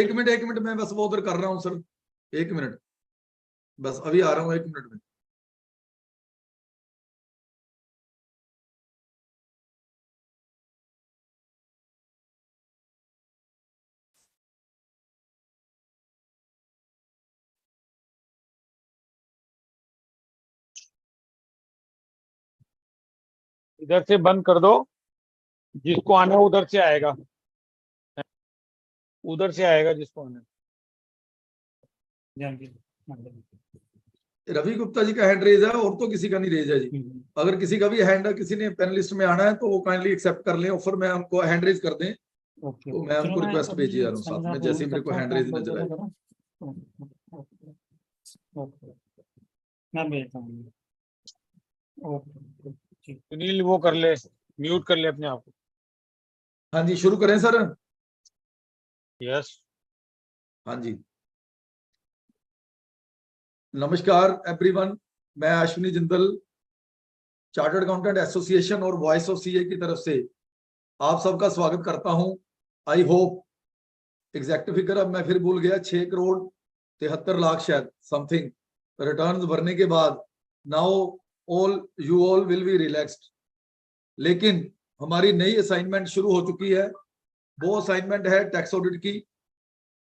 एक मिनट मैं बस वो उधर कर रहा हूँ सर, 1 मिनट बस, अभी आ रहा हूँ 1 मिनट में। इधर से बंद कर दो, जिसको आना है उधर से आएगा, उधर से आएगा जिसको आना है। रवि गुप्ता जी का हैंड रेज है, और तो किसी का नहीं रेज है जी। अगर किसी का भी हैंड है, किसी ने पैनलिस्ट में आना है तो वो काइंडली एक्सेप्ट कर लें ऑफर में, हमको हैंड रेज कर दें तो मैं उनको रिक्वेस्ट भेजी जा रहा हूँ साथ में, जैसे ही मेरे को हैंड रेज नजर आए। मैं भेजता हूँ। सुनील वो कर ले, म्यूट कर ले अपने आप को। हाँ जी, शुरू करें सर। यस। हाँ जी, नमस्कार एवरीवन, मैं Ashwini Jindal, chartered accountant association और वॉइस ऑफ सीए की तरफ से आप सबका स्वागत करता हूं। आई होप एग्जैक्ट फिगर अब मैं फिर भूल गया, 6,73,00,000 शायद समथिंग रिटर्न्स भरने के बाद now all you all will be relaxed. लेकिन हमारी नई असाइनमेंट शुरू हो चुकी है। वो असाइनमेंट है टैक्स ऑडिट की,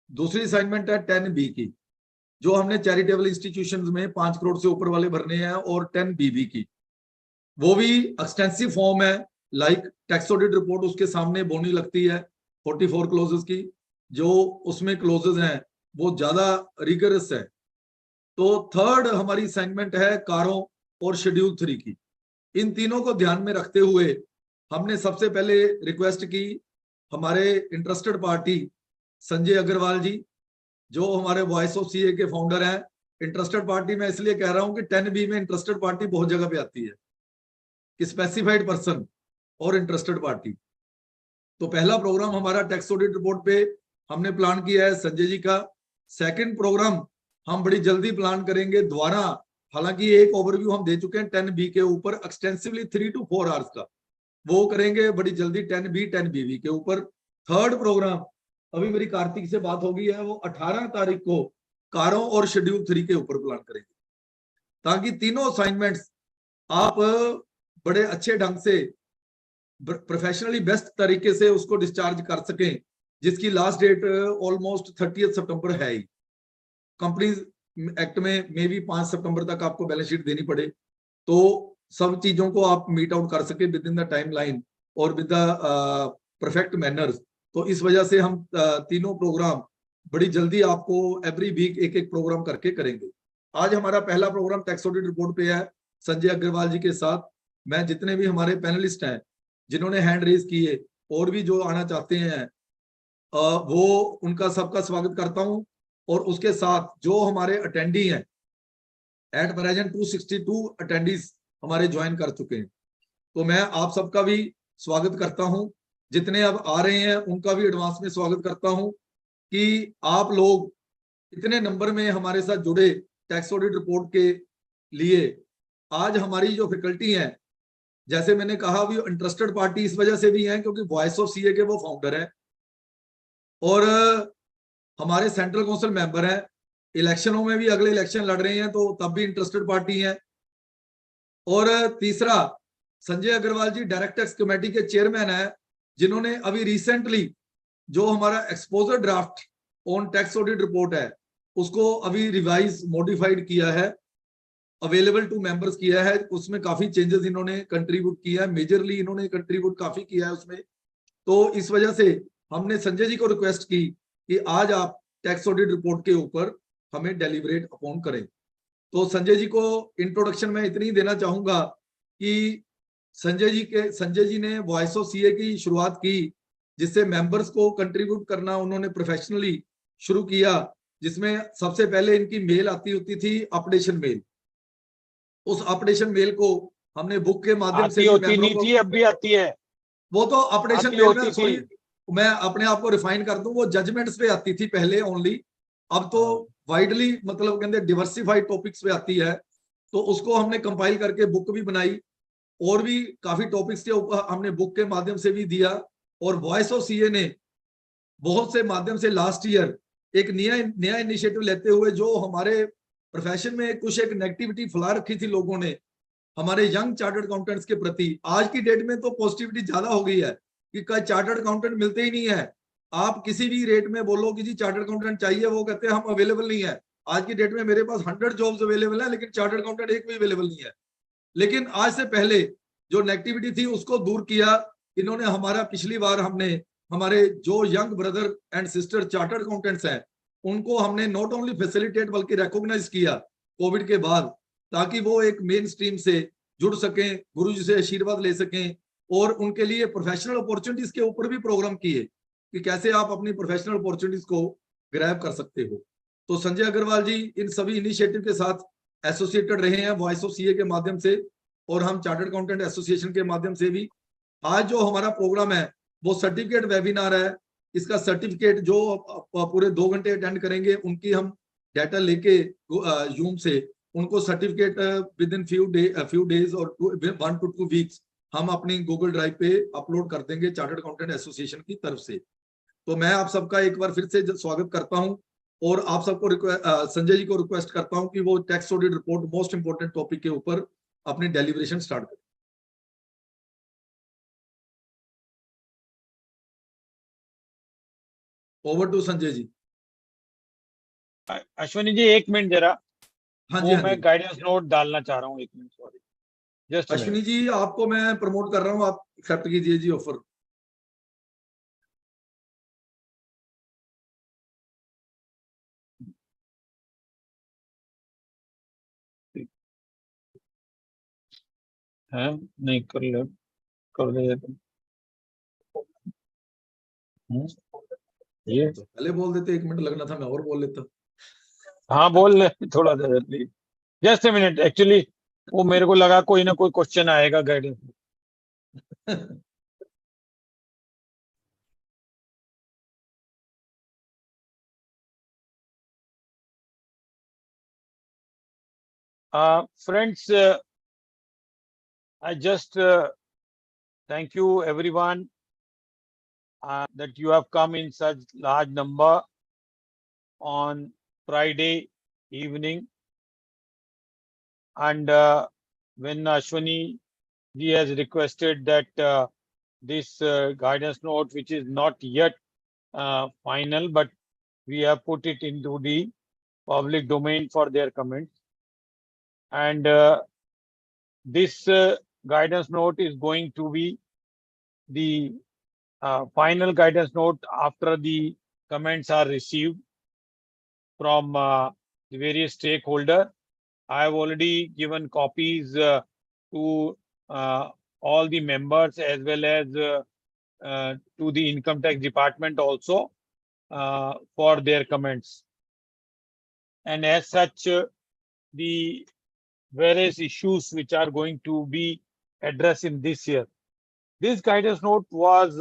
दूसरी असाइनमेंट है 10B की, जो हमने चैरिटेबल इंस्टीट्यूशंस में 5 करोड़ से ऊपर वाले भरने हैं, और 10BB की, वो भी एक्सटेंसिव फॉर्म है। लाइक टैक्स ऑडिट रिपोर्ट, उसके सामने बोनी लगती है 44 क्लोजेस की, जो उसमें क्लोजेस हैं वो ज्यादा रिगरस है। तो थर्ड हमारी असाइनमेंट है कारों और शेड्यूल 3 की। इन तीनों को ध्यान में रखते हुए हमने सबसे पहले रिक्वेस्ट की हमारे इंटरेस्टेड पार्टी संजय अग्रवाल जी, जो हमारे वॉइस ऑफ सीए के फाउंडर हैं। इंटरेस्टेड पार्टी मैं इसलिए कह रहा हूं कि 10B में इंटरेस्टेड पार्टी बहुत जगह पे आती है, कि स्पेसिफाइड पर्सन और इंटरेस्टेड पार्टी। तो पहला प्रोग्राम हमारा टैक्स ऑडिट रिपोर्ट पे हमने प्लान किया है संजय जी का। सेकंड प्रोग्राम हम बड़ी जल्दी प्लान करेंगे दोबारा, हालांकि एक ओवरव्यू हम दे चुके हैं 10B के ऊपर एक्सटेंसिवली 3 to 4 आवर्स का, वो करेंगे बड़ी जल्दी 10B 10BB के ऊपर। थर्ड प्रोग्राम अभी मेरी कार्तिक से बात हो गई है, वो 18 तारीख को कारों और शेड्यूल 3 के ऊपर प्लान करेंगे, ताकि तीनों असाइनमेंट्स आप बड़े अच्छे ढंग से प्रोफेशनली बेस्ट तरीके से उसको डिस्चार्ज कर सकें, जिसकी लास्ट डेट ऑलमोस्ट 30 सितंबर है ही। कंपनीज एक्ट में मे भी 5 सितंबर तक आपको बैलेंस शीट देनी पड़े, तो सब चीजों को आप मीट आउट कर सके with in the time line और विद द परफेक्ट मैनर्स। तो इस वजह से हम तीनों प्रोग्राम बड़ी जल्दी आपको एवरी वीक एक एक प्रोग्राम करके करेंगे। आज हमारा पहला प्रोग्राम टैक्स ऑडिट रिपोर्ट पे है संजय अग्रवाल जी के साथ। मैं जितने भी हमारे पैनलिस्ट हैं जिन्होंने हैंड रेज किए और भी जो आना चाहते हैं, वो उनका सबका स्वागत करता हूं। और उसके साथ जो हमारे अटेंडी हैं, एट प्रेजेंट 262 अटेंडीज हमारे ज्वाइन कर चुके हैं, तो मैं आप सबका भी स्वागत करता हूं। जितने अब आ रहे हैं उनका भी एडवांस में स्वागत करता हूं कि आप लोग इतने नंबर में हमारे साथ जुड़े टैक्स ऑडिट रिपोर्ट के लिए। आज हमारी जो फैकल्टी है, जैसे मैंने कहा, भी इंटरेस्टेड पार्टी इस वजह से भी है क्योंकि वॉइस ऑफ सीए के वो फाउंडर है और हमारे सेंट्रल काउंसिल मेंबर हैं। इलेक्शनों में भी, अगले इलेक्शन लड़ रहे हैं तो तब भी इंटरेस्टेड पार्टी है। और तीसरा, संजय अग्रवाल जी डायरेक्ट टैक्स कमेटी के चेयरमैन है, जिन्होंने अभी रिसेंटली जो हमारा exposure draft on tax audit report है उसको अभी रिवाइज मॉडिफाइड किया है, अवेलेबल टू मेंबर्स किया है। उसमें काफी चेंजेस इन्होंने कंट्रीब्यूट किया है, मेजरली इन्होंने कंट्रीब्यूट काफी किया है उसमें। तो इस वजह से हमने संजय जी को रिक्वेस्ट की कि आज आप टैक्स ऑडिट रिपोर्ट के ऊपर हमें डेलीबरेट अपॉन करें। तो संजय जी को इंट्रोडक्शन में इतनी देना चाहूंगा कि संजय जी ने वॉइस ऑफ सीए की शुरुआत की, जिससे मेंबर्स को कंट्रीब्यूट करना उन्होंने प्रोफेशनली शुरू किया, जिसमें सबसे पहले इनकी मेल आती होती थी अपडेशन मेल। उस अपडेशन मेल को हमने बुक के माध्यम से होती नहीं थी, अब भी आती है। वो तो अपडेशन मेल में, सॉरी मैं अपने आप को रिफाइन कर दूं, वो जजमेंट्स पे आती थी पहले ओनली, अब तो वाइडली मतलब कहते डिवर्सिफाइड टॉपिक्स पे आती है। तो उसको हमने कंपाइल करके बुक भी बनाई और भी काफी टॉपिक्स के ऊपर हमने बुक के माध्यम से भी दिया। और वॉइस ऑफ सीए ने बहुत से माध्यम से लास्ट ईयर एक नया इनिशिएटिव लेते हुए जो हमारे प्रोफेशन में कुछ एक नेगेटिविटी फैला रखी थी लोगों ने हमारे यंग चार्टर्ड अकाउंटेंट्स के प्रति, आज की डेट में तो पॉजिटिविटी ज्यादा हो गई है कि चार्टर्ड अकाउंटेंट मिलते ही नहीं है। आप किसी भी रेट में बोलो कि जी चार्टर्ड अकाउंटेंट चाहिए, वो कहते हैं हम अवेलेबल नहीं है। आज की डेट में मेरे पास 100 जॉब्स अवेलेबल है लेकिन चार्टर्ड अकाउंटेंट एक भी अवेलेबल नहीं है। लेकिन आज से पहले जो नेगेटिविटी थी उसको दूर किया इन्होंने। हमारा पिछली बार हमने हमारे जो young brother and sister chartered accountants हैं उनको हमने नॉट ओनली फैसिलिटेट बल्कि रिकॉग्नाइज किया कोविड के बाद, ताकि वो एक मेन स्ट्रीम से जुड़ सकें, गुरु जी से आशीर्वाद ले सकें, और उनके लिए प्रोफेशनल अपॉर्चुनिटीज के ऊपर भी प्रोग्राम किए कि कैसे आप अपनी प्रोफेशनल अपॉर्चुनिटीज को ग्रैब कर सकते हो। तो संजय अग्रवाल जी इन सभी इनिशिएटिव के साथ एसोसिएटेड रहे हैं वॉइस ऑफ सीए के माध्यम से, और हम चार्टर्ड अकाउंटेंट एसोसिएशन के माध्यम से भी। आज जो हमारा प्रोग्राम है वो सर्टिफिकेट वेबिनार है। इसका सर्टिफिकेट जो पूरे 2 घंटे अटेंड करेंगे उनकी हम डाटा लेके जूम से उनको certificate with in few days और 1 to 2 वीक्स हम अपनी गूगल ड्राइव पे अपलोड कर देंगे चार्टर्ड अकाउंटेंट एसोसिएशन की तरफ से। तो मैं आप सबका एक बार फिर से स्वागत करता हूं, और आप सबको संजय जी को रिक्वेस्ट करता हूं कि वो tax audit report most important topic के ऊपर अपनी डेलिब्रेशन स्टार्ट करें। Over to Sanjay ji. Ashwini ji 1 minute जरा, हाँ जी, वो हाँ मैं जी। गाइडेंस नोट डालना चाह रहा हूँ, 1 minute, sorry, just Ashwini ji आपको मैं प्रमोट कर रहा हूँ, आप एक्सेप्ट कीजिए जी ऑफर। है, नहीं कर ले तुम। ये तो पहले बोल देते, 1 मिनट लगना था, मैं और बोल लेता। हाँ बोल ले थोड़ा सा जल्दी, जस्ट ए मिनट। एक्चुअली वो मेरे को लगा कोई ना कोई क्वेश्चन आएगा guidance. Friends, I just thank you everyone that you have come in such large number on Friday evening. And when Ashwani ji has requested that this guidance note, which is not yet final, but we have put it into the public domain for their comments. And this guidance note is going to be the final guidance note after the comments are received from the various stakeholders. I have already given copies to all the members as well as to the income tax department also for their comments. And as such, the various issues which are going to be addressed in this year. This guidance note was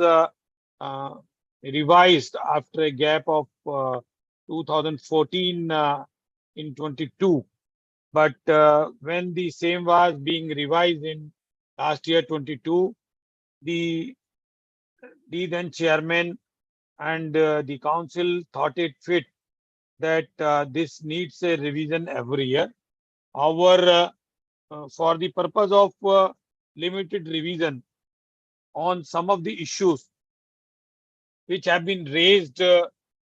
revised after a gap of 2014 in 22. But when the same was being revised in last year 22, the then chairman and the council thought it fit that this needs a revision every year. However, for the purpose of limited revision on some of the issues which have been raised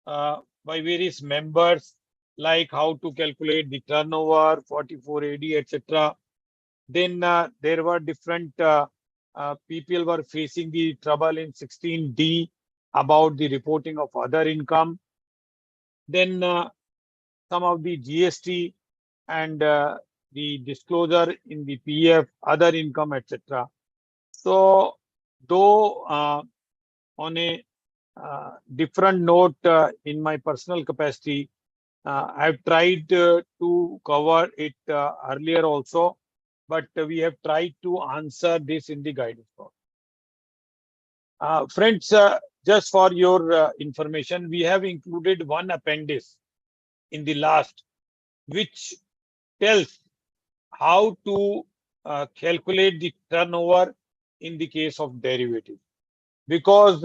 by various members, like how to calculate the turnover, 44 AD, etc. Then there were different people were facing the trouble in 16D about the reporting of other income. Then some of the GST and the disclosure in the PF, other income, etc. So, though on a different note, in my personal capacity, I've tried to cover it earlier also, but we have tried to answer this in the guidance note. Friends, just for your information, we have included one appendix in the last, which tells how to calculate the turnover in the case of derivative. Because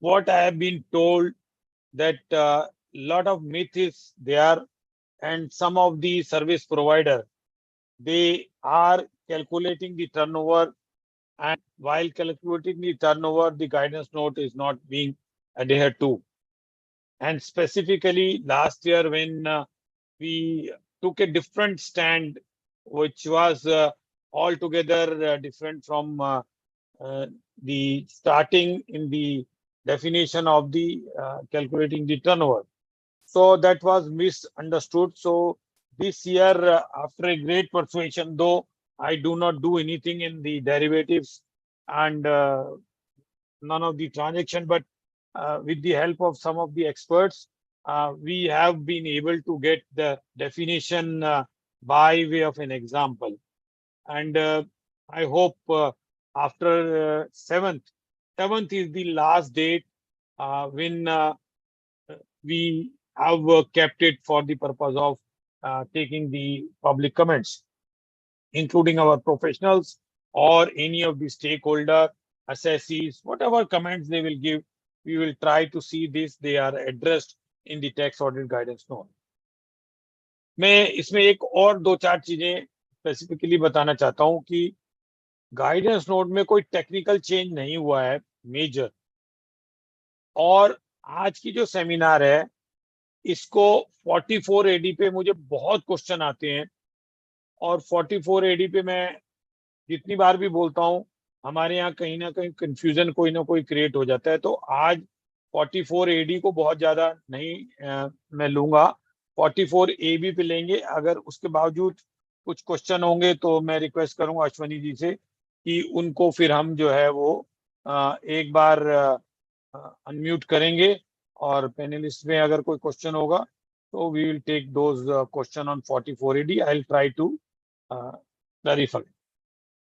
what I have been told that lot of myth is there, and some of the service provider, they are calculating the turnover, and while calculating the turnover, the guidance note is not being adhered to. And specifically last year when we took a different stand, which was altogether different from uh, the starting in the definition of the calculating the turnover. So that was misunderstood. So this year, after a great persuasion, though I do not do anything in the derivatives and none of the transaction, but with the help of some of the experts, we have been able to get the definition by way of an example. And I hope after 7th is the last date when we have kept it for the purpose of taking the public comments, including our professionals or any of the stakeholder, assessees, whatever comments they will give, we will try to see this, they are addressed in the tax audit guidance note. मैं इसमें एक और दो चार चीजें specifically बताना चाहता हूं कि गाइडेंस नोट में कोई टेक्निकल चेंज नहीं हुआ है मेजर, और आज की जो सेमिनार है इसको 44 एडी पे मुझे बहुत क्वेश्चन आते हैं, और 44 एडी पे मैं जितनी बार भी बोलता हूं हमारे यहाँ कहीं ना कहीं कंफ्यूजन कोई ना कोई क्रिएट हो जाता है। तो आज 44 एडी को बहुत ज्यादा नहीं मैं लूंगा, 44 एबी पे लेंगे। अगर उसके बावजूद कुछ क्वेश्चन होंगे तो मैं रिक्वेस्ट करूंगा अश्वनी जी से कि उनको फिर हम जो है वो एक बार अनम्यूट करेंगे, और पैनलिस्ट में अगर कोई क्वेश्चन होगा तो we will take those questions on 44 AD. I will try to clarify.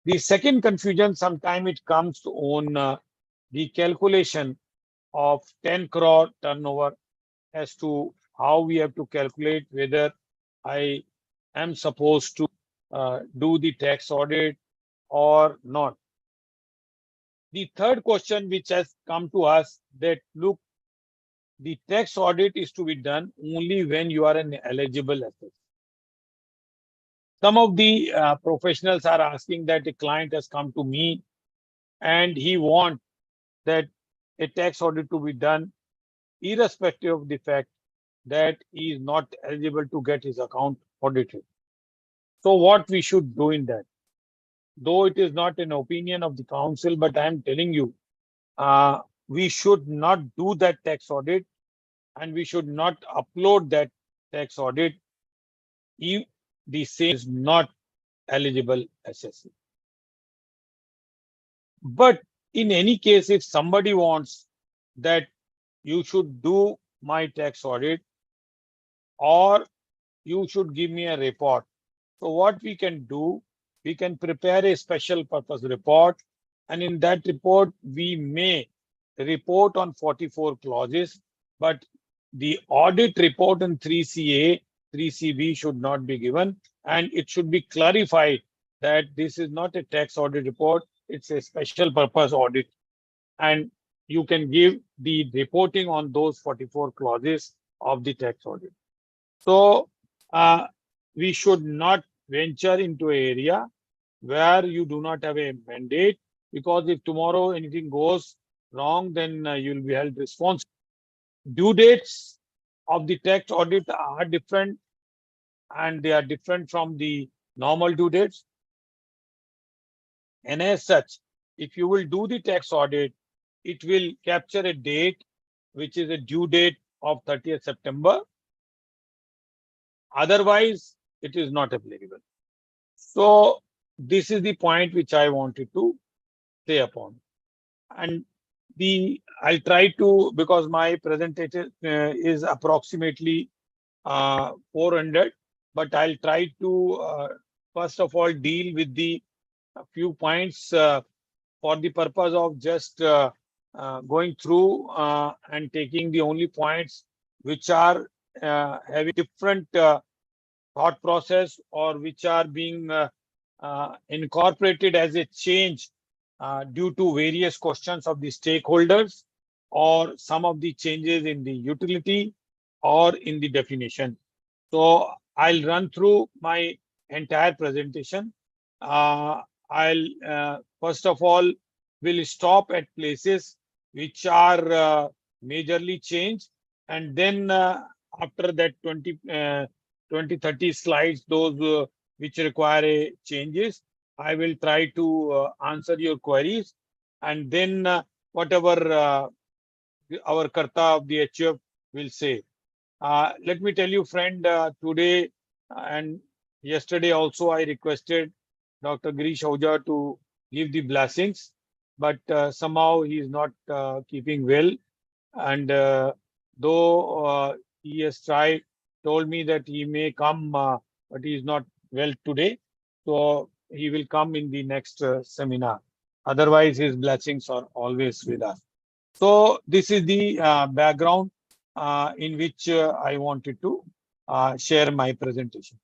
The second confusion, sometime it comes on the calculation of 10 crore turnover as to how we have to calculate whether I am supposed to do the tax audit or not. The third question which has come to us that look, the tax audit is to be done only when you are an eligible assessor. Some of the professionals are asking that a client has come to me and he wants that a tax audit to be done irrespective of the fact that he is not eligible to get his account audited. So what we should do in that? Though it is not an opinion of the council, but I am telling you, we should not do that tax audit and we should not upload that tax audit if the same is not eligible assessee. But in any case, if somebody wants that you should do my tax audit or you should give me a report, so what we can do, we can prepare a special purpose report, and in that report we may report on 44 clauses, but the audit report in 3CA, 3CB should not be given, and it should be clarified that this is not a tax audit report, it's a special purpose audit, and you can give the reporting on those 44 clauses of the tax audit. So we should not venture into an area where you do not have a mandate, because if tomorrow anything goes wrong, then you will be held responsible. Due dates of the tax audit are different, and they are different from the normal due dates. And as such, if you will do the tax audit, it will capture a date which is a due date of 30th September. Otherwise, it is not applicable. So this is the point which I wanted to say upon. And I'll try to, because my presentation is approximately 400, but I'll try to first of all deal with the few points for the purpose of just going through and taking the only points which are having different thought process, or which are being incorporated as a change due to various questions of the stakeholders, or some of the changes in the utility, or in the definition. So I'll run through my entire presentation. I'll first of all will stop at places which are majorly changed, and then after that 20-30 slides, those which require a changes, I will try to answer your queries, and then whatever our Karta of the HF will say. Let me tell you, friend, today and yesterday also I requested Dr. Girish Ahuja to give the blessings, but somehow he is not keeping well. And though he has tried, told me that he may come, but he is not well today. So he will come in the next seminar. Otherwise, his blessings are always with us. So this is the background in which I wanted to share my presentation.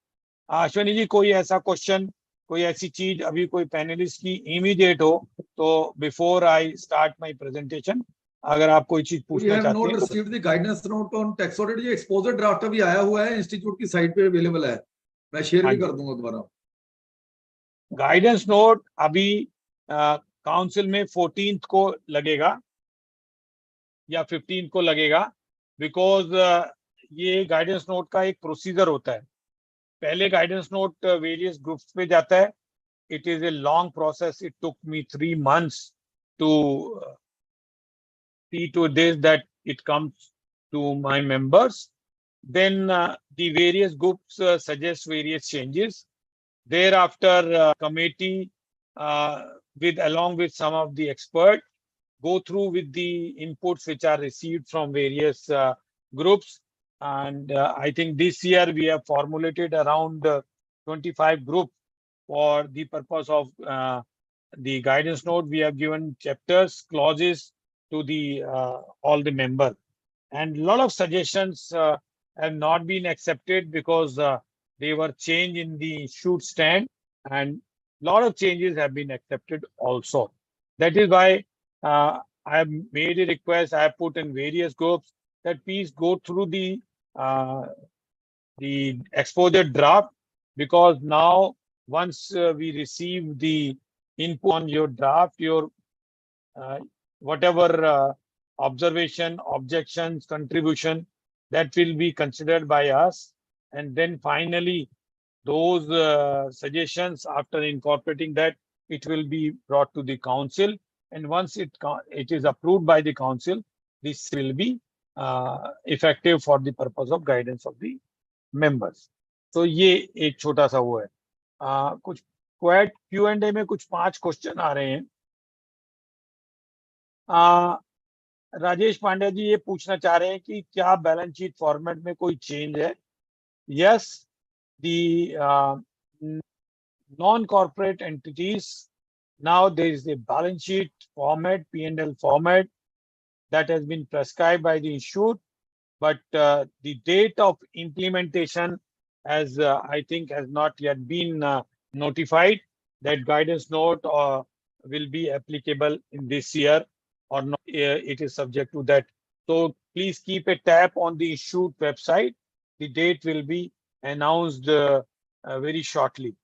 Ashwini ji, कोई ऐसा question, कोई ऐसी चीज अभी कोई panelist की immediate हो तो before I start my presentation, अगर आप कोई चीज पूछना चाहते हैं. Received the guidance note on tax audit. ये एक्सपोजर ड्राफ्ट अभी आया हुआ है, इंस्टीट्यूट की साइट पे अवेलेबल है, मैं शेयर भी कर दूंगा दोबारा. गाइडेंस नोट अभी काउंसिल में 14th को लगेगा या 15th को लगेगा, बिकॉज ये गाइडेंस नोट का एक प्रोसीजर होता है. पहले गाइडेंस नोट वेरियस ग्रुप्स पे जाता है. It is a long process. It took me 3 months to see to this that it comes to my members. Then the various groups suggest various changes. Thereafter, committee with along with some of the experts go through with the inputs which are received from various groups. And I think this year we have formulated around 25 groups for the purpose of the guidance note. We have given chapters, clauses to the all the members, and a lot of suggestions have not been accepted because they were changed in the shoot stand, and a lot of changes have been accepted also. That is why I have made a request. I have put in various groups that please go through the exposure draft, because now once we receive the input on your draft, your whatever observation, objections, contribution, that will be considered by us. And then finally, those suggestions, after incorporating that, it will be brought to the council. And once it is approved by the council, this will be effective for the purpose of guidance of the members. So ये एक छोटा सा वो है. कुछ क्वेट Q&A में कुछ 5 question आ रहे हैं. राजेश पांड्या जी ये पूछना चाह रहे हैं कि क्या बैलेंस शीट फॉर्मेट में कोई चेंज है. Yes, the non corporate entities, now there is a balance sheet format, P&L format, that has been prescribed by the institute, but the date of implementation has I think has not yet been notified. That guidance note will be applicable in this year or not. It is subject to that. So please keep a tab on the institute website. The date will be announced very shortly.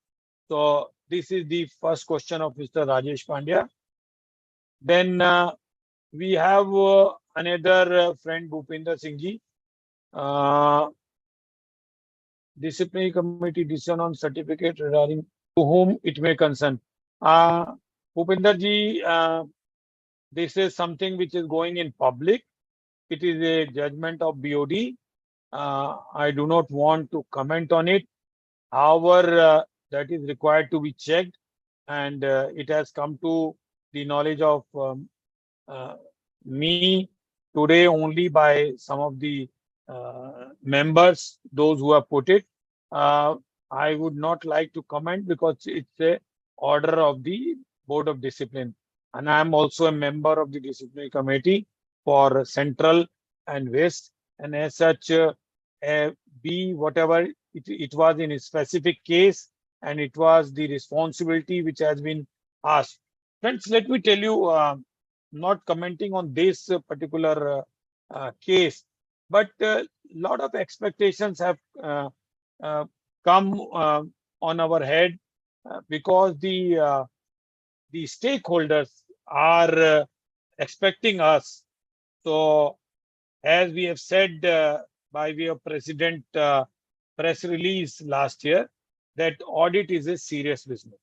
So this is the first question of Mr. Rajesh Pandya. Then we have another friend, Bhupinder Singh ji. Disciplinary committee decision on certificate regarding to whom it may concern. Bhupinder ji, this is something which is going in public. It is a judgment of BOD. I do not want to comment on it. However, that is required to be checked, and it has come to the knowledge of me today only by some of the members, those who have put it. I would not like to comment because it's a order of the Board of Discipline, and I am also a member of the disciplinary committee for Central and West, and as such, whatever it was in a specific case, and it was the responsibility which has been asked. Friends, let me tell you, not commenting on this particular case, but a lot of expectations have come on our head because the stakeholders are expecting us. So, as we have said by way of President press release last year, that audit is a serious business.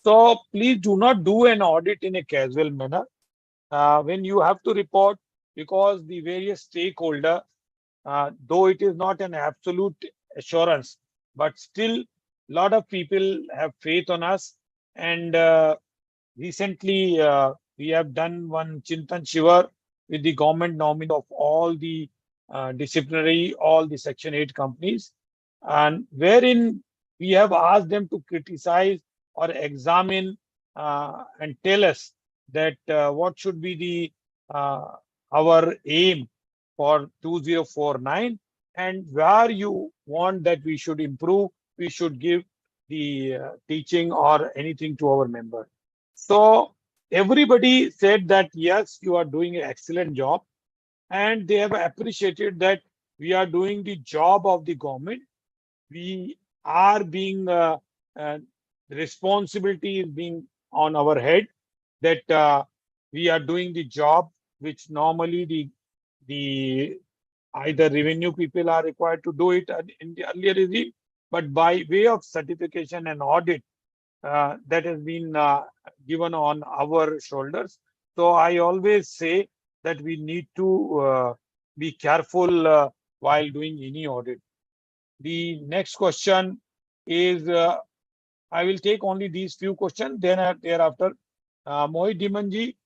So please do not do an audit in a casual manner. When you have to report, because the various stakeholder, though it is not an absolute assurance, but still a lot of people have faith on us. And recently, we have done one Chintan Shivar with the government nominee of all the disciplinary, all the Section 8 companies, and wherein we have asked them to criticize or examine and tell us that what should be the our aim for 2049, and where you want that we should improve, we should give the teaching or anything to our member. So everybody said that yes, you are doing an excellent job, and they have appreciated that we are doing the job of the government. We are being responsibility is being on our head, that we are doing the job which normally the either revenue people are required to do it in the earlier regime, but by way of certification and audit that has been given on our shoulders. So I always say that we need to be careful while doing any audit. The next question is, I will take only these few questions, then thereafter, Mohit Dimanji,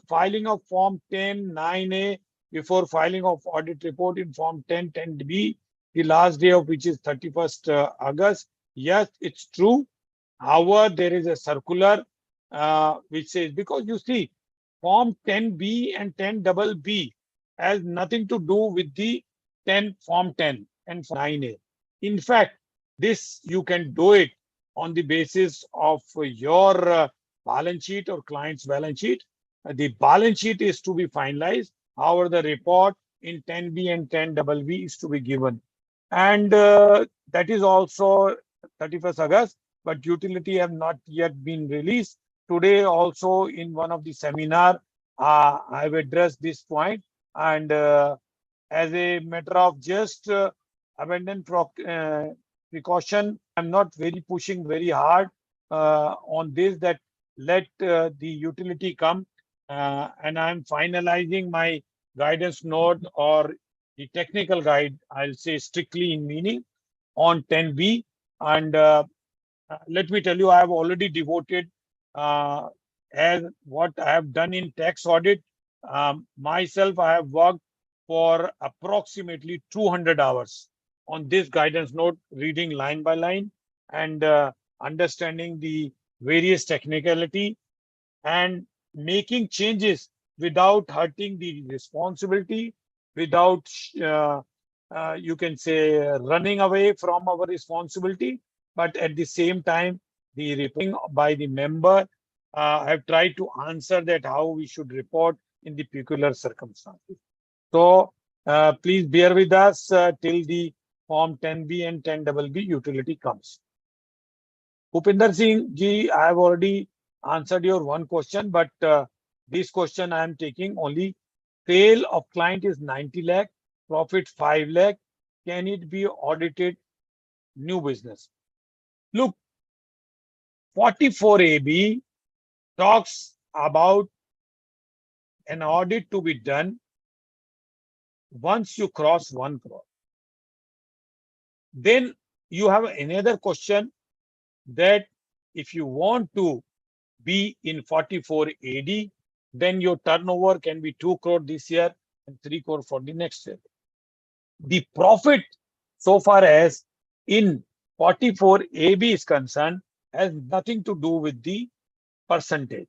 filing of Form 10 9A before filing of audit report in Form 10 10B, the last day of which is 31st August. Yes, it's true. However, there is a circular which says, because you see, Form 10B and 10BB has nothing to do with the Form 10 and Form 9A. In fact, this you can do it on the basis of your balance sheet or client's balance sheet. The balance sheet is to be finalized. However, the report in 10B and 10BB is to be given. And that is also 31st August, but utility have not yet been released. Today also in one of the seminar, I have addressed this point, and as a matter of just abundant precaution, I'm not very pushing very hard on this, that let the utility come, and I'm finalizing my guidance note or the technical guide, I'll say strictly in meaning, on 10B. And let me tell you, I have already devoted as what I have done in tax audit. Myself, I have worked for approximately 200 hours on this guidance note, reading line by line and understanding the various technicality and making changes without hurting the responsibility, without you can say running away from our responsibility, but at the same time the reporting by the member, I have tried to answer that how we should report in the peculiar circumstances. So please bear with us till the Form 10B and 10BB utility comes. Upinder Singh ji, I have already answered your one question, but this question I am taking only. Sale of client is 90 lakh, profit 5 lakh. Can it be audited new business? Look, 44AB talks about an audit to be done once you cross 1 crore. Then you have another question that if you want to be in 44 AD, then your turnover can be 2 crore this year and 3 crore for the next year. The profit, so far as in 44 AB is concerned, has nothing to do with the percentage.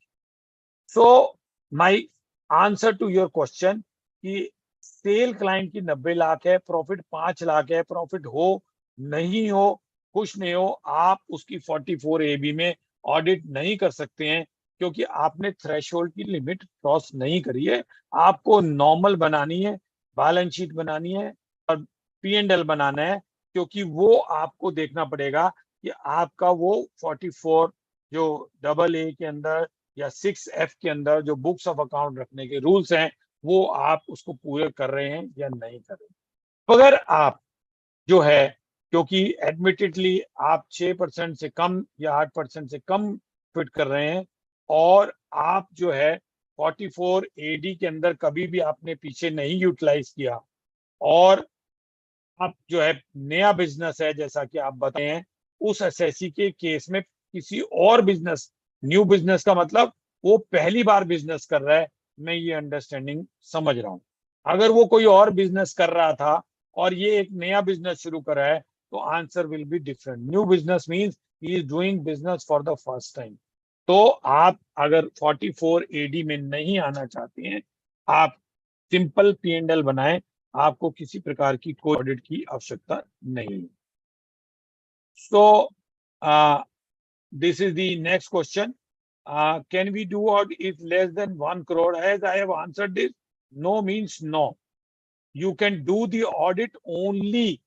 So my answer to your question कि cell client की 90 लाख है, profit 5 lakh है, profit हो नहीं हो, खुश नहीं हो, आप उसकी 44 AB में ऑडिट नहीं कर सकते हैं, क्योंकि आपने थ्रेशोल्ड की लिमिट क्रॉस नहीं करी है. आपको नॉर्मल बनानी है. बैलेंस शीट बनानी है और P&L बनाना है, क्योंकि वो आपको देखना पड़ेगा कि आपका वो 44 जो AA के अंदर या 6F के अंदर जो बुक्स ऑफ अकाउंट रखने के रूल्स हैं, वो आप उसको पूरे कर रहे हैं या नहीं कर रहे हैं। अगर आप जो है, क्योंकि एडमिटेडली आप 6% से कम या 8% से कम फिट कर रहे हैं, और आप जो है 44 AD के अंदर कभी भी आपने पीछे नहीं यूटिलाइज किया, और आप जो है नया बिजनेस है जैसा कि आप बताए हैं, उस एसएससी के केस में किसी और बिजनेस, न्यू बिजनेस का मतलब वो पहली बार बिजनेस कर रहा है, मैं ये अंडरस्टैंडिंग समझ रहा हूँ। अगर वो कोई और बिजनेस कर रहा था और ये एक नया बिजनेस शुरू कर रहा है, तो answer will be different. New business means he is doing business for the first time. तो आप अगर 44 AD में नहीं आना चाहते हैं, आप सिंपल P&L बनाएं, आपको किसी प्रकार की कोई ऑडिट की आवश्यकता नहीं है। So this is the next question. Can we do audit if less than 1 crore? As I have answered this, no means no. You can do the audit only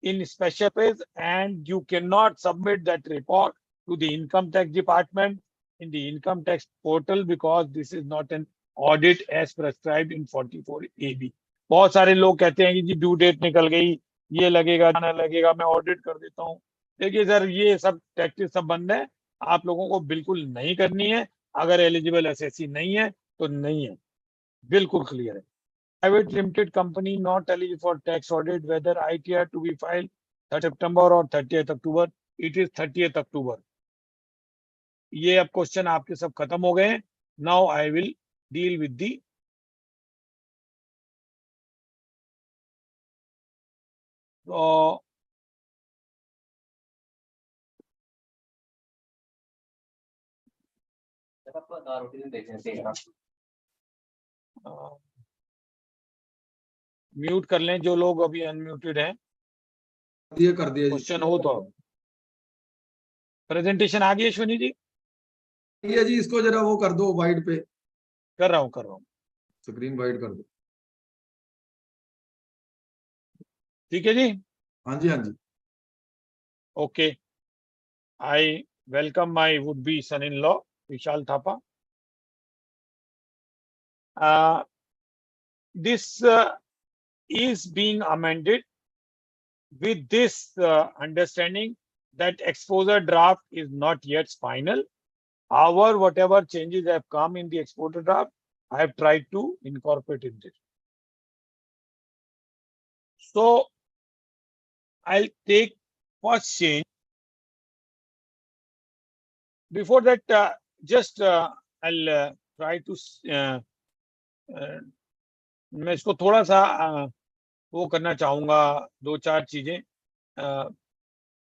in special phase, and you cannot submit that report to the income tax department in the income tax portal, because this is not an audit as prescribed in 44 AB. बहुत सारे लोग कहते हैं कि जी due date निकल गई, ये लगेगा ना लगेगा, मैं ऑडिट कर देता हूँ। देखिए सर, ये सब टैक्सेस सब बंद है, आप लोगों को बिल्कुल नहीं करनी है। अगर एलिजिबल एसएससी नहीं है तो नहीं है, बिल्कुल क्लियर है। Private limited company not eligible for tax audit, whether ITR to be filed 3rd September or 30th October, it is 30th October. ये अब क्वेश्चन आपके सब खत्म हो गए हैं। Now I will deal with the mute कर लें जो लोग अभी अनम्यूटेड हैं। कर दिया जी। क्वेश्चन हो तो प्रेजेंटेशन आ गई अश्विनी जी? ये जी इसको जरा वो कर दो वाइड पे, कर रहा हूँ। स्क्रीन वाइड कर दो। ठीक है जी, हाँ जी, हाँ जी। Okay. I welcome my would be son in law Vishal Thapa. This is being amended with this understanding that exposure draft is not yet final. However, whatever changes have come in the exposure draft, I have tried to incorporate in this. So I'll take first change. Before that, just I'll try to मैं इसको थोड़ा सा वो करना चाहूंगा, दो चार चीजें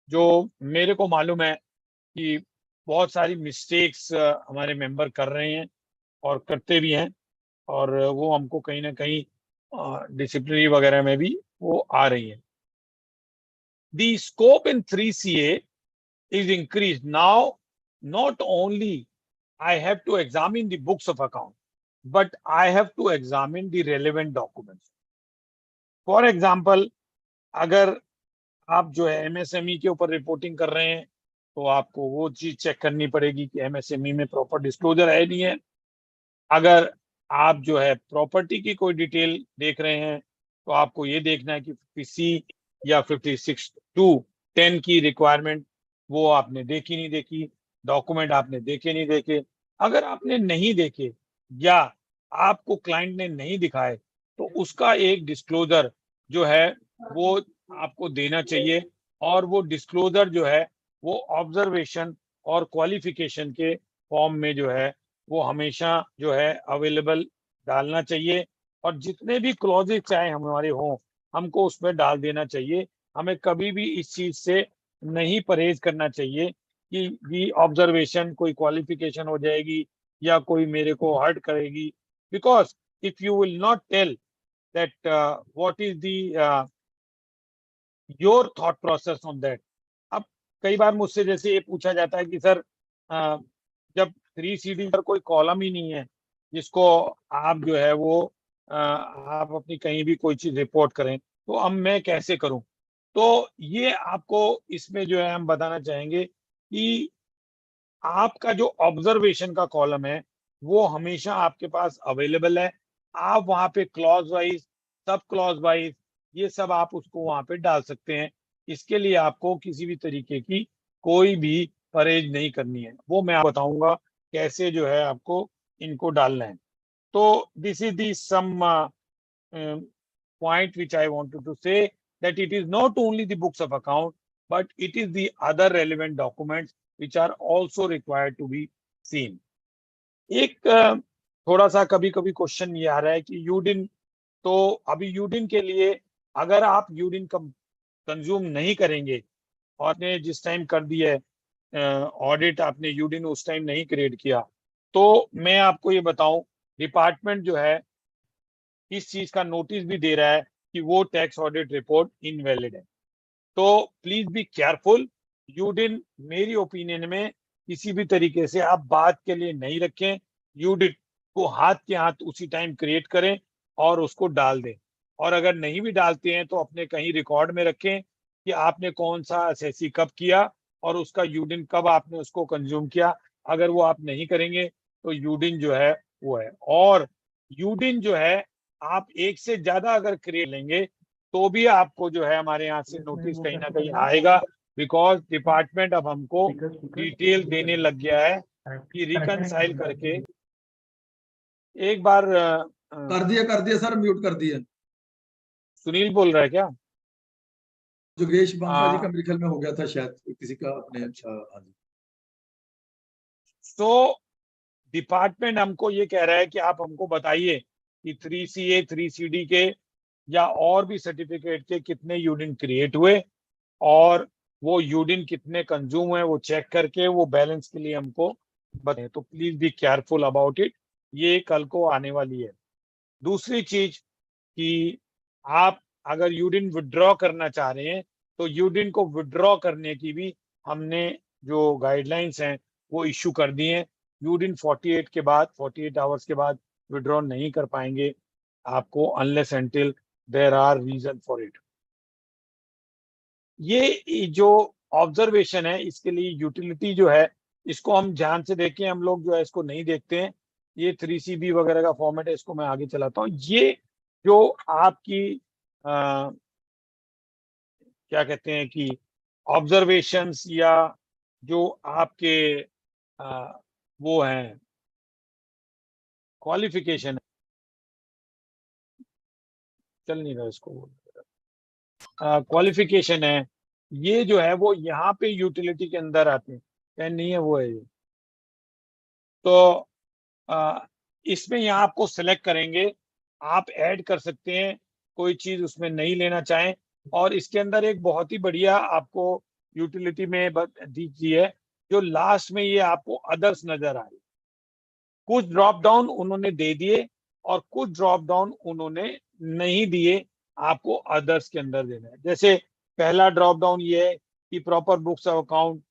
जो मेरे को मालूम है कि बहुत सारी मिस्टेक्स हमारे मेंबर कर रहे हैं और करते भी हैं, और वो हमको कहीं ना कहीं डिसिप्लिनरी वगैरह में भी वो आ रही है। The scope in 3CA is increased. Now, not only I have to examine the books of account, but I have to examine the relevant documents. For example, अगर आप जो है एमएसएमई के ऊपर रिपोर्टिंग कर रहे हैं, तो आपको वो चीज चेक करनी पड़ेगी कि एमएसएमई में प्रॉपर डिस्क्लोजर है नहीं है। अगर आप जो है प्रॉपर्टी की कोई डिटेल देख रहे हैं, तो आपको ये देखना है कि 50 या 56(2)(10) की रिक्वायरमेंट वो आपने देखी नहीं देखी, डॉक्यूमेंट आपने देखे नहीं देखे। अगर आपने नहीं देखे या आपको क्लाइंट ने नहीं दिखाए, तो उसका एक डिस्क्लोजर जो है वो आपको देना चाहिए, और वो डिस्क्लोजर जो है वो ऑब्जर्वेशन और क्वालिफिकेशन के फॉर्म में जो है वो हमेशा जो है अवेलेबल डालना चाहिए, और जितने भी क्लॉजेस चाहे हमारे हों, हमको उसमें डाल देना चाहिए। हमें कभी भी इस चीज से नहीं परहेज करना चाहिए कि ऑब्जर्वेशन कोई क्वालिफिकेशन हो जाएगी या कोई मेरे को हर्ट करेगी, because if you will not tell that what is the your thought process on that. अब कई बार मुझसे जैसे ये पूछा जाता है कि सर जब 3CD पर कोई कॉलम ही नहीं है जिसको आप जो है वो आप अपनी कहीं भी कोई चीज रिपोर्ट करें, तो अब मैं कैसे करूं? तो ये आपको इसमें जो है हम बताना चाहेंगे कि आपका जो ऑब्जर्वेशन का कॉलम है वो हमेशा आपके पास अवेलेबल है। आप वहां पे clause wise, sub clause wise, ये सब आप उसको वहां पे डाल सकते हैं। इसके लिए आपको किसी भी तरीके की कोई भी परहेज नहीं करनी है, वो मैं आपको बताऊंगा कैसे जो है आपको इनको डालना है। तो this is the some point which I wanted to say, that it is not only the books of account, but it is the other relevant documents which are also required to be seen. एक थोड़ा सा कभी कभी question ये आ रहा है कि UDIN, तो अभी यूडिन के लिए अगर आप यूडिन कंज्यूम नहीं करेंगे और आपने जिस टाइम कर दिया है ऑडिट, आपने यूडिन उस टाइम नहीं क्रिएट किया, तो मैं आपको ये बताऊं, डिपार्टमेंट जो है इस चीज का नोटिस भी दे रहा है कि वो टैक्स ऑडिट रिपोर्ट इनवैलिड है। तो प्लीज बी केयरफुल। यूडिन मेरी ओपिनियन में किसी भी तरीके से आप बात के लिए नहीं रखें। यूडिन को हाथ के हाथ उसी टाइम क्रिएट करें और उसको डाल दें। और अगर नहीं भी डालते हैं तो अपने कहीं रिकॉर्ड में रखें कि आपने कौन सा एसएससी कब किया और उसका यूडिन कब आपने उसको कंज्यूम किया। अगर वो आप नहीं करेंगे तो यूडिन जो है वो है। और यूडिन जो है आप एक से ज्यादा अगर क्रिएट लेंगे तो भी आपको जो है हमारे यहाँ से नोटिस कहीं ना कहीं आएगा, बिकॉज डिपार्टमेंट अब हमको डिटेल देने लग गया है कि रिकनसाइल करके एक बार कर दिया सर, म्यूट कर दिया। सुनील बोल रहा है क्या? जोगेश बांका जी का हाँ, मेरे ख्याल में हो गया था शायद, किसी का अपने। अच्छा, हाँ जी। तो डिपार्टमेंट हमको ये कह रहा है कि आप हमको बताइए कि 3CA 3CD के या और भी सर्टिफिकेट के कितने यूनिट क्रिएट हुए और वो यूडिन कितने कंज्यूम हुए, वो चेक करके वो बैलेंस के लिए हमको बताएं। तो please be careful about it, ये कल को आने वाली है। दूसरी चीज कि आप अगर यूडिन विड्रॉ करना चाह रहे हैं तो यूडिन को विड्रॉ करने की भी हमने जो गाइडलाइंस हैं वो इश्यू कर दी हैं। यूडिन 48 के बाद, 48 आवर्स के बाद विड्रॉ नहीं कर पाएंगे आपको, unless until there are reason for it. ये जो ऑब्जर्वेशन है इसके लिए यूटिलिटी जो है इसको हम ध्यान से देखें। हम लोग जो है इसको नहीं देखते हैं। ये 3CB वगैरह का फॉर्मेट है, इसको मैं आगे चलाता हूँ। ये जो आपकी क्या कहते हैं कि ऑब्जर्वेशंस या जो आपके आ, वो हैं क्वालिफिकेशन, चल नहीं रहा इसको, क्वालिफिकेशन है, ये जो है वो यहाँ पे यूटिलिटी के अंदर आते हैं। पेन नहीं है, वो है ये। तो इसमें यहाँ आपको सेलेक्ट करेंगे, आप ऐड कर सकते हैं कोई चीज उसमें नहीं लेना चाहें। और इसके अंदर एक बहुत ही बढ़िया आपको यूटिलिटी में दी है, जो लास्ट में ये आपको अदर्स नजर आ रही। कुछ ड्रॉप डाउन उन्होंने दे दिए और कुछ ड्रॉप डाउन उन्होंने नहीं दिए, आपको अदर्स के अंदर देना है। जैसे पहला ड्रॉप डाउन ये है कि प्रॉपर बुक्स ऑफ अकाउंट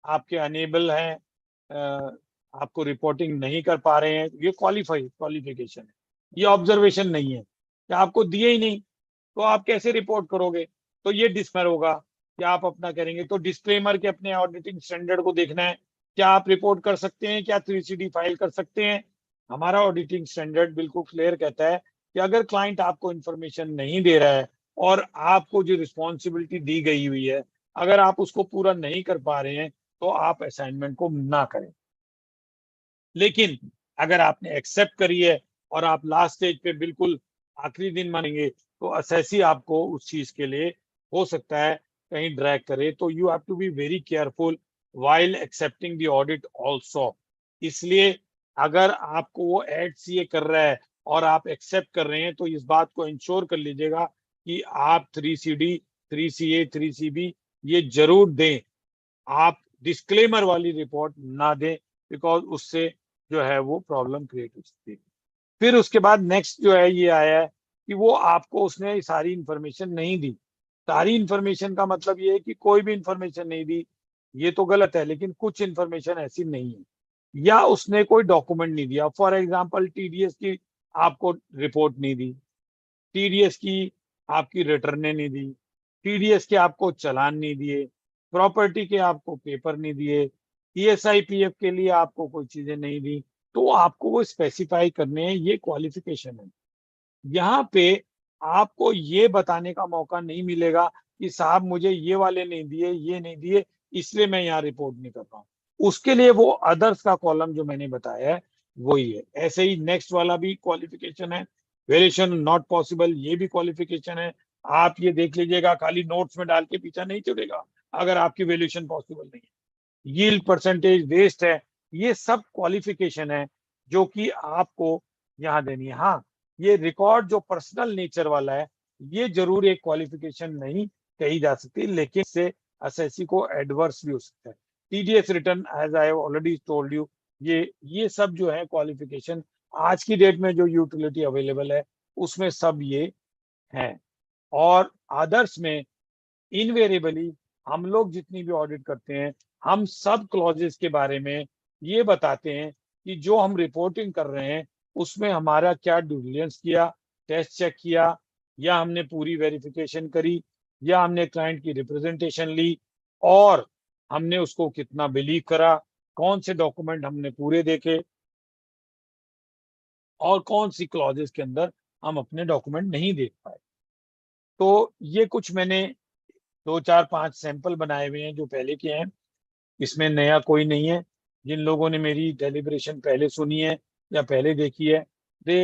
आपके अनेबल हैं, आपको रिपोर्टिंग नहीं कर पा रहे हैं, ये क्वालिफिकेशन है, ये ऑब्जर्वेशन नहीं है कि आपको दिए ही नहीं तो आप कैसे रिपोर्ट करोगे। तो ये डिस्क्लेमर होगा कि आप अपना करेंगे। तो डिस्क्लेमर के अपने ऑडिटिंग स्टैंडर्ड को देखना है, क्या आप रिपोर्ट कर सकते हैं, क्या 3CD फाइल कर सकते हैं। हमारा ऑडिटिंग स्टैंडर्ड बिल्कुल क्लियर कहता है कि अगर क्लाइंट आपको इंफॉर्मेशन नहीं दे रहा है और आपको जो रिस्पॉन्सिबिलिटी दी गई हुई है अगर आप उसको पूरा नहीं कर पा रहे हैं तो आप असाइनमेंट को ना करें। लेकिन अगर आपने एक्सेप्ट करी है और आप लास्ट स्टेज पे बिल्कुल आखिरी दिन मानेंगे तो असेसी आपको उस चीज के लिए हो सकता है कहीं ड्रैग करे। तो you have to be very careful while accepting the audit also. इसलिए अगर आपको वो एड सीए कर रहा है और आप एक्सेप्ट कर रहे हैं तो इस बात को इंश्योर कर लीजिएगा कि आप 3CD 3CA 3CB ये जरूर दें। आप डिस्क्लेमर वाली रिपोर्ट ना दें, बिकॉज उससे जो है वो प्रॉब्लम क्रिएट हो सकती है। फिर उसके बाद नेक्स्ट जो है ये आया है कि वो आपको उसने सारी इंफॉर्मेशन नहीं दी। सारी इंफॉर्मेशन का मतलब ये है कि कोई भी इंफॉर्मेशन नहीं दी, ये तो गलत है, लेकिन कुछ इंफॉर्मेशन ऐसी नहीं है या उसने कोई डॉक्यूमेंट नहीं दिया। फॉर एग्जांपल TDS की आपको रिपोर्ट नहीं दी, टीडीएस की आपकी रिटर्न नहीं दी, टीडीएस के आपको चालान नहीं दिए, प्रॉपर्टी के आपको पेपर नहीं दिए, ईएसआई पीएफ के लिए आपको कोई चीजें नहीं दी, तो आपको वो स्पेसिफाई करने हैं, ये क्वालिफिकेशन है। यहाँ पे आपको ये बताने का मौका नहीं मिलेगा कि साहब मुझे ये वाले नहीं दिए, ये नहीं दिए, इसलिए मैं यहाँ रिपोर्ट नहीं कर रहा हूँ। उसके लिए वो अदर्स का कॉलम जो मैंने बताया है वही है। ऐसे ही नेक्स्ट वाला भी क्वालिफिकेशन है, वेरिएशन नॉट पॉसिबल, ये भी क्वालिफिकेशन है। आप ये देख लीजिएगा, खाली नोट्स में डाल के पीछा नहीं चलेगा अगर आपकी वैल्यूएशन पॉसिबल नहीं है। यील्ड परसेंटेज वेस्ट है, ये सब क्वालिफिकेशन है जो कि आपको यहाँ देनी है। हाँ, ये रिकॉर्ड जो पर्सनल नेचर वाला है, ये जरूर एक क्वालिफिकेशन नहीं कही जा सकती, लेकिन इससे एसएससी को एडवर्स भी हो सकता है। TDS return, as I have already told you, ये सब जो है क्वालिफिकेशन आज की डेट में जो यूटिलिटी अवेलेबल है उसमें सब ये हैं। और अदर्स में इनवेरिएबली हम लोग जितनी भी ऑडिट करते हैं, हम सब क्लॉजेस के बारे में ये बताते हैं कि जो हम रिपोर्टिंग कर रहे हैं उसमें हमारा क्या ड्यू डिलिजेंस किया, टेस्ट चेक किया, या हमने पूरी वेरिफिकेशन करी, या हमने क्लाइंट की रिप्रेजेंटेशन ली, और हमने उसको कितना बिलीव करा, कौन से डॉक्यूमेंट हमने पूरे देखे, और कौन सी क्लॉजेस के अंदर हम अपने डॉक्यूमेंट नहीं देख पाए। तो ये कुछ मैंने 2 4 5 सैंपल बनाए हुए हैं जो पहले के हैं, इसमें नया कोई नहीं है। जिन लोगों ने मेरी डेलिब्रेशन पहले सुनी है या पहले देखी है, they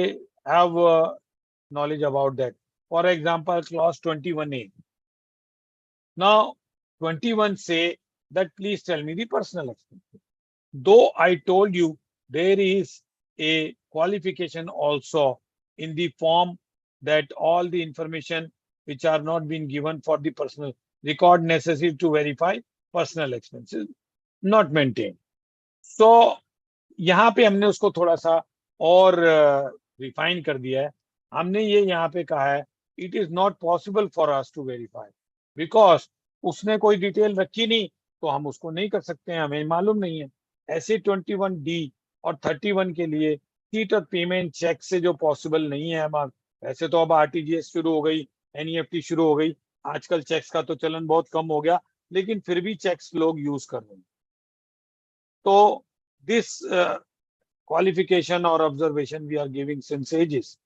have knowledge about that. For example, clause 21A. Now, 21 say that please tell me the personal expenses. Though I told you there is a qualification also in the form that all the information which are not been given for the personal record necessary to verify personal expenses not maintained. So यहाँ पे हमने उसको थोड़ा सा और refine कर दिया है। हमने ये यहाँ पे कहा है, it is not possible for us to verify, because उसने कोई डिटेल रखी नहीं, तो हम उसको नहीं कर सकते हैं, हमें मालूम नहीं है। ऐसे 21D और 31 के लिए सीट और पेमेंट चेक से जो पॉसिबल नहीं है हमारा। वैसे तो अब आरटीजीएस शुरू हो गई, एनईएफटी शुरू हो गई, आजकल चेक्स का तो चलन बहुत कम हो गया, लेकिन फिर भी चेक्स लोग यूज कर रहे हैं। तो this qualification or observation we are giving since ages.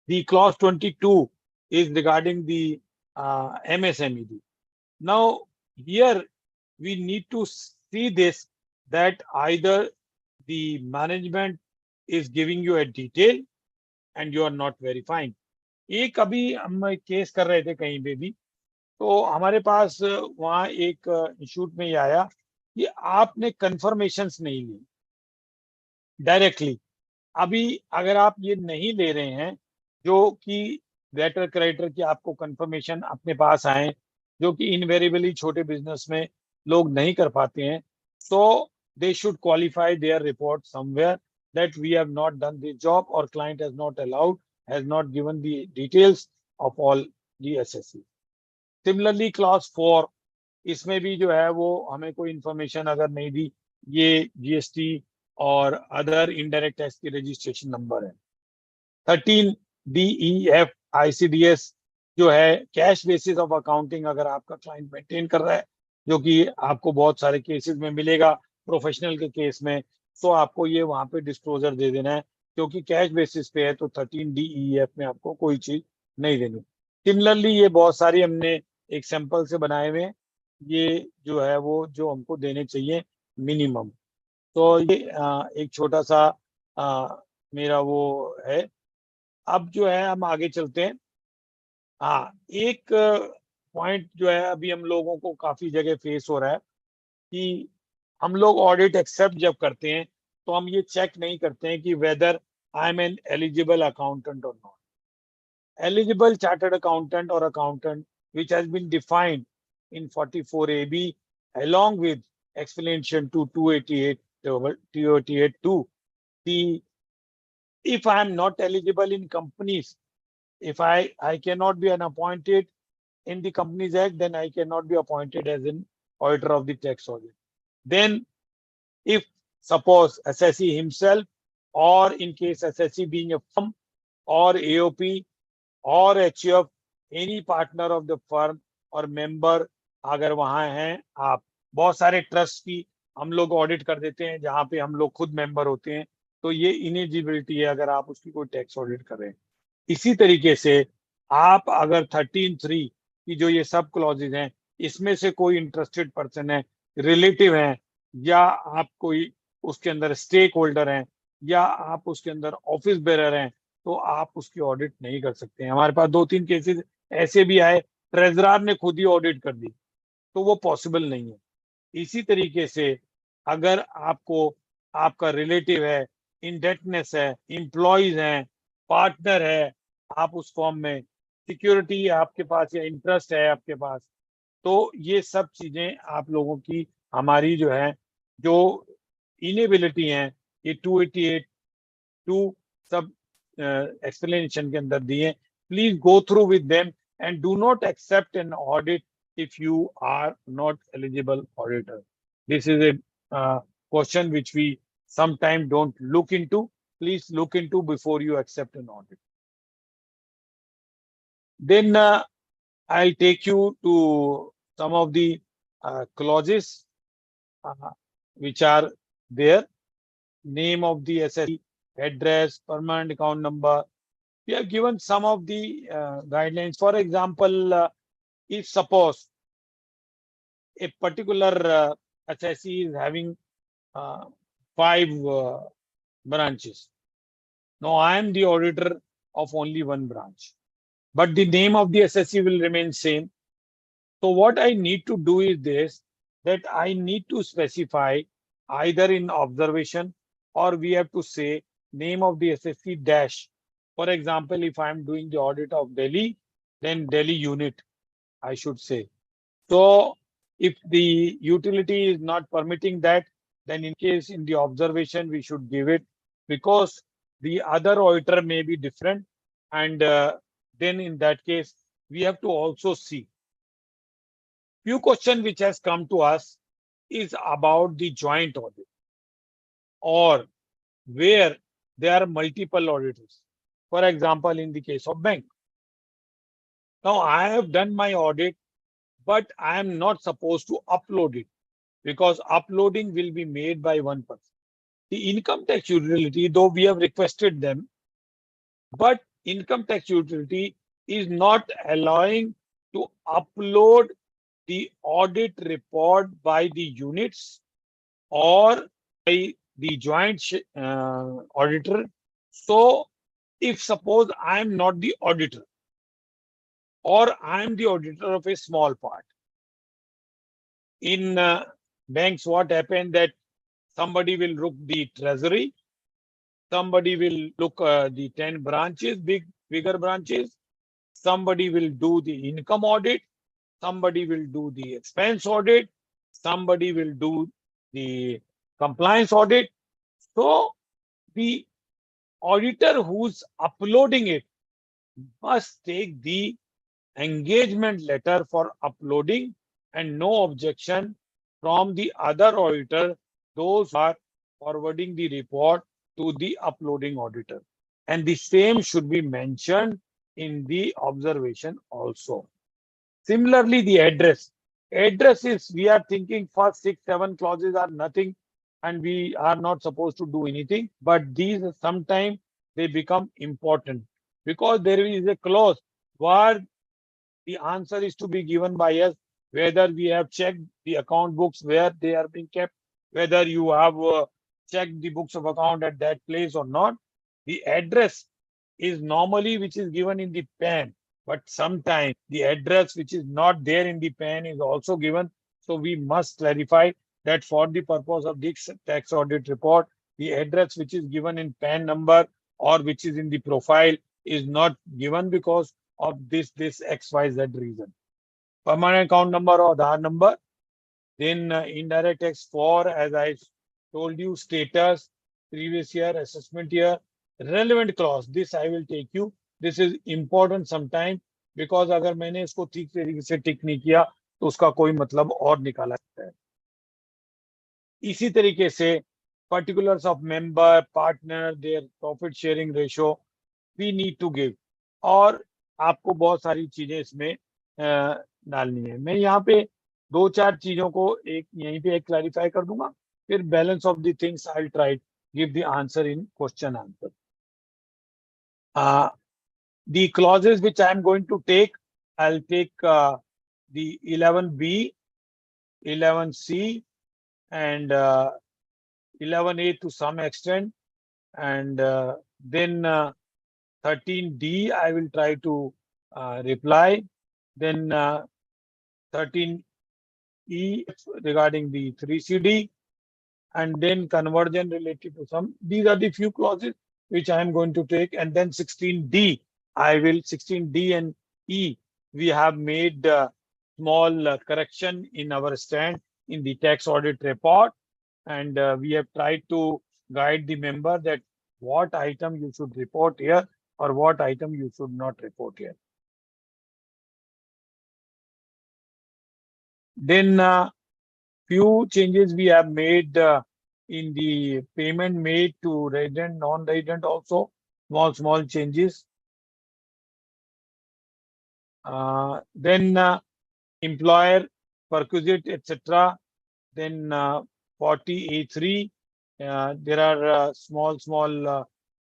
The clause 22 is regarding the MSMED. Now, here we need to see this, that either the management is giving you a detail and you are not verifying. एक अभी हम case कर रहे थे कहीं पे भी, तो हमारे पास वहाँ एक इंस्टीट्यूट में ये आया कि आपने कंफर्मेशंस नहीं ली डायरेक्टली। अभी अगर आप ये नहीं ले रहे हैं जो कि लेटर क्रेडिटर की आपको कंफर्मेशन अपने पास आए, जो कि इनवेरिएबली छोटे बिजनेस में लोग नहीं कर पाते हैं, so they should qualify their report somewhere that we have not done this job or client has not allowed, has not given the details of all the SSC. Similarly, clause 4, इसमें भी जो है वो हमें कोई इंफॉर्मेशन अगर नहीं दी, ये जीएसटी और अदर इनडायरेक्ट टैक्स की रजिस्ट्रेशन नंबर है। 13DEF ICDS जो है कैश बेसिस ऑफ अकाउंटिंग, अगर आपका क्लाइंट मेंटेन कर रहा है, जो कि आपको बहुत सारे केसेस में मिलेगा, प्रोफेशनल के केस में, तो आपको ये वहां पे डिस्क्लोजर दे देना है, क्योंकि कैश बेसिस पे है तो 13DEF में आपको कोई चीज नहीं देनी। सिमिलरली ये बहुत सारी हमने एक सैंपल से बनाए हुए हैं, ये जो है वो जो हमको देने चाहिए मिनिमम। तो ये एक छोटा सा मेरा वो है। अब जो है हम आगे चलते हैं। हाँ, एक पॉइंट जो है अभी हम लोगों को काफी जगह फेस हो रहा है कि हम लोग ऑडिट एक्सेप्ट जब करते हैं तो हम ये चेक नहीं करते हैं कि whether I am N eligible accountant और not. Eligible chartered accountant or accountant which has been defined in 44AB along with explanation to 288(2). The if I am not eligible in companies, if I cannot be an appointed in the Companies Act, then I cannot be appointed as an auditor of the tax audit. Then if suppose assessee himself, or in case assessee being a firm, or AOP or HUF, any partner of the firm और member अगर वहां हैं आप, बहुत सारे trust की हम लोग ऑडिट कर देते हैं जहां पे हम लोग खुद मेंबर होते हैं, तो ये इनिजिबिलिटी है अगर आप उसकी कोई टैक्स ऑडिट कर रहे हैं। इसी तरीके से आप अगर 13(3) की जो ये सब क्लॉजेज हैं, इसमें से कोई इंटरेस्टेड पर्सन है, रिलेटिव है, या आप कोई उसके अंदर स्टेक होल्डर हैं, या आप उसके अंदर ऑफिस बेरर हैं, तो आप उसकी ऑडिट नहीं कर सकते हैं। हमारे पास 2-3 केसेस ऐसे भी आए, ट्रेजरार ने खुद ही ऑडिट कर दी, तो वो पॉसिबल नहीं है। इसी तरीके से अगर आपको आपका रिलेटिव है, इंडेटनेस है, इंप्लॉइज हैं, पार्टनर है आप उस फॉर्म में, सिक्योरिटी आपके पास या इंटरेस्ट है आपके पास, तो ये सब चीजें आप लोगों की हमारी जो है जो इनेबिलिटी है, ये 288 टू सब explanation के अंदर दिए। Please go through with them and do not accept an audit if you are not eligible auditor. This is a question which we sometimes don't look into. Please look into before you accept an audit. Then I'll take you to some of the clauses which are there. Name of the SSE, address, permanent account number. We have given some of the guidelines. For example, if suppose a particular SSE is having 5 branches. Now I am the auditor of only 1 branch, but the name of the SSE will remain same. So what I need to do is this, that I need to specify either in observation or we have to say name of the SSE dash. For example, if I am doing the audit of Delhi, then Delhi unit, I should say. So if the utility is not permitting that, then in case in the observation, we should give it, because the other auditor may be different. And then in that case, we have to also see. Few question which has come to us is about the joint audit, or where there are multiple auditors. For example, in the case of bank. Now I have done my audit, but I am not supposed to upload it, because uploading will be made by one person. The income tax utility, though we have requested them, but income tax utility is not allowing to upload the audit report by the units or by the joint auditor. So if suppose I am not the auditor, or I am the auditor of a small part. In banks, what happened that somebody will look the treasury, somebody will look the 10 branches, bigger branches, somebody will do the income audit, somebody will do the expense audit, somebody will do the compliance audit. So the auditor who's uploading it must take the engagement letter for uploading, and no objection from the other auditor, those who are forwarding the report to the uploading auditor. And the same should be mentioned in the observation also. Similarly, the address. Address is, we are thinking first 6-7 clauses are nothing and we are not supposed to do anything, but these sometimes they become important, because there is a clause where the answer is to be given by us, whether we have checked the account books where they are being kept, whether you have checked the books of account at that place or not. The address is normally which is given in the PAN, but sometimes the address which is not there in the PAN is also given. So we must clarify that for the purpose of this tax audit report, the address which is given in PAN number or which is in the profile is not given because of this XYZ reason. Permanent account number or Aadhaar number. Then indirect tax for, as I told you, status, previous year, assessment year, relevant clause. This I will take you. This is important sometime, because अगर मैंने इसको ठीक तरीके से टिक नहीं किया तो उसका कोई मतलब और निकाला सकता है। इसी तरीके से particulars of member, partner, their profit sharing ratio. we need to give. और आपको बहुत सारी चीजें इसमें डालनी है. मैं यहाँ पे दो चार चीजों को एक यहीं पे एक क्लैरिफाई कर दूंगा, फिर balance of the things I will try give the answer in question answer. The clauses which I am going to take, I'll take the 11B, 11C, and 11A to some extent, and then 13D I will try to reply. Then 13E regarding the 3CD, and then conversion related to some. These are the few clauses which I am going to take, and then 16D. 16D and E. We have made small correction in our stand in the tax audit report, and we have tried to guide the member that what item you should report here or what item you should not report here. Then few changes we have made in the payment made to resident, non-resident also, small changes. Then employer, perquisite, etc. Then 40A3, there are small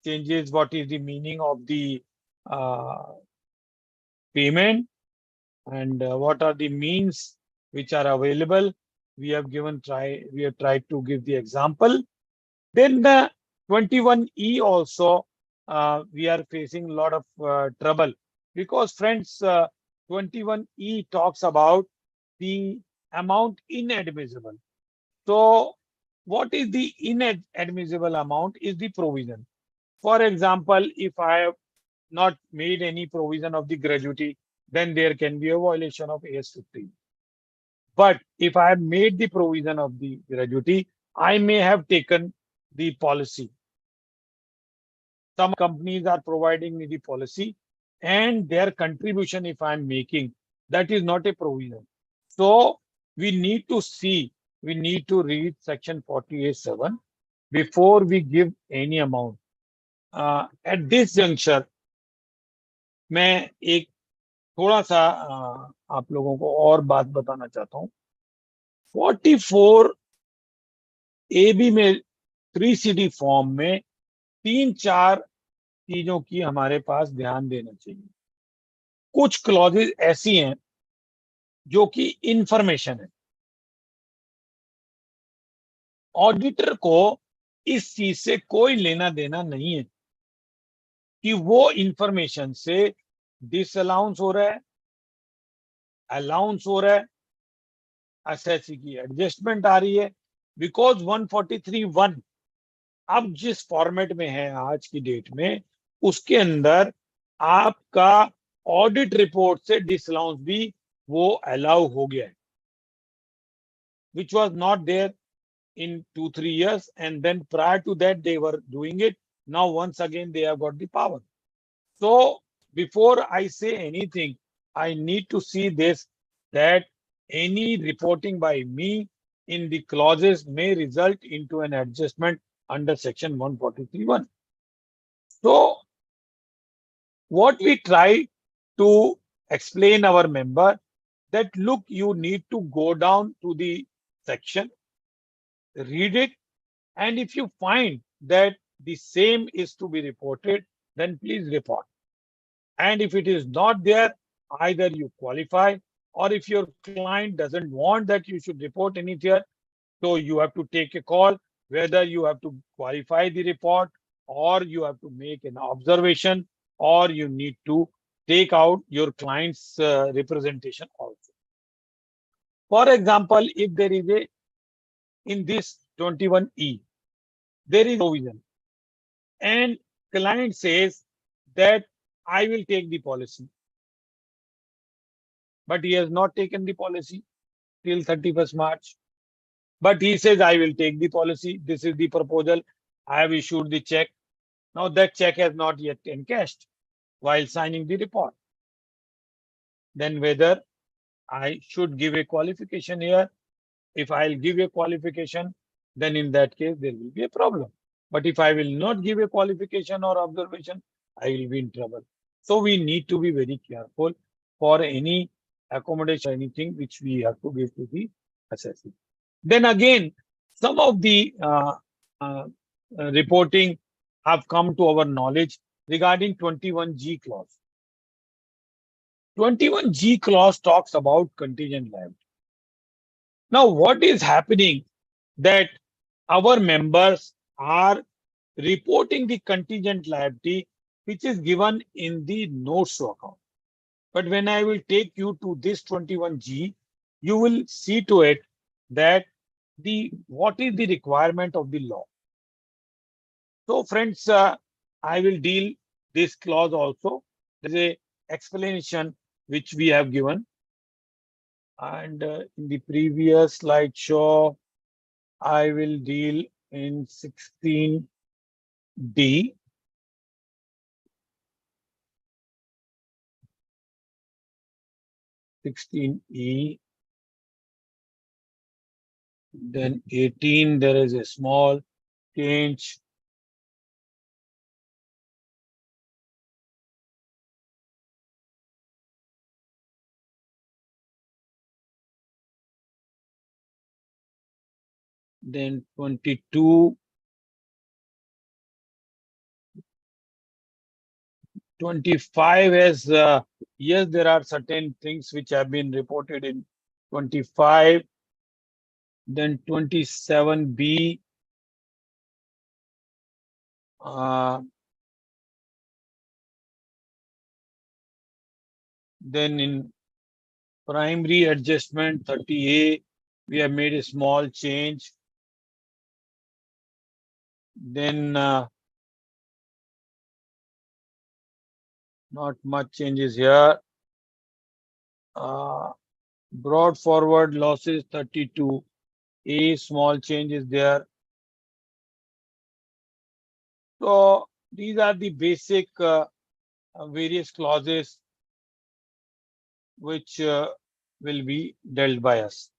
changes. What is the meaning of the payment, and what are the means which are available? We have tried to give the example. Then the 21E also, we are facing a lot of trouble, because friends, 21E talks about the amount inadmissible. So what is the inadmissible amount? Is the provision. For example, if I have not made any provision of the gratuity, then there can be a violation of AS15. But if I have made the provision of the gratuity, I may have taken the policy. Some companies are providing me the policy, and their contribution, if I'm making, that is not a provision. So we need to see, we need to read section 48(7) before we give any amount. At this juncture, मैं एक थोड़ा सा आप लोगों को और बात बताना चाहता हूँ. 44AB में 3CD फॉर्म में 3-4 चीजों की हमारे पास ध्यान देना चाहिए. कुछ क्लॉजेज ऐसी हैं जो कि इंफॉर्मेशन है. ऑडिटर को इस चीज से कोई लेना देना नहीं है कि वो इंफॉर्मेशन से डिसअलाउंस हो रहा है, अलाउंस हो रहा है, एसएससी की एडजस्टमेंट आ रही है. बिकॉज 143(1) अब जिस फॉर्मेट में है आज की डेट में, उसके अंदर आपका ऑडिट रिपोर्ट से डिसअलाउंस भी वो अलाउ हो गया है, which was not there in 2-3 years, and then prior to that they were doing it. Now once again they have got the power. So before I say anything, I need to see this, that any reporting by me in the clauses may result into an adjustment under section 143(1). So what we try to explain our member, that look, you need to go down to the section, read it, and if you find that the same is to be reported, then please report. And if it is not there, either you qualify, or if your client doesn't want that you should report anything, so you have to take a call whether you have to qualify the report, or you have to make an observation, or you need to take out your client's representation also. For example, if there is a, in this 21E, there is provision, and client says that I will take the policy, but he has not taken the policy till 31st March. But he says, I will take the policy. This is the proposal. I have issued the check. Now that check has not yet encashed while signing the report. Then whether I should give a qualification here. If I'll give a qualification, then in that case, there will be a problem. But if I will not give a qualification or observation, I will be in trouble. So we need to be very careful for any accommodation, anything which we have to give to the assessee. Then again, some of the uh, reporting have come to our knowledge regarding 21G clause. 21G clause talks about contingent liability. Now, what is happening that our members are reporting the contingent liability which is given in the notes to account. But when I will take you to this 21G, you will see to it that what is the requirement of the law. So friends, I will deal this clause also. There is a explanation which we have given. And in the previous slideshow, I will deal in 16D. 16E. Then 18, there is a small change. Then 22. 25 has, yes, there are certain things which have been reported in 25. Then 27B. Then in primary adjustment 30A, we have made a small change. Then not much changes here. Brought forward losses 32A, small changes there. So these are the basic various clauses which will be dealt by us.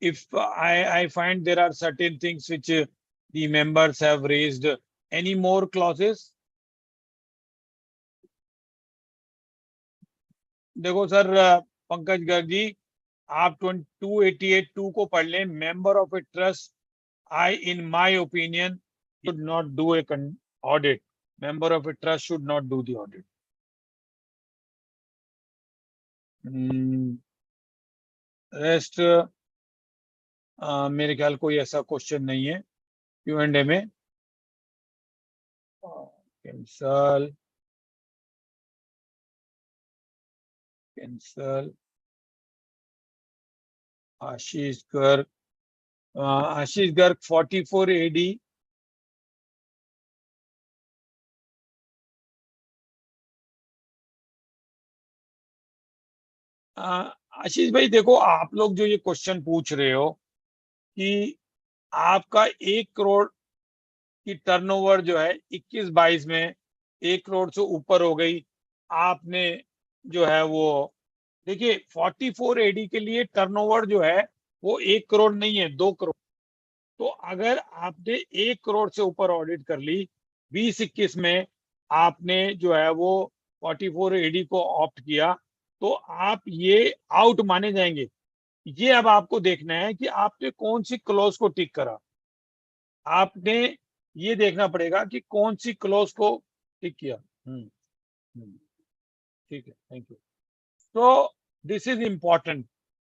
If I find there are certain things which the members have raised, any more clauses? देखो sir, Pankaj Garg ji, आप 288(2) को पढ़ लें. Member of a trust, I, in my opinion, should not do a audit. Member of a trust should not do the audit. Rest, मेरे ख्याल कोई ऐसा question नहीं है Q&A में. Cancel. Ashish Garg. Ashish Garg, 44 AD. आशीष भाई देखो, आप लोग जो ये क्वेश्चन पूछ रहे हो कि आपका 1 करोड़ की टर्नओवर जो है 21-22 में 1 करोड़ से ऊपर हो गई, आपने जो है वो देखिए 44 एडी के लिए टर्नओवर जो है वो 1 करोड़ नहीं है, 2 करोड़. तो अगर आपने 1 करोड़ से ऊपर ऑडिट कर ली 20-21 में, आपने जो है वो 44 एडी को ऑप्ट किया, तो आप ये आउट माने जाएंगे. ये अब आपको देखना है कि आपने कौन सी क्लॉज को टिक करा. आपने ये देखना पड़ेगा कि कौन सी क्लॉज को टिक किया. ठीक है, थैंक यू. तो this is important.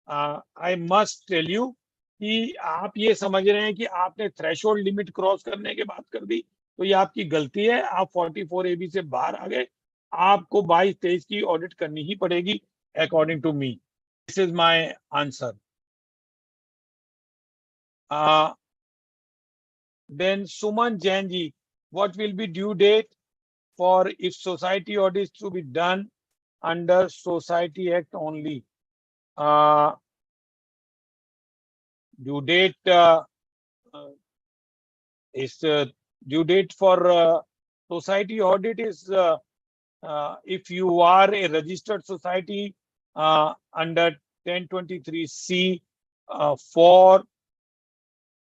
I must tell you कि आप ये समझ रहे हैं कि आपने थ्रेशोल्ड लिमिट क्रॉस करने के बाद कर दी, तो ये आपकी गलती है. आप 44 एबी से बाहर आ गए, आपको 22-23 की ऑडिट करनी ही पड़ेगी according to me. This is my answer. Then Suman Jain ji, what will be due date for if society audit to be done under Society Act only? Due date is due date for society audit is if you are a registered society under 1023C 4,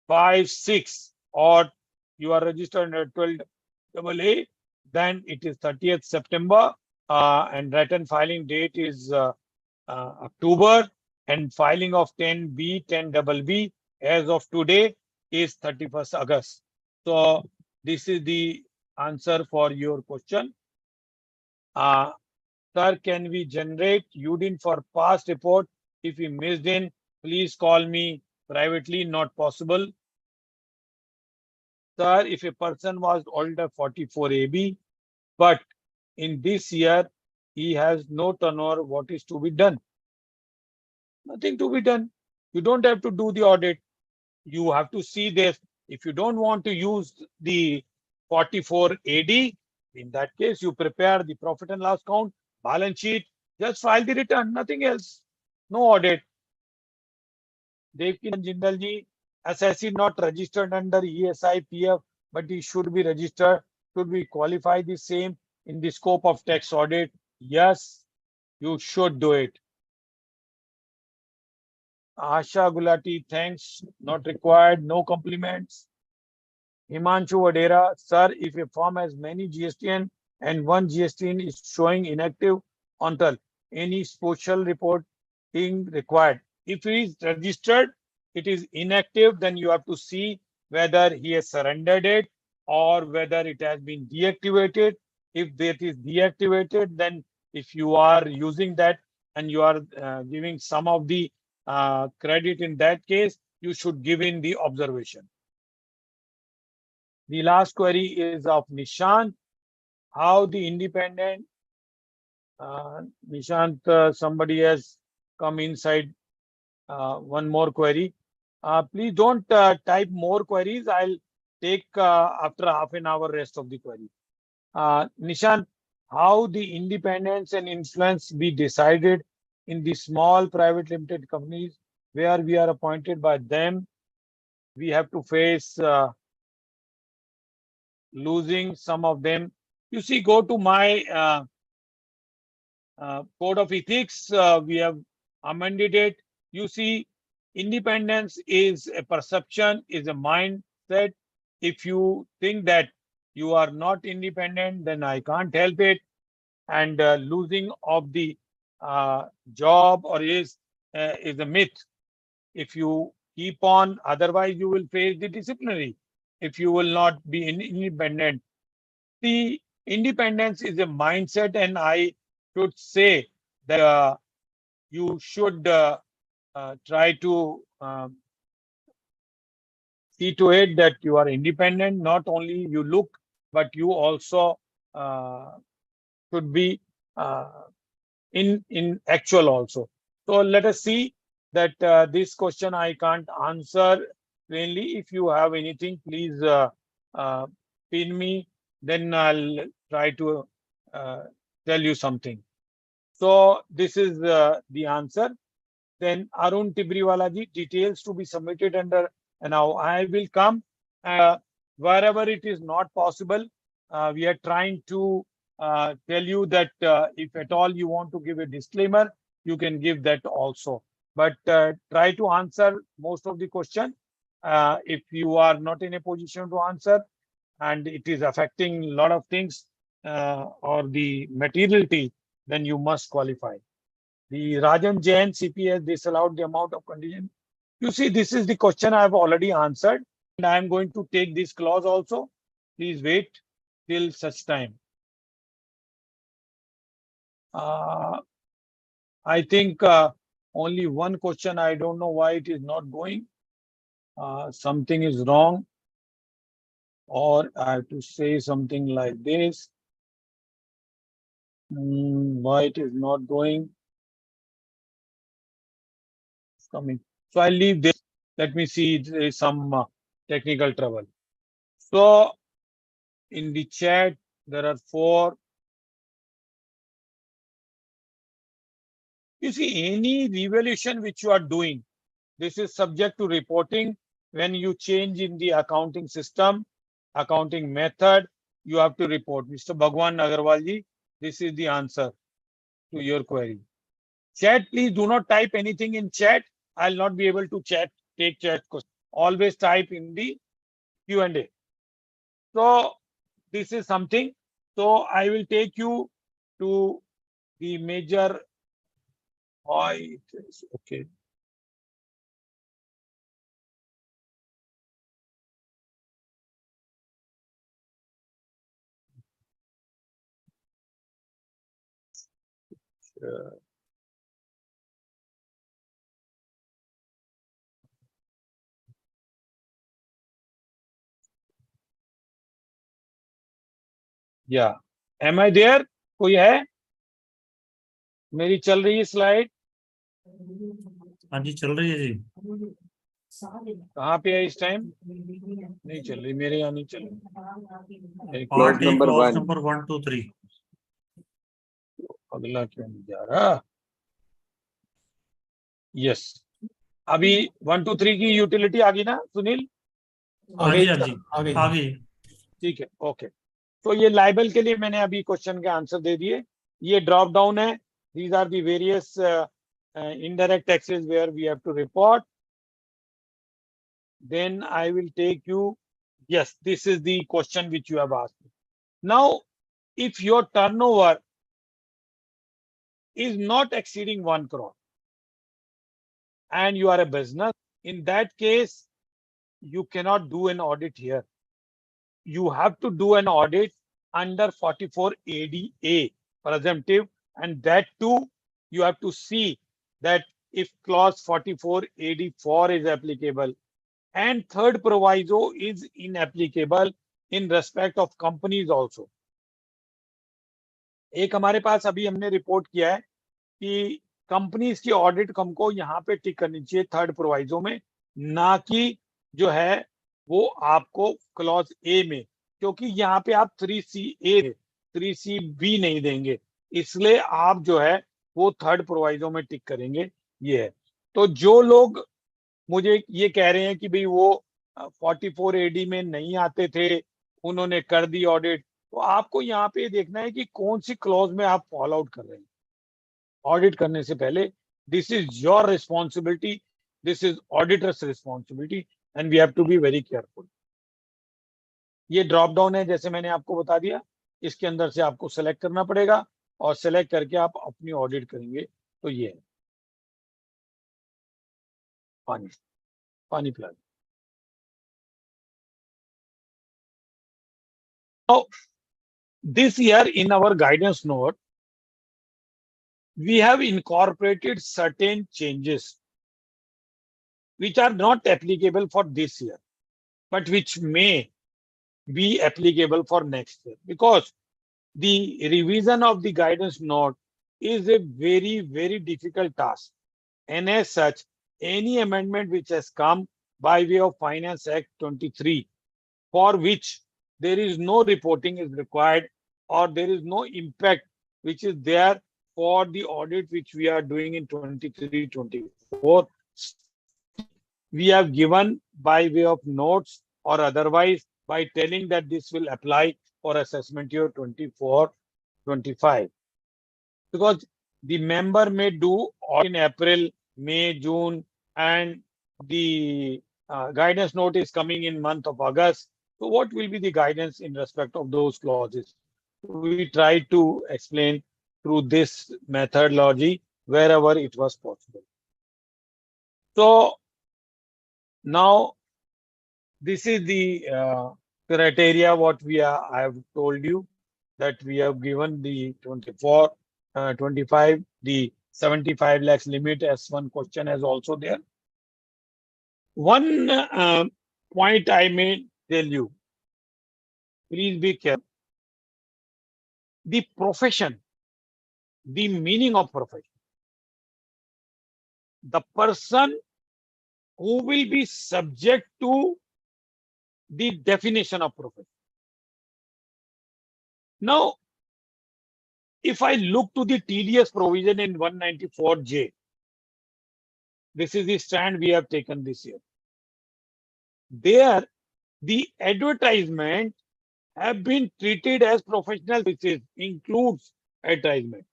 5, 6, or you are registered under AA, then it is 30th September, and return filing date is October, and filing of 10B, 10BB as of today is 31st August. So this is the answer for your question. Sir, can we generate UDIN for past report? If we missed in, please call me privately, not possible. Sir, if a person was older 44 AB, but in this year he has no turnover, what is to be done? Nothing to be done. You don't have to do the audit. You have to see this. If you don't want to use the 44 AD, in that case, you prepare the profit and loss count, balance sheet, just file the return, nothing else. No audit. Devkin Jindal ji, assessee not registered under ESI PF, but he should be registered. Should we qualify the same in the scope of tax audit? Yes, you should do it. Asha Gulati, thanks, not required, no compliments. Himanshu Vadera, sir, if a firm has many GSTN and one GSTN is showing inactive on the any social reporting required. If he is registered, it is inactive, then you have to see whether he has surrendered it or whether it has been deactivated. If that is deactivated, then if you are using that and you are giving some of the credit in that case, you should give in the observation. The last query is of Nishant. How the independent, Nishant, somebody has come inside. One more query. Please don't type more queries. I'll take after half an hour rest of the query. Nishant, how the independence and influence be decided in the small private limited companies where we are appointed by them? We have to face losing some of them. You see, go to my code of ethics. We have amended it. You see, independence is a perception, is a mindset. If you think that you are not independent, then I can't help it. And losing of the job or is a myth. If you keep on, otherwise you will face the disciplinary. If you will not be independent, the independence is a mindset, and I should say that you should try to see to it that you are independent. Not only you look, but you also should be in actual also. So let us see that this question I can't answer plainly. If you have anything, please pin me. Then I'll try to tell you something. So this is the answer. Then Arun Tibriwala ji, details to be submitted under. And now I will come. Wherever it is not possible, we are trying to tell you that if at all you want to give a disclaimer, you can give that also. But try to answer most of the question. If you are not in a position to answer and it is affecting a lot of things or the materiality, then you must qualify. The Rajan Jain CPS disallowed the amount of contingent. You see, this is the question I have already answered, and I am going to take this clause also. Please wait till such time. I think only one question. I don't know why it is not going. Something is wrong, or I have to say something like this. Why it is not going? It's coming. So I'll leave this. Let me see. There is some technical trouble. So in the chat, there are 4. You see, any revaluation which you are doing, this is subject to reporting. When you change in the accounting system, accounting method, you have to report. Mr. Bhagwan Agarwal ji, this is the answer to your query. Chat, please do not type anything in chat. I'll not be able to take chat questions. Always type in the Q&A. So this is something. So I will take you to the major points. Okay. Yeah. Am I there? कोई है? मेरी चल रही है slide? हाँ जी चल रही है जी। कहाँ पे है इस टाइम? नहीं चल रही, मेरे यहाँ नहीं चल रही। Part number clause one. Number 1 2 3। अगला क्यों नहीं जा रहा? यस, अभी 1 2 3 की यूटिलिटी आ गई ना सुनील? हाँ जी हाँ जी आ गई। ठीक है, ओके। तो ये लाइबल के लिए मैंने अभी क्वेश्चन के आंसर दे दिए। ये ड्रॉप डाउन है, these are the various indirect taxes where we have to report. Then I will take you, yes, this is the question which you have asked. Now, if your turnover is not exceeding 1 crore and you are a business, in that case, you cannot do an audit here. You have to do an audit under 44 ADA presumptive, and that too, you have to see that if clause 44 AD4 is applicable and third proviso is inapplicable in respect of companies also. एक हमारे पास अभी हमने report किया है कि companies की audit हमको यहाँ पे टिक करनी चाहिए थर्ड प्रोवाइजो में, ना कि जो है वो आपको क्लॉज ए में, क्योंकि यहाँ पे आप 3C A 3C B नहीं देंगे, इसलिए आप जो है वो थर्ड प्रोवाइजो में टिक करेंगे। ये है, तो जो लोग मुझे ये कह रहे हैं कि भाई वो 44 AD में नहीं आते थे, उन्होंने कर दी ऑडिट, तो आपको यहाँ पे देखना है कि कौन सी क्लॉज में आप फॉलो आउट कर रहे हैं ऑडिट करने से पहले। This is your responsibility, this is auditor's responsibility, and we have to be very careful. ये ड्रॉप डाउन है, जैसे मैंने आपको बता दिया, इसके अंदर से आपको सेलेक्ट करना पड़ेगा और सेलेक्ट करके आप अपनी ऑडिट करेंगे। तो ये है, पानी पानी पिला। Now, this year in our guidance note, we have incorporated certain changes which are not applicable for this year, but which may be applicable for next year, because the revision of the guidance note is a very, very difficult task. And as such, any amendment which has come by way of Finance Act 23, for which there is no reporting is required, or there is no impact which is there for the audit which we are doing in 23-24, we have given by way of notes or otherwise by telling that this will apply for assessment year 24-25. Because the member may do audit in April, May, June, and the guidance note is coming in month of August. So what will be the guidance in respect of those clauses? We try to explain through this methodology wherever it was possible. So now this is the criteria what I have told you, that we have given the 24, 25, the 75 lakhs limit as one question as also there. One point I may tell you, please be careful. The profession, the meaning of profession, the person who will be subject to the definition of profession. Now, if I look to the TDS provision in 194J, this is the stand we have taken this year. There, the advertisement have been treated as professional services, includes advertisement.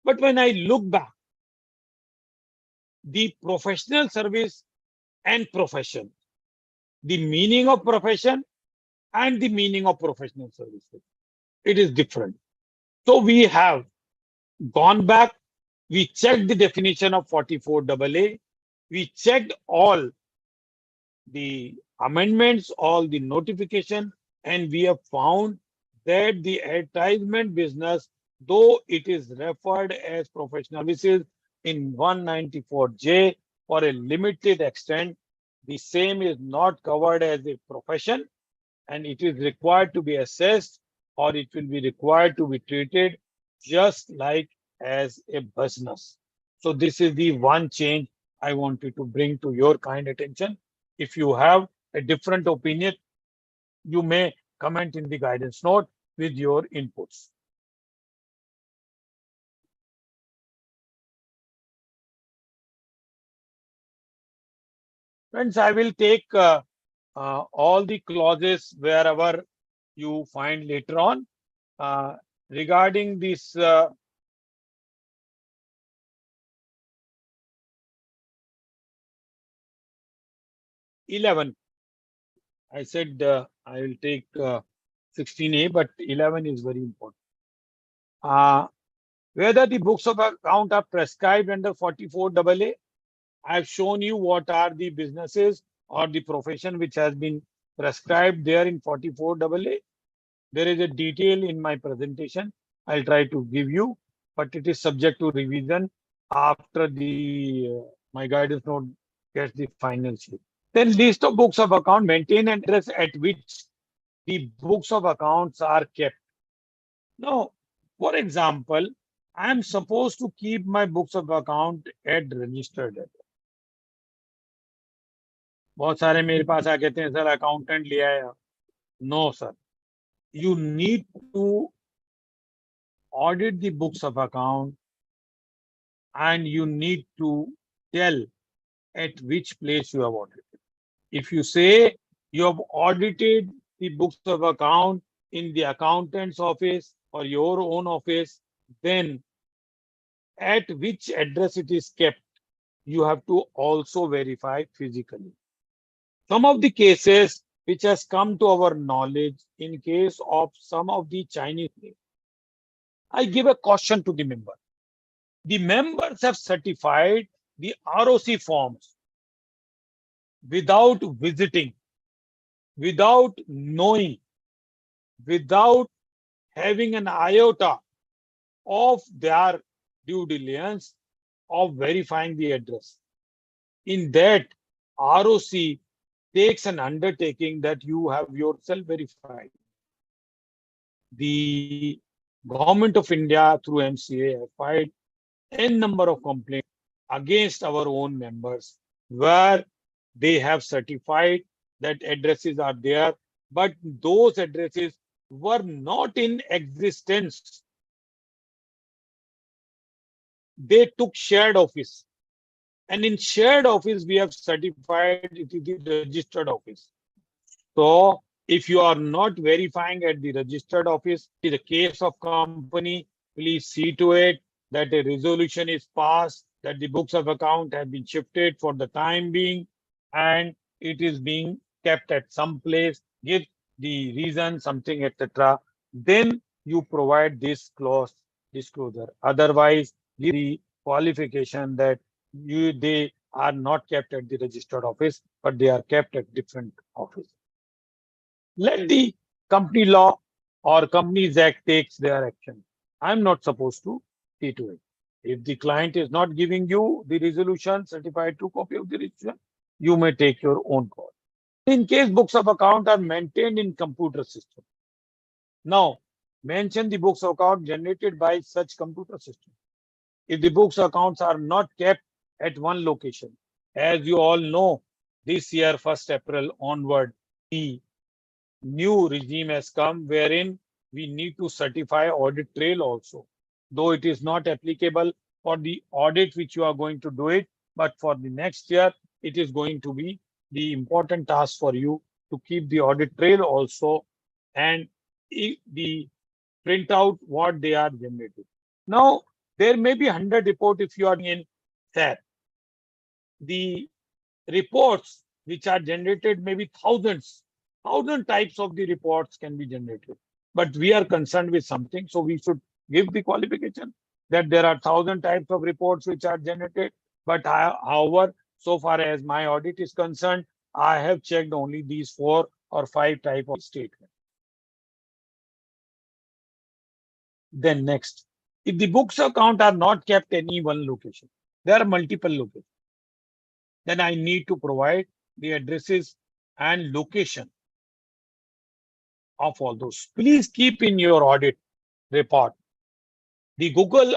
But when I look back, the professional service and profession, the meaning of profession and the meaning of professional services. It is different. So we have gone back, we checked the definition of 44AA, we checked all the amendments, all the notification, and we have found that the advertisement business, though it is referred as professional services in 194J for a limited extent, the same is not covered as a profession, and it is required to be assessed, or it will be required to be treated just like as a business. So this is the one change I wanted to bring to your kind attention. If you have a different opinion, you may comment in the guidance note with your inputs. Friends, I will take all the clauses wherever you find later on. Regarding this 11, I said I will take 16A, but 11 is very important. Whether the books of account are prescribed under 44AA, I have shown you what are the businesses or the profession which has been prescribed there in 44AA. There is a detail in my presentation. I'll try to give you, but it is subject to revision after the my guidance note gets the final shape. Then list of books of account, maintain an address at which the books of accounts are kept. Now, for example, I am supposed to keep my books of account at registered address. बहुत सारे मेरे पास आ कहते हैं sir accountant ले आया. No, sir. You need to audit the books of account and you need to tell at which place you have audited. If you say you have audited the books of account in the accountant's office or your own office, then at which address it is kept, you have to also verify physically. Some of the cases which has come to our knowledge in case of some of the Chinese names, I give a caution to the member. The members have certified the ROC forms without visiting, without knowing, without having an iota of their due diligence of verifying the address. In that, ROC takes an undertaking that you have yourself verified. The Government of India through MCA have filed n number of complaints against our own members where they have certified that addresses are there, but those addresses were not in existence. They took shared office, and in shared office we have certified it is the registered office. So if you are not verifying at the registered office, in the case of company, please see to it that a resolution is passed, that the books of account have been shifted for the time being, and it is being kept at some place, give the reason, something, etc. Then you provide this clause disclosure. Otherwise, give the qualification that they are not kept at the registered office, but they are kept at different office. Let the company law or Companies Act takes their action. I'm not supposed to see to it. If the client is not giving you the resolution, certified true copy of the resolution, you may take your own call. In case books of account are maintained in computer system. Now, mention the books of account generated by such computer system. If the books of accounts are not kept at one location, as you all know, this year, 1st April onward, the new regime has come wherein we need to certify audit trail also. Though it is not applicable for the audit which you are going to do it, but for the next year, it is going to be the important task for you to keep the audit trail also and the print out what they are generating. Now, there may be 100 reports if you are in SAP. The reports which are generated may be thousands 1,000 types of the reports can be generated. But we are concerned with something, so we should give the qualification that there are 1,000 types of reports which are generated. But however, so far as my audit is concerned, I have checked only these 4 or 5 type of statements. Then next, if the books account are not kept any one location, there are multiple locations, then I need to provide the addresses and location of all those. Please keep in your audit report the Google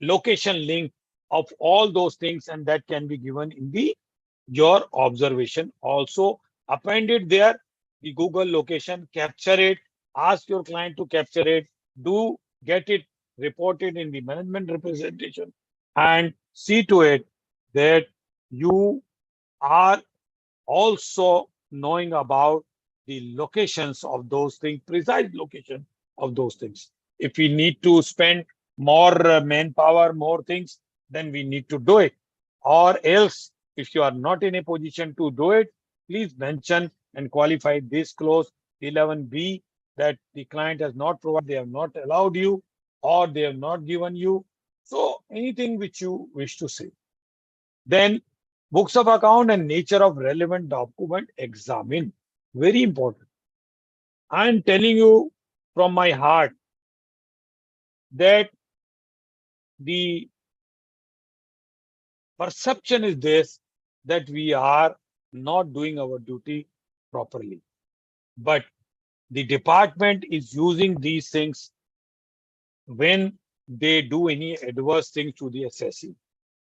location link of all those things, and that can be given in the your observation. Also append it there, the Google location, capture it, ask your client to capture it, do get it reported in the management representation, and see to it that you are also knowing about the locations of those things, precise location of those things. If we need to spend more manpower, more things, then we need to do it. Or else, if you are not in a position to do it, please mention and qualify this clause 11B that the client has not provided, they have not allowed you, or they have not given you. So anything which you wish to say. Then books of account and nature of relevant document examine. Very important. I am telling you from my heart that the perception is this, that we are not doing our duty properly. But the department is using these things when they do any adverse thing to the assessee.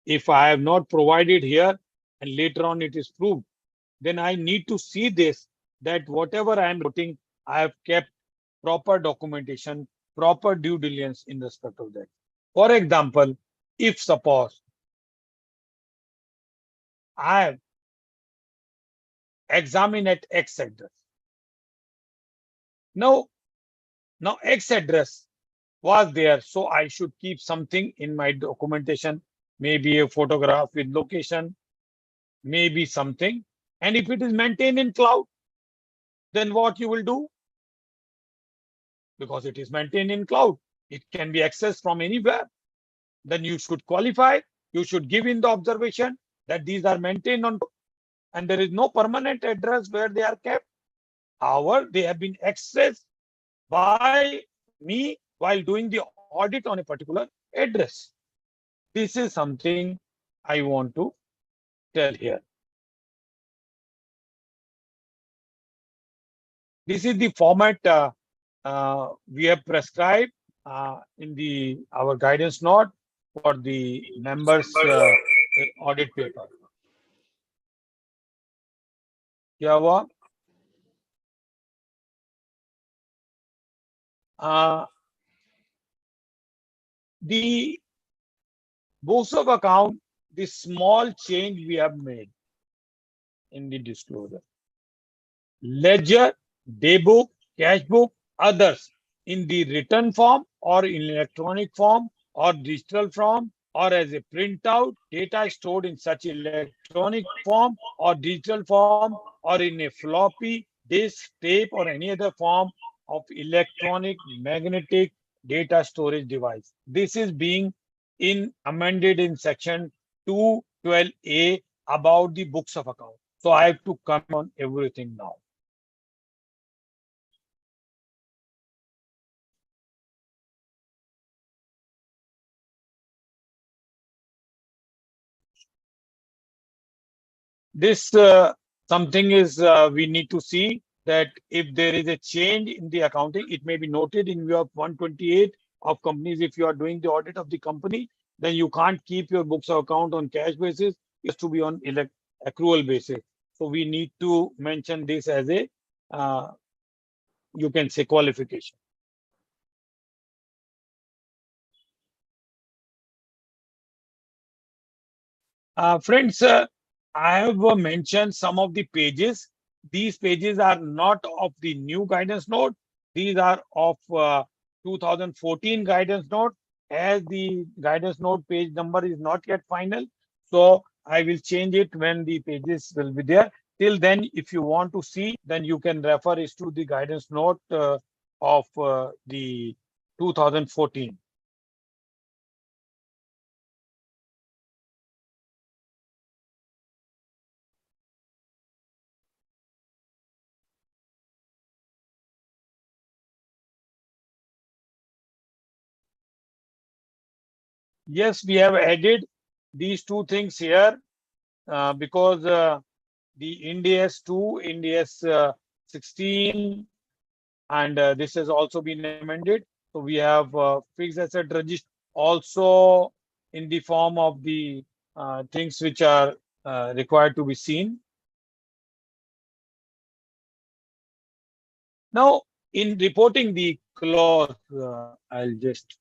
If I have not provided here and later on it is proved, then I need to see this, that whatever I am putting, I have kept proper documentation, proper due diligence in respect of that. For example, if suppose I have examined at X address. Now X address was there, so I should keep something in my documentation, maybe a photograph with location, maybe something. And if it is maintained in cloud, then what you will do? Because it is maintained in cloud, it can be accessed from anywhere. Then you should qualify, you should give in the observation that these are maintained on, and there is no permanent address where they are kept. However, they have been accessed by me while doing the audit on a particular address. This is something I want to tell here. This is the format we have prescribed in our guidance note for the members audit paper. क्या हुआ? The books of account, the small change we have made in the disclosure. Ledger, day book, cash book, others in the written form or in electronic form or digital form or as a printout, data stored in such electronic form or digital form or in a floppy disk, tape or any other form of electronic magnetic data storage device. This is being amended in section 212A about the books of account. So I have to come on everything now. This something is we need to see that if there is a change in the accounting, it may be noted in view of 128 of companies. If you are doing the audit of the company, then you can't keep your books of account on cash basis. It has to be on accrual basis. So we need to mention this as a you can say qualification. Friends, I have mentioned some of the pages. These pages are not of the new guidance note. These are of 2014 guidance note. As the guidance note page number is not yet final, so I will change it when the pages will be there. Till then, if you want to see, then you can refer is to the guidance note of the 2014. Yes, we have added these two things here because the Ind AS 2, Ind AS 16, and this has also been amended. So we have fixed asset register also in the form of the things which are required to be seen. Now, in reporting the clause, I'll just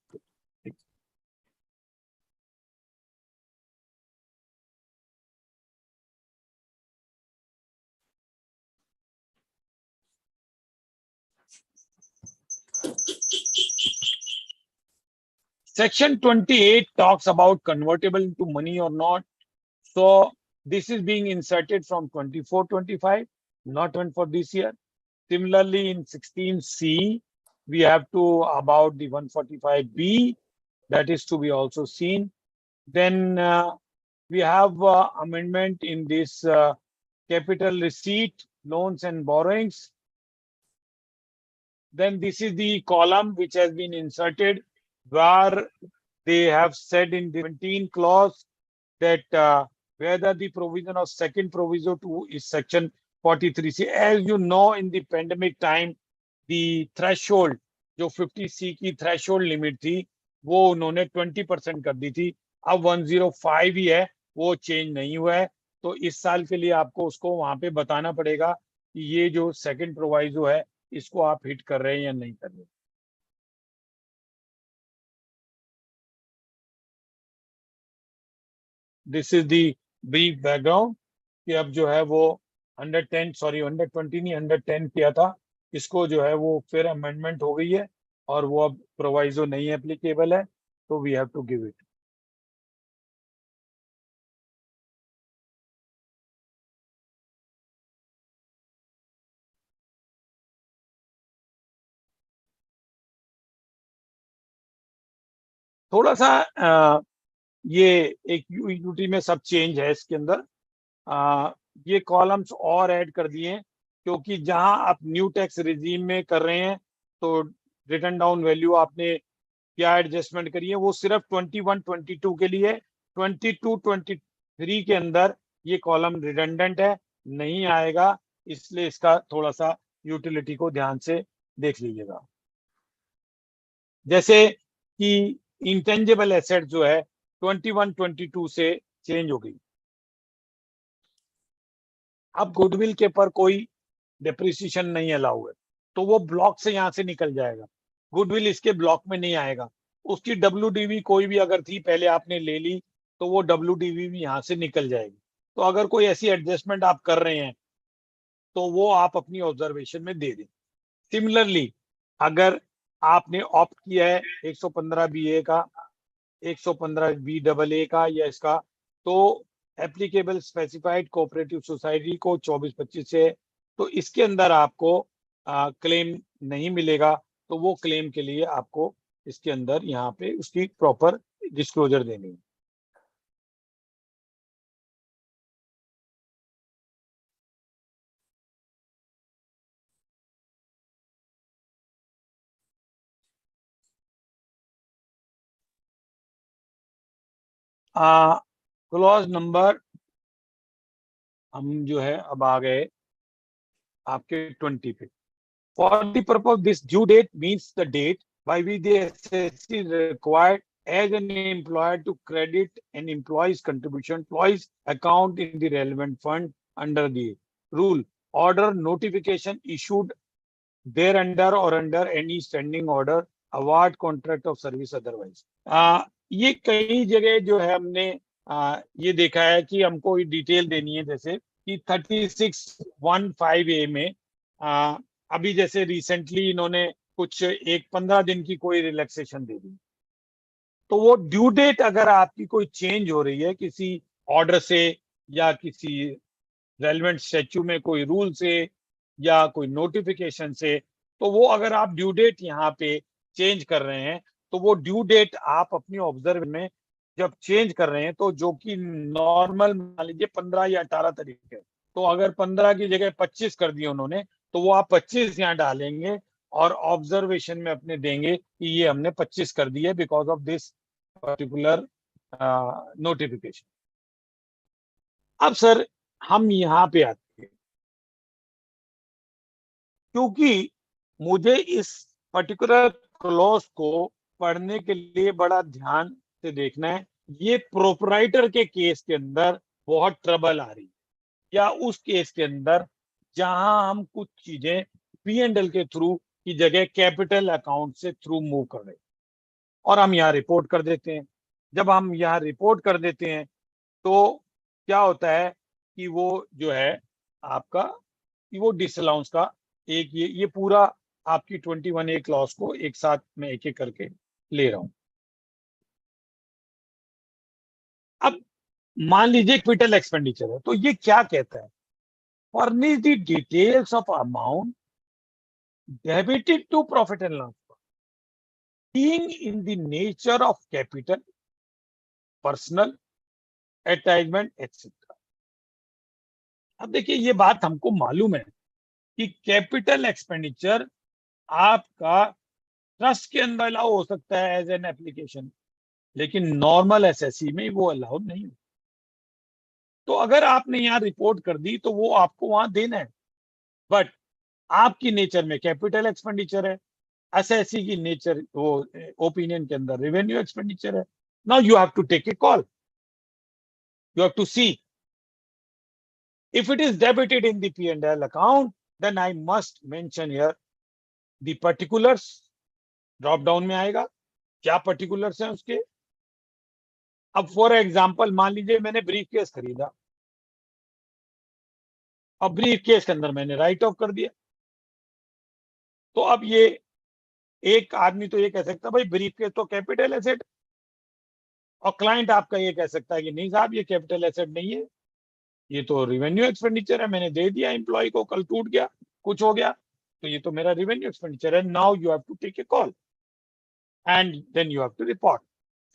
Section 28 talks about convertible into money or not. So this is being inserted from 24-25, not one for this year. Similarly, in 16C, we have to about the 145B, that is to be also seen. Then we have amendment in this capital receipt, loans and borrowings. Then this is the column which has been inserted where they have said in the 17 clause that whether the provision of second proviso 2 is section 43C. As you know, in the pandemic time, the threshold जो 50C की threshold limit थी वो उन्होंने 20% कर दी थी. अब 105 ही है, वो चेंज नहीं हुआ है. तो इस साल के लिए आपको उसको वहां पे बताना पड़ेगा कि ये जो सेकंड प्रोवाइजो है इसको आप हिट कर रहे हैं या नहीं कर रहे. This is the brief background कि अब जो है वो 120 नहीं 110 किया था, इसको जो है वो फिर अमेंडमेंट हो गई है और वो अब प्रोवाइजो नहीं एप्लीकेबल है, तो we have to give it. थोड़ा सा ये एक यूटी में सब चेंज है इसके अंदर. ये कॉलम्स और ऐड कर दिए हैं क्योंकि जहां आप न्यू टैक्स रिजीम में कर रहे हैं तो रिटर्न डाउन वैल्यू आपने क्या एडजस्टमेंट करी है वो सिर्फ 21-22 के लिए. 22-23 के अंदर ये कॉलम रिडंडेंट है, नहीं आएगा, इसलिए इसका थोड़ा सा यूटिलिटी को ध्यान से देख लीजिएगा. जैसे कि इंटेंजिबल एसेट जो है 21-22 से चेंज हो गई. अब गुडविल के पर कोई डेप्रिसिएशन नहीं अलाउ है तो वो ब्लॉक से यहां से निकल जाएगा. गुडविल इसके ब्लॉक में नहीं आएगा. उसकी WDV कोई भी अगर थी पहले आपने ले ली तो वो WDV भी यहां से निकल जाएगी. तो अगर कोई ऐसी एडजस्टमेंट आप कर रहे हैं तो वो आप अपनी ऑब्जर्वेशन में दे दें. सिमिलरली अगर आपने ऑप्ट किया है 115 BA का, 115 BAA का या इसका, तो एप्लीकेबल स्पेसिफाइड कोऑपरेटिव सोसाइटी को 24-25 से, तो इसके अंदर आपको क्लेम नहीं मिलेगा. तो वो क्लेम के लिए आपको इसके अंदर यहाँ पे उसकी प्रॉपर डिस्क्लोजर देनी है. क्लॉज नंबर हम जो है अब आ गए आपके 20 पे. For the purpose, this due date means the date by which the assessee is required as an employer to credit an employee's contribution, employee's account in the relevant fund under the rule. Order notification issued thereunder or under any standing order, award contract of service otherwise. ये कई जगह जो है हमने ये देखा है कि हमको डिटेल देनी है. जैसे कि 3615A में अभी जैसे रिसेंटली इन्होंने कुछ 15 दिन की कोई रिलैक्सेशन दे दी, तो वो ड्यू डेट अगर आपकी कोई चेंज हो रही है किसी ऑर्डर से या किसी रेलेवेंट स्टैच्यू में कोई रूल से या कोई नोटिफिकेशन से, तो वो अगर आप ड्यू डेट यहाँ पे चेंज कर रहे हैं तो वो ड्यू डेट आप अपनी ऑब्जर्व में जब चेंज कर रहे हैं तो जो कि नॉर्मल मान लीजिए 15 या 18 तारीख है, तो अगर 15 की जगह 25 कर दिए उन्होंने, तो वो आप 25 यहाँ डालेंगे और ऑब्जर्वेशन में अपने देंगे कि ये हमने 25 कर दिया because of this particular notification. अब सर हम यहाँ पे आते हैं, क्योंकि मुझे इस पर्टिकुलर क्लॉज को पढ़ने के लिए बड़ा ध्यान से देखना है। ये प्रोपराइटर के केस के अंदर बहुत ट्रबल आ रही है, या उस केस के अंदर जहां हम कुछ चीजें P&L के थ्रू की जगह कैपिटल अकाउंट से थ्रू मूव कर रहे हैं और हम यहाँ रिपोर्ट कर देते हैं। जब हम यहाँ रिपोर्ट कर देते हैं तो क्या होता है कि वो जो है आपका कि वो डिसअलाउंस का एक ये पूरा आपकी 21A क्लॉज को एक साथ में एक एक करके ले रहा हूं। अब मान लीजिए कैपिटल एक्सपेंडिचर है, तो ये क्या कहता है, furnish the details of amount debited to profit and loss being in the nature of capital, personal, attachment, etc. अब देखिए ये बात हमको मालूम है कि कैपिटल एक्सपेंडिचर आपका ट्रस्ट के अंदर अलाउ हो सकता है एज एन एप्लीकेशन, लेकिन नॉर्मल एसएससी में वो अलाउ नहीं है। तो अगर आपने यहाँ रिपोर्ट कर दी तो वो आपको वहां देना है, बट आपकी नेचर में कैपिटल एक्सपेंडिचर है, एसएससी की नेचर वो ओपिनियन के अंदर रेवेन्यू एक्सपेंडिचर है। Now you have to take a call, you have to see if it is debited in the P&L account, then I must mention here the particulars. Drop down में आएगा क्या particulars हैं उसके। अब for example मान लीजिए मैंने brief case खरीदा, अब ब्रीफ केस के अंदर मैंने राइट ऑफ कर दिया, तो अब ये एक आदमी तो ये कह सकता है भाई ब्रीफ केस तो कैपिटल एसेट, और क्लाइंट आपका ये कह सकता है कि नहीं साहब ये कैपिटल एसेट नहीं है, ये तो रेवेन्यू एक्सपेंडिचर है, मैंने दे दिया एम्प्लॉय को, कल टूट गया कुछ हो गया तो ये तो मेरा रेवेन्यू एक्सपेंडिचर है। Now you have to take a call and then you have to report.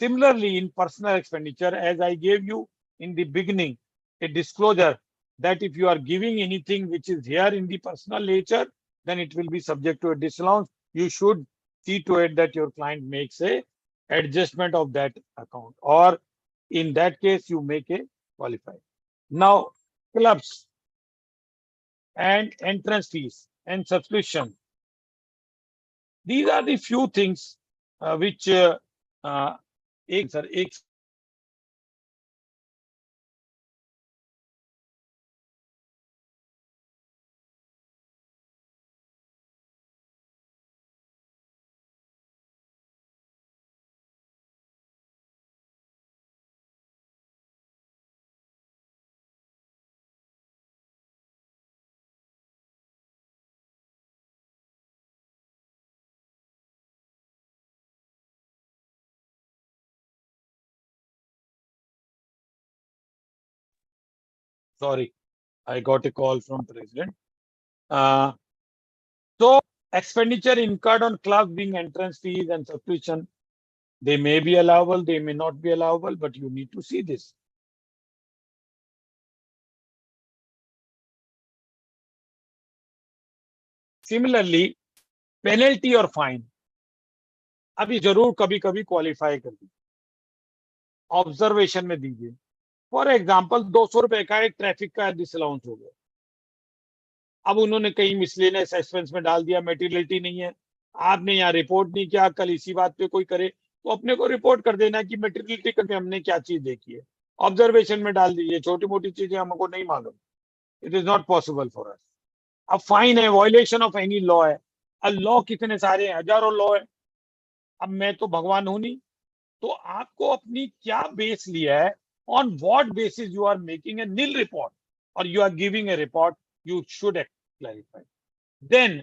Similarly, in personal expenditure, as I gave you in the beginning, a disclosure that if you are giving anything which is here in the personal nature, then it will be subject to a disallowance. You should see to it that your client makes a adjustment of that account, or in that case, you make a qualify. Now, clubs and entrance fees and subscription. These are the few things which एक sir एक sorry, I got a call from president. So expenditure incurred on clubs being entrance fees and subscription, they may be allowable, they may not be allowable, but you need to see this. Similarly, penalty और fine अभी जरूर कभी कभी qualify कर दीजिए, observation में दीजिए। For example 200 रुपए का एक ट्रैफिक का डिसअलाउंस हो गया, अब उन्होंने कहीं मिसलेनियस एक्सपेंस में डाल दिया, मेटीरियलिटी नहीं है, आपने यहाँ रिपोर्ट नहीं किया, कल इसी बात पे कोई करे तो अपने को रिपोर्ट कर देना कि मेटीरियलिटी करके हमने क्या चीज देखी है, ऑब्जर्वेशन में डाल दीजिए। छोटी मोटी चीजें हमको नहीं मालूम, it is not possible for अस। अब फाइन है, वायलेशन ऑफ एनी लॉ है, अब लॉ कितने सारे हैं, हजारों लॉ है, अब मैं तो भगवान हूं नहीं, तो आपको अपनी क्या बेस लिया है, on what basis you are making a nil report और you are giving a report, you should clarify. Then,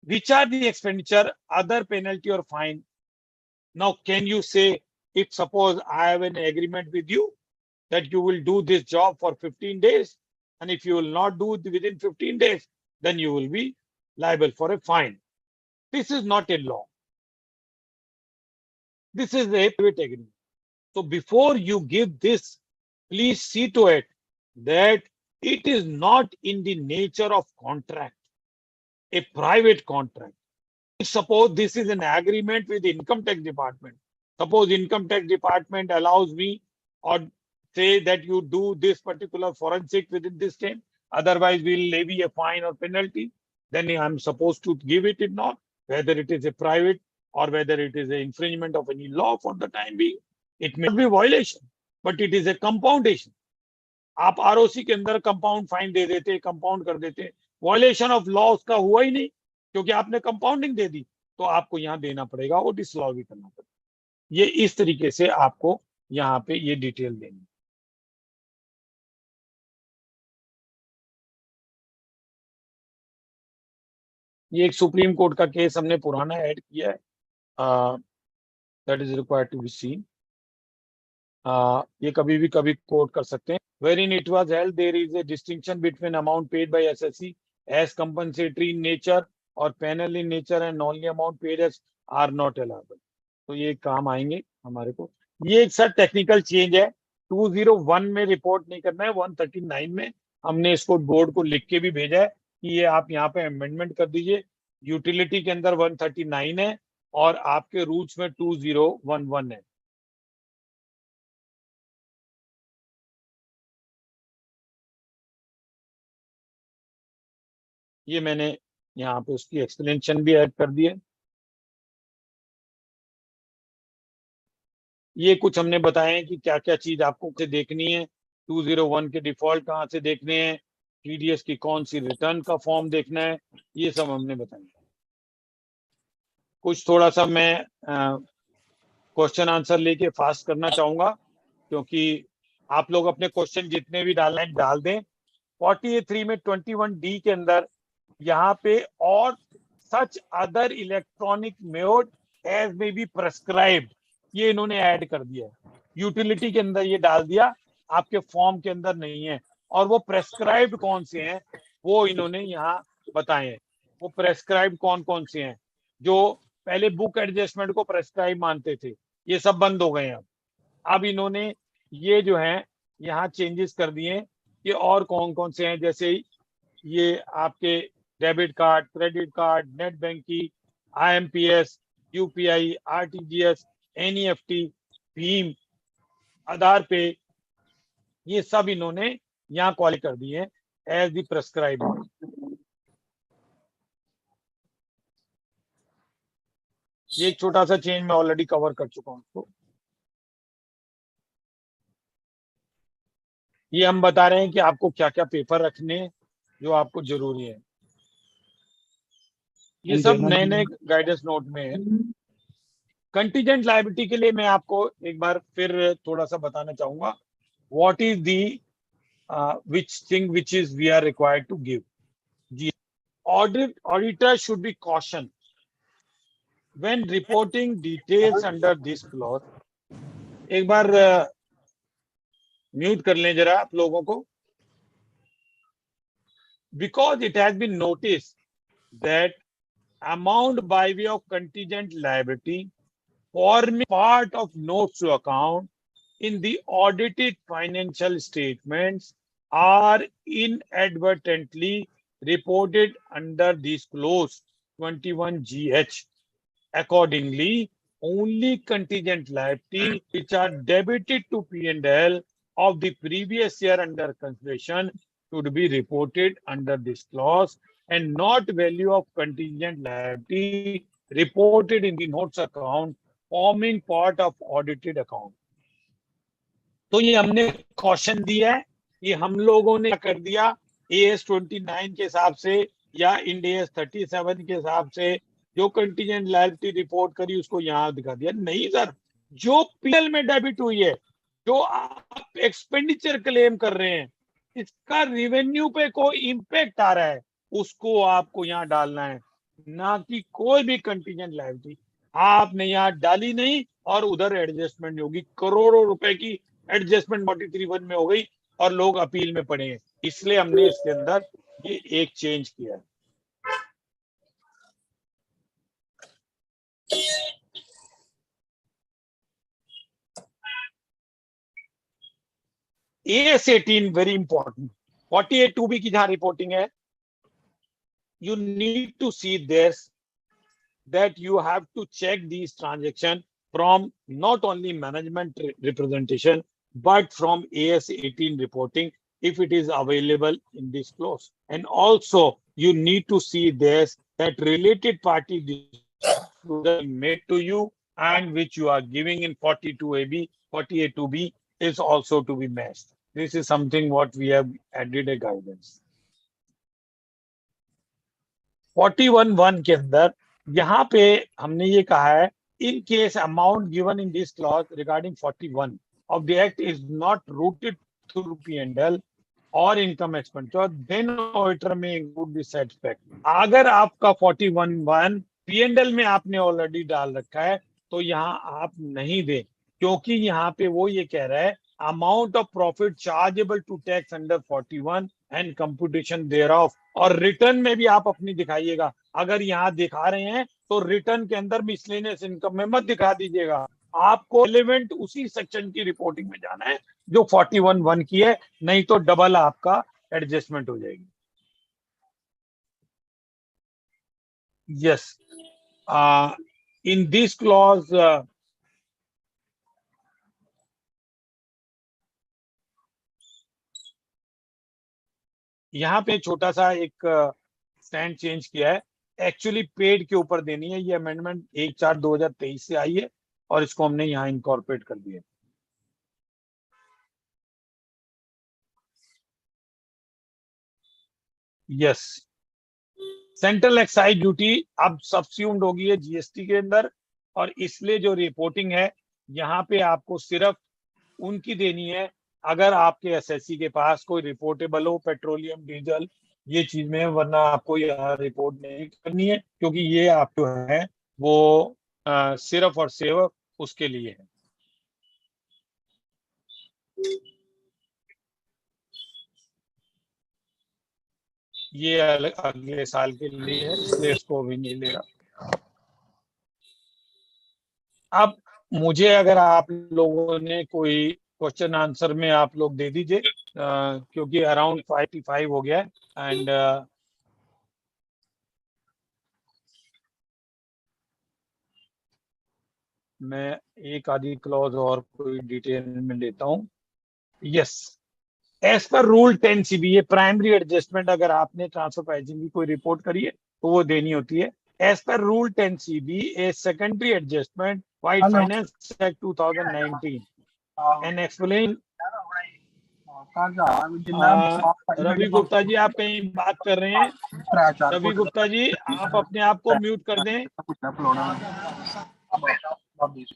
which are the expenditure, other penalty or fine? Now, can you say, if suppose I have an agreement with you that you will do this job for 15 days and if you will not do it within 15 days, then you will be liable for a fine. This is not a law. This is a private agreement. So before you give this, please see to it that it is not in the nature of contract, a private contract. Suppose this is an agreement with the income tax department. Suppose income tax department allows me or say that you do this particular forensic within this time, otherwise we'll levy a fine or penalty. Then I'm supposed to give it or not, whether it is a private or whether it is an infringement of any law for the time being. It may not be violation, but it is a compoundation. आप ROC के अंदर compound fine they देते, compound कर देते, violation of law उसका हुआ ही नहीं, क्योंकि आपने कंपाउंडिंग दे दी, तो आपको यहाँ देना पड़ेगा और डिसलॉ भी करना पड़ेगा। ये इस तरीके से आपको यहाँ पे ये डिटेल देनी। ये एक सुप्रीम कोर्ट का केस हमने पुराना ऐड किया है, that is required to be seen. ये कभी भी कभी कोट कर सकते हैं। Wherein it was held there is a distinction between amount paid by SSC as compensatory in nature or penal in nature and only amount paid as are not allowable. तो ये काम आएंगे हमारे को। ये एक सर टेक्निकल चेंज है, 201 में रिपोर्ट नहीं करना है, 139 में हमने इसको बोर्ड को लिख के भी भेजा है कि ये आप यहाँ पे अमेंडमेंट कर दीजिए। यूटिलिटी के अंदर 139 है और आपके रूल्स में 2011 है। ये मैंने यहाँ पे उसकी एक्सप्लेनेशन भी ऐड कर दी है। ये कुछ हमने बताया है कि क्या क्या चीज आपको से देखनी है, 201 के डिफॉल्ट कहाँ से देखने हैं, टीडीएस की कौन सी रिटर्न का फॉर्म देखना है, ये सब हमने बताया। कुछ थोड़ा सा मैं क्वेश्चन आंसर लेके फास्ट करना चाहूंगा, क्योंकि आप लोग अपने क्वेश्चन जितने भी डालना है डाल दें। 43 में 21D के अंदर यहाँ पे और such other electronic method as may be prescribed, ये इन्होंने ऐड कर दिया है। यूटिलिटी के अंदर ये डाल दिया, आपके फॉर्म के अंदर नहीं है, और वो प्रेस्क्राइब्ड कौन से हैं वो इन्होंने यहाँ बताए हैं। वो प्रेस्क्राइब्ड कौन कौन से हैं, जो पहले बुक एडजस्टमेंट को प्रेस्क्राइब मानते थे, ये सब बंद हो गए हैं। अब इन्होंने ये जो है यहाँ चेंजेस कर दिए कि और कौन कौन से हैं, जैसे ये आपके debit card, credit card, net banking, IMPS, UPI, RTGS, NEFT, भीम, आधार पे, ये सब इन्होंने यहाँ क्वालिफाई कर दिए एज द प्रेस्क्राइब। ये एक छोटा सा चेंज मैं ऑलरेडी कवर कर चुका हूँ उसको। ये हम बता रहे हैं कि आपको क्या क्या पेपर रखने हैं जो आपको जरूरी है। ये सब नए नए गाइडेंस नोट में है। कंटीजेंट लायबिलिटी के लिए मैं आपको एक बार फिर थोड़ा सा बताना चाहूंगा, what is the which thing which is we are required to give. जी, auditor should be cautioned when reporting details under this clause. एक बार म्यूट कर लें जरा आप लोगों को, because it has been noticed that amount by way of contingent liability forming part of notes to account in the audited financial statements are inadvertently reported under this clause 21GH. Accordingly, only contingent liability which are debited to P&L of the previous year under consideration should be reported under this clause, and not value of contingent liability reported in the notes account forming part of audited account. तो ये हमने caution दिया है, ये हम लोगों ने कर दिया AS 29 के हिसाब से या इंड AS 37 के हिसाब से, जो कंटीजेंट लायबिलिटी रिपोर्ट करी उसको यहाँ दिखा दिया। नहीं सर, जो पीएल में डेबिट हुई है, जो आप एक्सपेंडिचर क्लेम कर रहे हैं, इसका रेवेन्यू पे कोई इंपैक्ट आ रहा है, उसको आपको यहाँ डालना है, ना कि कोई भी कंटीजेंट लायबिलिटी आपने यहाँ डाली नहीं और उधर एडजस्टमेंट होगी। करोड़ों रुपए की एडजस्टमेंट 43(1) में हो गई और लोग अपील में पड़े हैं। इसलिए हमने इसके अंदर ये एक चेंज किया है। AS18 very important. 48(2)B की जहां रिपोर्टिंग है, you need to see this, that you have to check these transactions from not only management representation but from AS18 reporting if it is available in this clause. And also you need to see this, that related party distribution made to you and which you are giving in 42AB, 48(2)B is also to be matched. This is something what we have added a guidance. 41(1) के अंदर यहाँ पे हमने ये कहा है, in case amount given in this clause regarding 41 of the act is not routed through P&L or income expenditure, then auditor may include this aspect. अगर आपका 41(1) P&L में आपने ऑलरेडी डाल रखा है तो यहाँ आप नहीं दें, क्योंकि यहाँ पे वो ये कह रहा है amount of profit chargeable to tax under 41 and computation thereof, और रिटर्न में भी आप अपनी दिखाइएगा। अगर यहाँ दिखा रहे हैं तो रिटर्न के अंदर मिसलेनियस इनकम में मत दिखा दीजिएगा, आपको रिलेवेंट उसी सेक्शन की रिपोर्टिंग में जाना है जो 41(1) की है, नहीं तो डबल आपका एडजस्टमेंट हो जाएगी। यस, इन दिस क्लॉज यहाँ पे छोटा सा एक स्टैंड चेंज किया है, एक्चुअली पेड के ऊपर देनी है। ये अमेंडमेंट 1/4/2023 से आई है और इसको हमने यहाँ इनकॉर्पोरेट कर दिया। यस, सेंट्रल एक्साइज ड्यूटी अब सब्स्यूम्ड होगी है जीएसटी के अंदर, और इसलिए जो रिपोर्टिंग है यहाँ पे आपको सिर्फ उनकी देनी है अगर आपके एसएससी के पास कोई रिपोर्टेबल हो, पेट्रोलियम, डीजल, ये चीज में, वरना आपको यहाँ रिपोर्ट नहीं करनी है, क्योंकि ये आप जो है वो सिर्फ और सिर्फ उसके लिए है। ये अगले साल के लिए है, इसलिए इसको भी नहीं ले रहा। अब मुझे अगर आप लोगों ने कोई क्वेश्चन आंसर में आप लोग दे दीजिए, क्योंकि अराउंड 55 हो गया है एंड मैं एक आधी क्लॉज और कोई डिटेल में लेता हूं। Yes, as per rule 10CB ये प्राइमरी एडजस्टमेंट अगर आपने ट्रांसफर प्राइसिंग की कोई रिपोर्ट करी है तो वो देनी होती है। As per rule 10CB A secondary adjustment vide finance act 2019 and explain. Ravi Gupta ji आप कहीं बात कर रहे हैं? रवि गुप्ता जी आप अपने आप को म्यूट कर दें।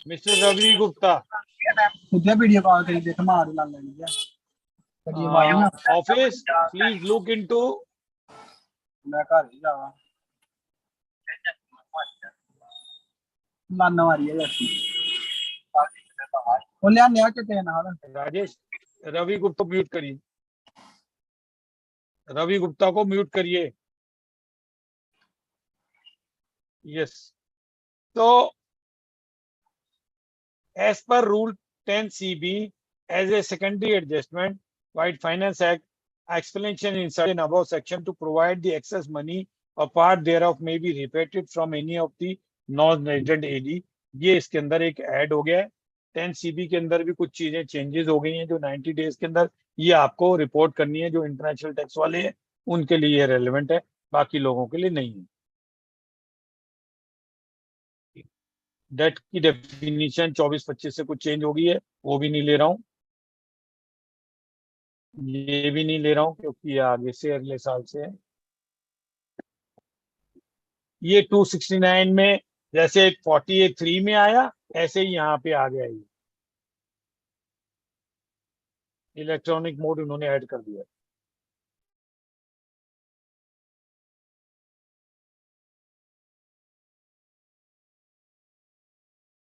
Mister Ravi Gupta, video call करी देख मार ला लेनी है ऑफिस प्लीज लुक इनटू। मैं घर ही जावा लाना मारी है जैसी वो ले आने के ते नाल। राजेश, रवि गुप्ता म्यूट करिए, रवि गुप्ता को म्यूट करिए। यस, तो as per rule 10CB as a secondary adjustment, White Finance Act, explanation inserted in above section to provide the excess money or part thereof may be repatriated from any of the non-resident AD, ये इसके अंदर एक add हो गया है। 10CB के अंदर भी कुछ चीजें चेंजेस हो गई हैं जो 90 डेज के अंदर ये आपको रिपोर्ट करनी है। जो इंटरनेशनल टैक्स वाले हैं उनके लिए रेलेवेंट है, बाकी लोगों के लिए नहीं है। डेट की डेफिनेशन 24-25 से कुछ चेंज हो गई है, वो भी नहीं ले रहा हूं, ये भी नहीं ले रहा हूं क्योंकि ये आगे से अगले साल से है। ये 269 में जैसे 48(3) में आया ऐसे ही यहाँ पे आ गया। ये इलेक्ट्रॉनिक मोड उन्होंने ऐड कर दिया।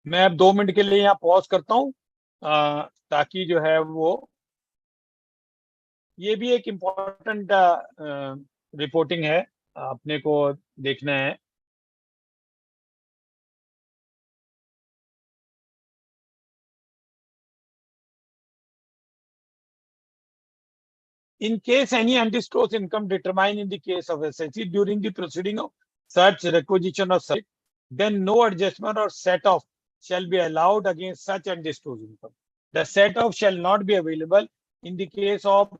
मैं अब 2 मिनट के लिए यहाँ पॉज करता हूँ ताकि जो है वो ये भी एक इम्पोर्टेंट रिपोर्टिंग है, अपने को देखना है। In case any undisclosed income determined in the case of SSC during the proceeding of such requisition or such, then no adjustment or set-off shall be allowed against such undisclosed income. The set-off shall not be available in the case of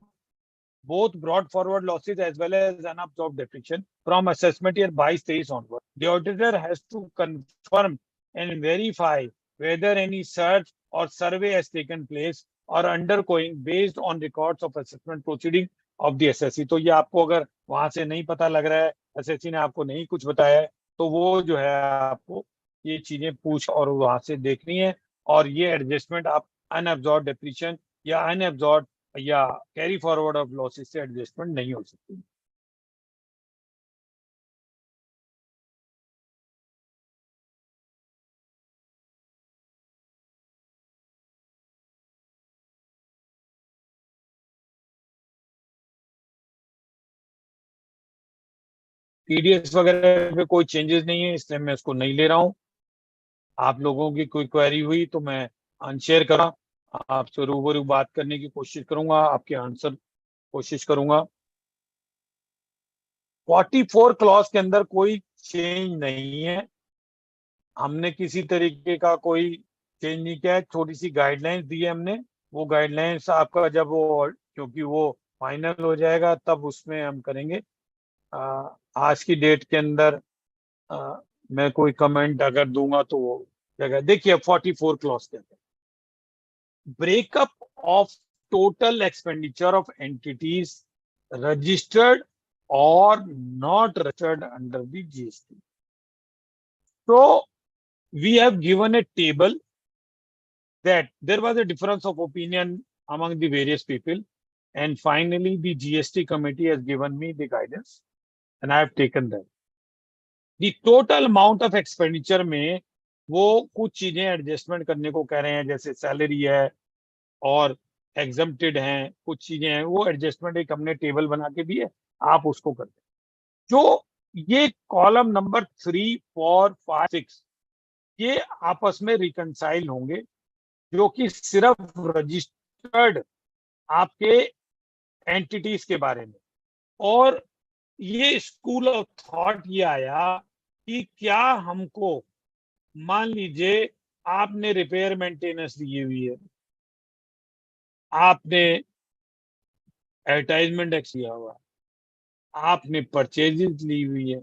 both brought forward losses as well as unabsorbed depreciation from assessment year 22-23 onward. The auditor has to confirm and verify whether any search or survey has taken place or undergoing based on records of assessment proceeding of the SSC. तो ये आपको अगर वहां से नहीं पता लग रहा है, SSC ने आपको नहीं कुछ बताया है, तो वो जो है आपको ये चीजें पूछ और वहां से देखनी है, और ये एडजस्टमेंट आप अनअब्जॉर्ब डेप्रिसिएशन या अनअब्जॉर्ब या कैरी फॉरवर्ड ऑफ लॉसेस से एडजस्टमेंट नहीं हो सकती। टीडीएस वगैरह पे कोई चेंजेस नहीं है, इसलिए मैं उसको नहीं ले रहा हूं। आप लोगों की कोई क्वेरी हुई तो मैं अनशेयर करा, आपसे रूबरू बात करने की कोशिश करूंगा, आपके आंसर कोशिश करूंगा। 44 क्लॉज के अंदर कोई चेंज नहीं है, हमने किसी तरीके का कोई चेंज नहीं किया है। छोटी सी गाइडलाइंस दी है हमने, वो गाइडलाइंस आपका जब वो, क्योंकि वो फाइनल हो जाएगा तब उसमें हम करेंगे। आज की डेट के अंदर मैं कोई कमेंट अगर दूंगा तो वो जगह देखिए 44 क्लॉज के अंदर breakup of total expenditure of entities registered और not registered under the GST. So we have given a table that there was a difference of opinion among the various people, and finally the GST committee has given me the guidance and I have taken that. The total amount of expenditure में वो कुछ चीजें adjustment करने को कह रहे हैं, जैसे सैलरी है और एग्जम्प्टेड हैं, कुछ चीजें हैं, वो एडजस्टमेंट एक हमने टेबल बना के दी है, आप उसको कर दें। जो ये कॉलम नंबर 3, 4, 5, 6 ये आपस में रिकंसाइल होंगे, जो कि सिर्फ रजिस्टर्ड आपके एंटिटीज के बारे में। और ये स्कूल ऑफ थॉट ये आया कि क्या हमको, मान लीजिए आपने रिपेयर मेंटेनेंस ली हुई है, आपने एडवर्टाइजमेंट टैक्स लिया हुआ, आपने परचेजेस ली हुई है,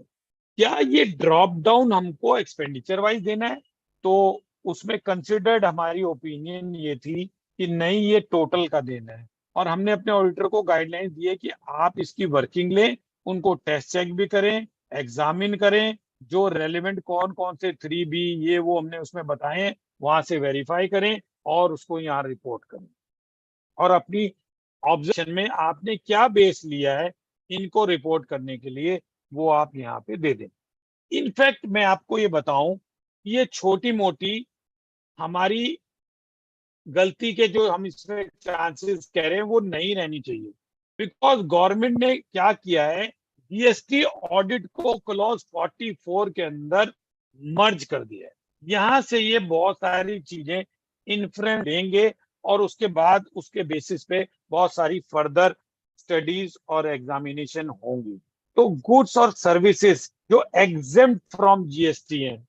क्या ये ड्रॉप डाउन हमको एक्सपेंडिचर वाइज देना है? तो उसमें कंसिडर्ड हमारी ओपिनियन ये थी कि नहीं, ये टोटल का देना है। और हमने अपने ऑडिटर को गाइडलाइंस दी है कि आप इसकी वर्किंग लें, उनको टेस्ट चेक भी करें, एग्जामिन करें, जो रेलेवेंट कौन कौन से 3B ये वो हमने उसमें बताए हैं, वहां से वेरीफाई करें और उसको यहाँ रिपोर्ट करें। और अपनी ऑब्जर्वेशन में आपने क्या बेस लिया है इनको रिपोर्ट करने के लिए, वो आप यहाँ पे दे दें। इनफैक्ट मैं आपको ये बताऊं, ये छोटी मोटी हमारी गलती के जो हम इसमें चांसेस कह रहे हैं वो नहीं रहनी चाहिए, बिकॉज गवर्नमेंट ने क्या किया है, जीएसटी ऑडिट को क्लॉज 44 के अंदर मर्ज कर दिया है। यहां से ये बहुत सारी चीजें इन्फ्लुएंस देंगे और उसके बाद उसके बेसिस पे बहुत सारी फर्दर स्टडीज और एग्जामिनेशन होंगी। तो गुड्स और सर्विसेज जो एग्जेम्प्ट फ्रॉम जीएसटी हैं,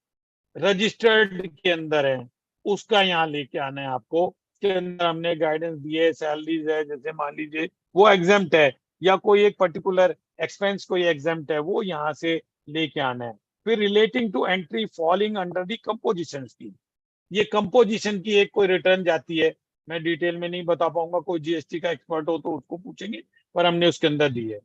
रजिस्टर्ड के अंदर है, उसका यहाँ लेके आना है आपको। के अंदर हमने गाइडेंस दी है, सैलरीज है, जैसे मान लीजिए वो एग्जेम्प्ट है, या कोई एक पर्टिकुलर एक्सपेंस कोई एग्जेम्प्ट है, वो यहाँ से लेके आना है। फिर relating to entry falling under the composition scheme, ये कंपोजिशन की एक कोई रिटर्न जाती है, मैं डिटेल में नहीं बता पाऊंगा, कोई जीएसटी का एक्सपर्ट हो तो उसको पूछेंगे, पर हमने उसके अंदर दी है।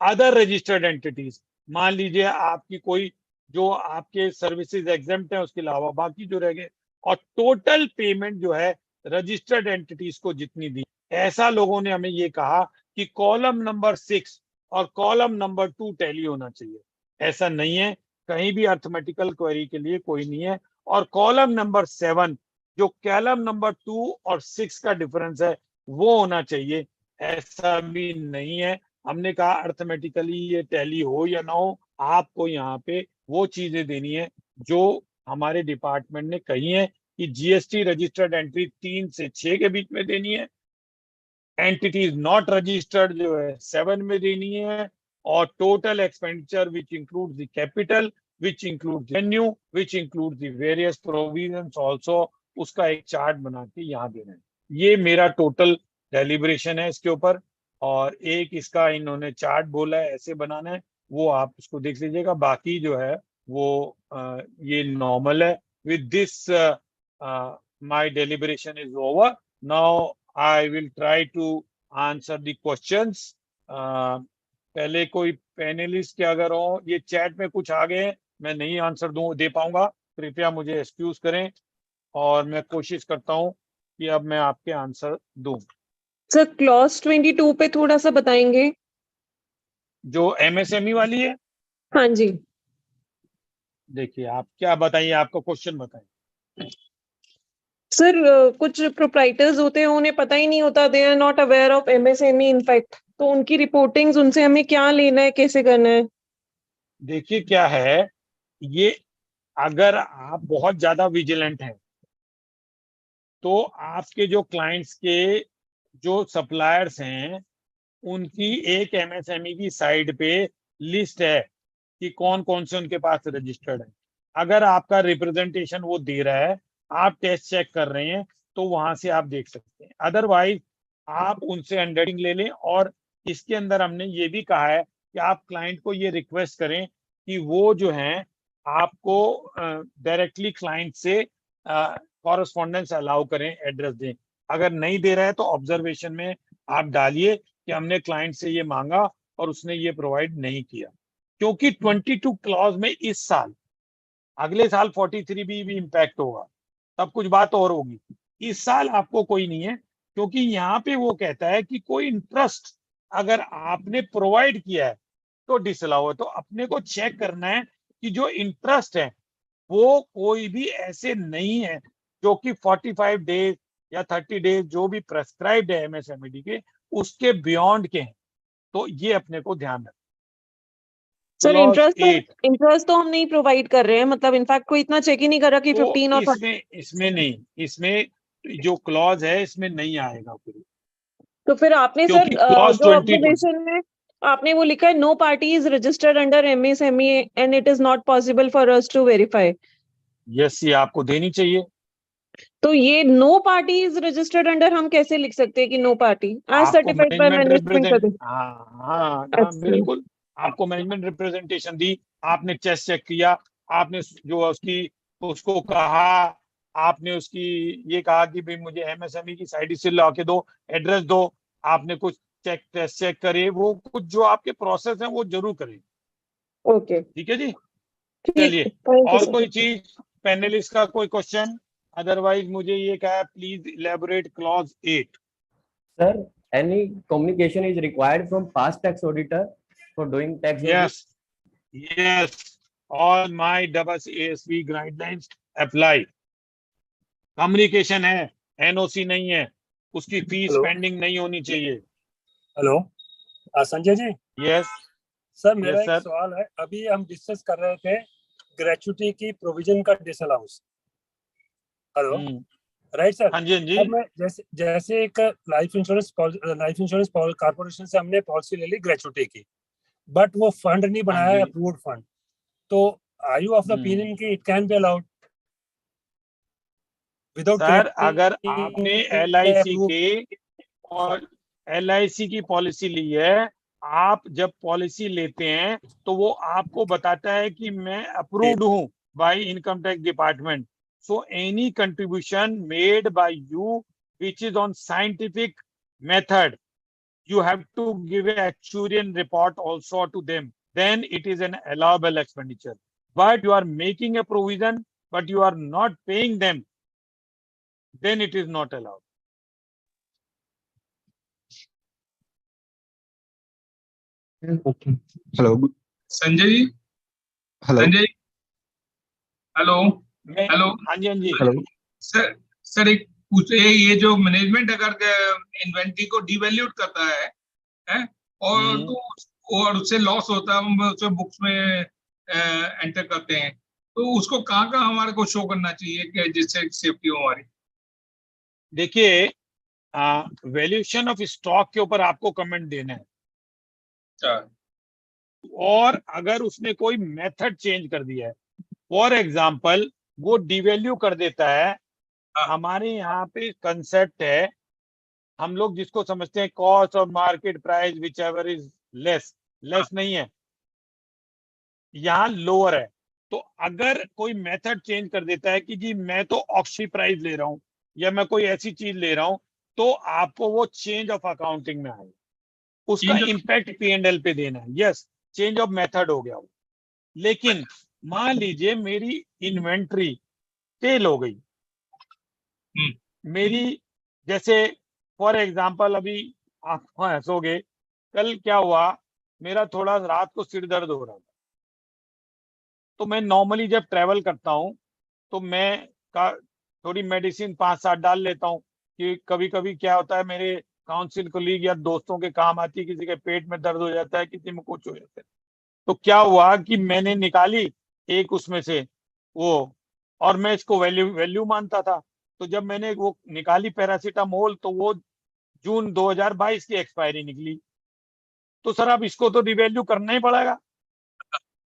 अदर रजिस्टर्ड एंटिटीज, मान लीजिए आपकी कोई जो आपके सर्विसेज एग्जेम्प्ट है, उसके अलावा बाकी जो रह गए, और टोटल पेमेंट जो है रजिस्टर्ड एंटिटीज को जितनी दी, ऐसा लोगों ने हमें ये कहा कि कॉलम नंबर 6 और कॉलम नंबर 2 टैली होना चाहिए। ऐसा नहीं है, कहीं भी अर्थमेटिकल क्वेरी के लिए कोई नहीं है। और कॉलम नंबर 7 जो कॉलम नंबर 2 और 6 का डिफरेंस है वो होना चाहिए। ऐसा भी नहीं है। हमने कहा अर्थमेटिकली ये टैली हो या ना हो, आपको यहाँ पे वो चीजें देनी है जो हमारे डिपार्टमेंट ने कही है कि जीएसटी रजिस्टर्ड एंट्री 3 से 6 के बीच में देनी है, एंटिटीज नॉट रजिस्टर्ड जो है 7 में देनी है, और total expenditure which include the capital, which include revenue, which include the various provisions also, उसका एक चार्ट बना के यहाँ देना है। ये मेरा टोटल डेलिब्रेशन है इसके ऊपर, और एक इसका इन्होंने चार्ट बोला है ऐसे बनाना है, वो आप उसको देख लीजिएगा। बाकी जो है वो ये नॉर्मल है। With this my deliberation is over. Now I will try to answer the questions. पहले कोई पैनलिस्ट के अगर हो, ये चैट में कुछ आ गए हैं, मैं नहीं आंसर दे पाऊंगा, कृपया मुझे एक्सक्यूज करें, और मैं कोशिश करता हूं कि अब मैं आपके आंसर दूं। सर क्लॉज 22 पे थोड़ा सा बताएंगे। जो एमएसएमई वाली है, हाँ जी। देखिए आप क्या बताइए, आपका क्वेश्चन बताइए। सर कुछ प्रोप्राइटर्स होते हैं, उन्हें पता ही नहीं होता, they are not aware of MSME in fact, तो उनकी रिपोर्टिंग्स उनसे हमें क्या लेना है, कैसे करना है? देखिए क्या है, ये अगर आप बहुत ज्यादा विजिलेंट हैं तो आपके जो क्लाइंट्स के जो सप्लायर्स हैं उनकी एक एमएसएमई की साइड पे लिस्ट है कि कौन कौन से उनके पास रजिस्टर्ड है। अगर आपका रिप्रेजेंटेशन वो दे रहा है, आप टेस्ट चेक कर रहे हैं, तो वहां से आप देख सकते हैं। अदरवाइज आप उनसे अंडरस्टैंडिंग ले लें, और इसके अंदर हमने ये भी कहा है कि आप क्लाइंट को ये रिक्वेस्ट करें कि वो जो है आपको डायरेक्टली क्लाइंट से कॉरेस्पॉन्डेंस अलाउ करें, एड्रेस दें। अगर नहीं दे रहा है तो ऑब्जर्वेशन में आप डालिए कि हमने क्लाइंट से ये मांगा और उसने ये प्रोवाइड नहीं किया। क्योंकि 22 क्लॉज में इस साल, अगले साल 43 भी इम्पैक्ट होगा, तब कुछ बात और होगी। इस साल आपको कोई नहीं है, क्योंकि यहाँ पे वो कहता है कि कोई इंटरेस्ट अगर आपने प्रोवाइड किया है तो डिसअलाउ है। तो अपने को चेक करना है कि जो इंटरेस्ट है वो कोई भी ऐसे नहीं है जो कि 45 डेज या 30 डेज जो भी प्रेस्क्राइब्ड है एमएसएमई के, उसके बियॉन्ड के हैं। तो ये अपने को ध्यान रखना। सर इंटरेस्ट तो हम नहीं प्रोवाइड कर रहे हैं, मतलब इनफैक्ट कोई इतना चेक ही नहीं कर रहा कि 15 और इसमें नहीं, इसमें जो क्लॉज है इसमें नहीं आएगा फिर। तो फिर आपने सर जो ऑब्जर्वेशन में आपने वो लिखा है, no party is registered under MSME and it is not possible for us to verify. Yes, ये आपको देनी चाहिए। तो ये no party is registered under हम कैसे लिख सकते हैं कि no party as certified by management? हाँ अच्छा। बिल्कुल, आपको मैनेजमेंट रिप्रेजेंटेशन दी, आपने चेस्ट चेक किया, आपने जो उसकी उसको कहा, आपने उसकी ये कहा कि भाई मुझे एमएसएमई की साइड से ला के दो, एड्रेस दो, आपने कुछ टेस्ट चेक करे, वो कुछ जो आपके प्रोसेस है वो जरूर करें। ओके, ठीक है जी, ठीक, चलिए। थैंक यू और सर। कोई चीज पैनलिस्ट का कोई क्वेश्चन? अदरवाइज मुझे ये कहा, please elaborate clause 8। Sir, any communication is required from past tax auditor for doing tax audit? Yes, all my ASV guidelines apply. Communication है, एनओसी नहीं है, उसकी फीस पेंडिंग नहीं होनी चाहिए। हेलो संजय जी। यस सर, मेरा yes, एक सवाल है। अभी हम डिस्कस कर रहे थे ग्रेचुटी की प्रोविजन का डिसअलाउंस। Hello, right sir? हाँ जी, हाँ जी। अब मैं जैसे एक लाइफ इंश्योरेंस कॉर्पोरेशन से हमने पॉलिसी ले ली ग्रेचुटी की, बट वो फंड नहीं बनाया है, अप्रूव्ड फंड। तो are you of the opinion कि it can be allowed without? Sir, अगर आपने एलआईसी के और एलआईसी की पॉलिसी ली है, आप जब पॉलिसी लेते हैं तो वो आपको बताता है कि मैं अप्रूव्ड हूं by income tax department. So any contribution made by you which is on scientific method, you have to give an actuarial report also to them, then it is an allowable expenditure. But you are making a provision but you are not paying them, then it is not allowed. Okay. Hello Sanjay ji. Hello Sanjay, hello. Hello, हाँ जी, हाँ जी। Hello sir एक उसे ये जो management अगर inventory को डिवैल्यूट करता है और तो और उससे लॉस होता है, हम उसे बुक्स में एंटर करते हैं, तो उसको कहाँ कहाँ हमारे को शो करना चाहिए कि जिससे सेफ्टी हो हमारी? देखिए, वैल्यूएशन ऑफ स्टॉक के ऊपर आपको कमेंट देना है, और अगर उसने कोई मेथड चेंज कर दिया है, फॉर एग्जांपल वो डिवैल्यू कर देता है, हमारे यहाँ पे कंसेप्ट है, हम लोग जिसको समझते हैं कॉस्ट और market price which ever is less नहीं है, यहाँ लोअर है। तो अगर कोई मेथड चेंज कर देता है कि जी मैं तो ऑक्सी प्राइस ले रहा हूँ या मैं कोई ऐसी चीज ले रहा हूँ, तो आपको वो चेंज ऑफ अकाउंटिंग में आएगा, उसका इम्पैक्ट P&L पे देना है। यस, चेंज ऑफ मेथड हो गया वो। लेकिन मान लीजिए मेरी इन्वेंट्री सेल हो गई, मेरी, जैसे फॉर एग्जांपल अभी आप हंसोगे, कल क्या हुआ, मेरा थोड़ा रात को सिर दर्द हो रहा था, तो मैं नॉर्मली जब ट्रेवल करता हूँ तो मैं थोड़ी मेडिसिन 5-7 डाल लेता हूँ कि कभी कभी क्या होता है, मेरे काउंसिल कोलीग या दोस्तों के काम आती है, किसी के पेट में दर्द हो जाता है, किसी में कुछ हो जाता है। तो क्या हुआ कि मैंने निकाली एक उसमें से वो, और मैं इसको वैल्यू मानता था, तो जब मैंने वो निकाली पैरासीटामोल, तो वो जून 2022 की एक्सपायरी निकली। तो सर अब इसको तो रिवैल्यू करना ही पड़ेगा।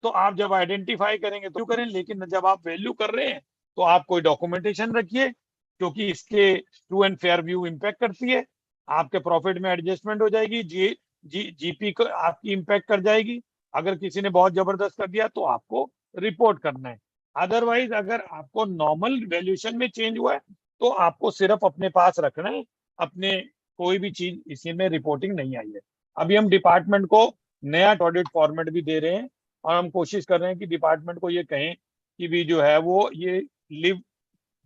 तो आप जब आइडेंटिफाई करेंगे तो करें, लेकिन जब आप वैल्यू कर रहे हैं तो आप कोई डॉक्यूमेंटेशन रखिए, क्योंकि इसके true and fair view impact करती है, आपके प्रॉफिट में एडजस्टमेंट हो जाएगी, जीपी को आपकी इम्पैक्ट कर जाएगी। अगर किसी ने बहुत जबरदस्त कर दिया तो आपको रिपोर्ट करना है। अदरवाइज अगर आपको नॉर्मल वैल्यूएशन में चेंज हुआ है तो आपको सिर्फ अपने पास रखना है, अपने कोई भी चीज इसी में रिपोर्टिंग नहीं आई है। अभी हम डिपार्टमेंट को नया ऑडिट फॉर्मेट भी दे रहे हैं, और हम कोशिश कर रहे हैं कि डिपार्टमेंट को ये कहें कि भी जो है वो ये लिव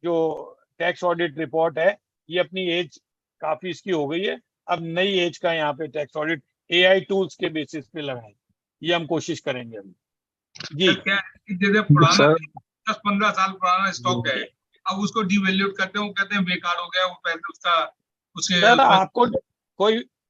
जो टैक्स ऑडिट रिपोर्ट है, ये अपनी एज काफी इसकी हो गई है, अब नई एज का यहाँ पे टैक्स ऑडिट AI टूल्स के बेसिस पे लगाए, ये हम कोशिश करेंगे अभी जी। क्या है कि जैसे पुराना 10-15 साल पुराना स्टॉक है, अब उसको डिवैल्यूट करते हैं, वो कहते हैं बेकार हो गया, वो पैसे उसका उसके सर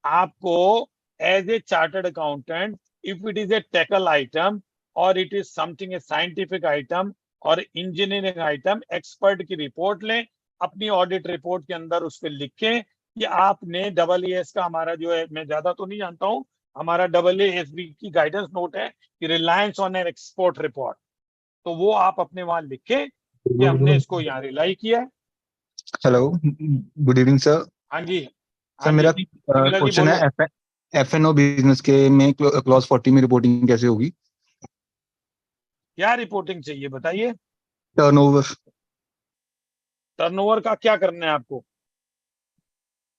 आपको as a chartered accountant, if it is a technical item और it is something a scientific item और इंजीनियरिंग आइटम, एक्सपर्ट की रिपोर्ट लें, अपनी ऑडिट रिपोर्ट के अंदर उस पर लिखें कि आपने AAS का, हमारा जो है, मैं ज्यादा तो नहीं जानता हूँ, हमारा AASB की गाइडेंस नोट है कि reliance on an export report, तो वो आप अपने वहां लिखें कि हमने इसको यहाँ रिलाई किया है। Hello, good evening sir. हाँ जी, सर हाँ मेरा जी, विमला जी क्वेश्चन बोलो। है, FNO बिजनेस के में क्लॉज 40 में रिपोर्टिंग कैसे होगी? क्या रिपोर्टिंग चाहिए बताइए? टर्नओवर। टर्नओवर का क्या करना है आपको?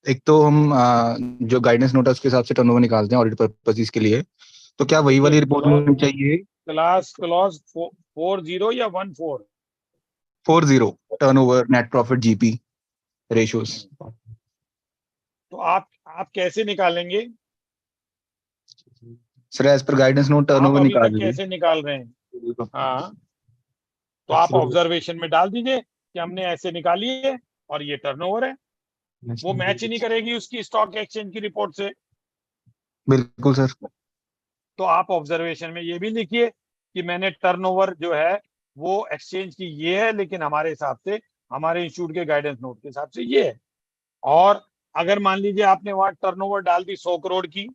एक तो हम जो गाइडेंस नोट है उसके हिसाब से टर्नओवर निकालते हैं ऑडिट पर्पसेस के लिए, तो क्या वही वाली रिपोर्ट होनी चाहिए? क्लॉज 40 या 14? 40 turnover, net profit, GP ratios. तो आप कैसे निकालेंगे? Sir as per guidance note आप टर्नओवर अभी निकाल तक कैसे निकाल रहे हैं? हाँ, तो आप लीजिए। ऑब्जर्वेशन में डाल दीजिए कि हमने ऐसे निकाली है और ये टर्नओवर है। वो मैच ही नहीं करेगी उसकी स्टॉक एक्सचेंज की रिपोर्ट से। बिल्कुल सर। तो आप ऑब्जर्वेशन में ये भी लिखिए कि मैंने टर्नओवर जो है वो एक्सचेंज की ये है, लेकिन हमारे हिसाब से, हमारे इंस्टीट्यूट के गाइडेंस नोट के हिसाब से ये है। और अगर मान लीजिए आपने वहां टर्नओवर डाल दी 100 करोड़ की,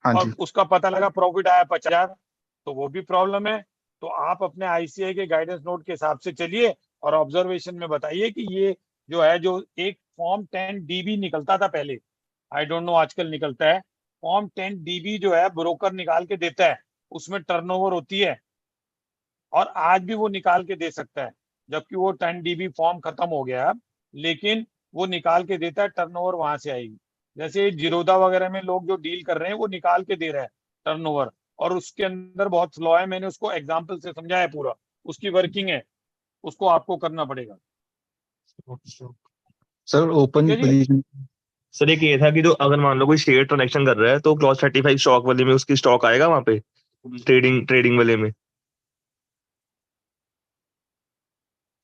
हाँ और जी। उसका पता लगा प्रॉफिट आया 50,000, तो वो भी प्रॉब्लम है। तो आप अपने ICAI के गाइडेंस नोट के हिसाब से चलिए और ऑब्जर्वेशन में बताइए कि ये जो है, जो एक फॉर्म 10DB निकलता था पहले, आई डोंट नो आजकल निकलता है, फॉर्म 10DB जो है ब्रोकर निकाल के देता है, उसमें टर्नओवर होती है, और आज भी वो निकाल के दे सकता है, जबकि वो 10DB फॉर्म खत्म हो गया अब, लेकिन वो निकाल के देता है, टर्नओवर वहां से आएगी। जैसे जिरोदा वगैरह में लोग जो डील कर रहे हैं वो निकाल के दे रहे हैं टर्नओवर, और उसके अंदर बहुत फ्लॉ है, मैंने उसको एग्जांपल से समझाया पूरा, उसकी वर्किंग है, उसको आपको करना पड़ेगा। सर ओपन ठीक है जी। पोजीशन। सर एक ये था कि जो अगर मान लो कोई शेयर ट्रांजेक्शन कर रहा है तो क्लॉज 35 स्टॉक वाले में उसकी स्टॉक आएगा वहां पे, ट्रेडिंग वाले में?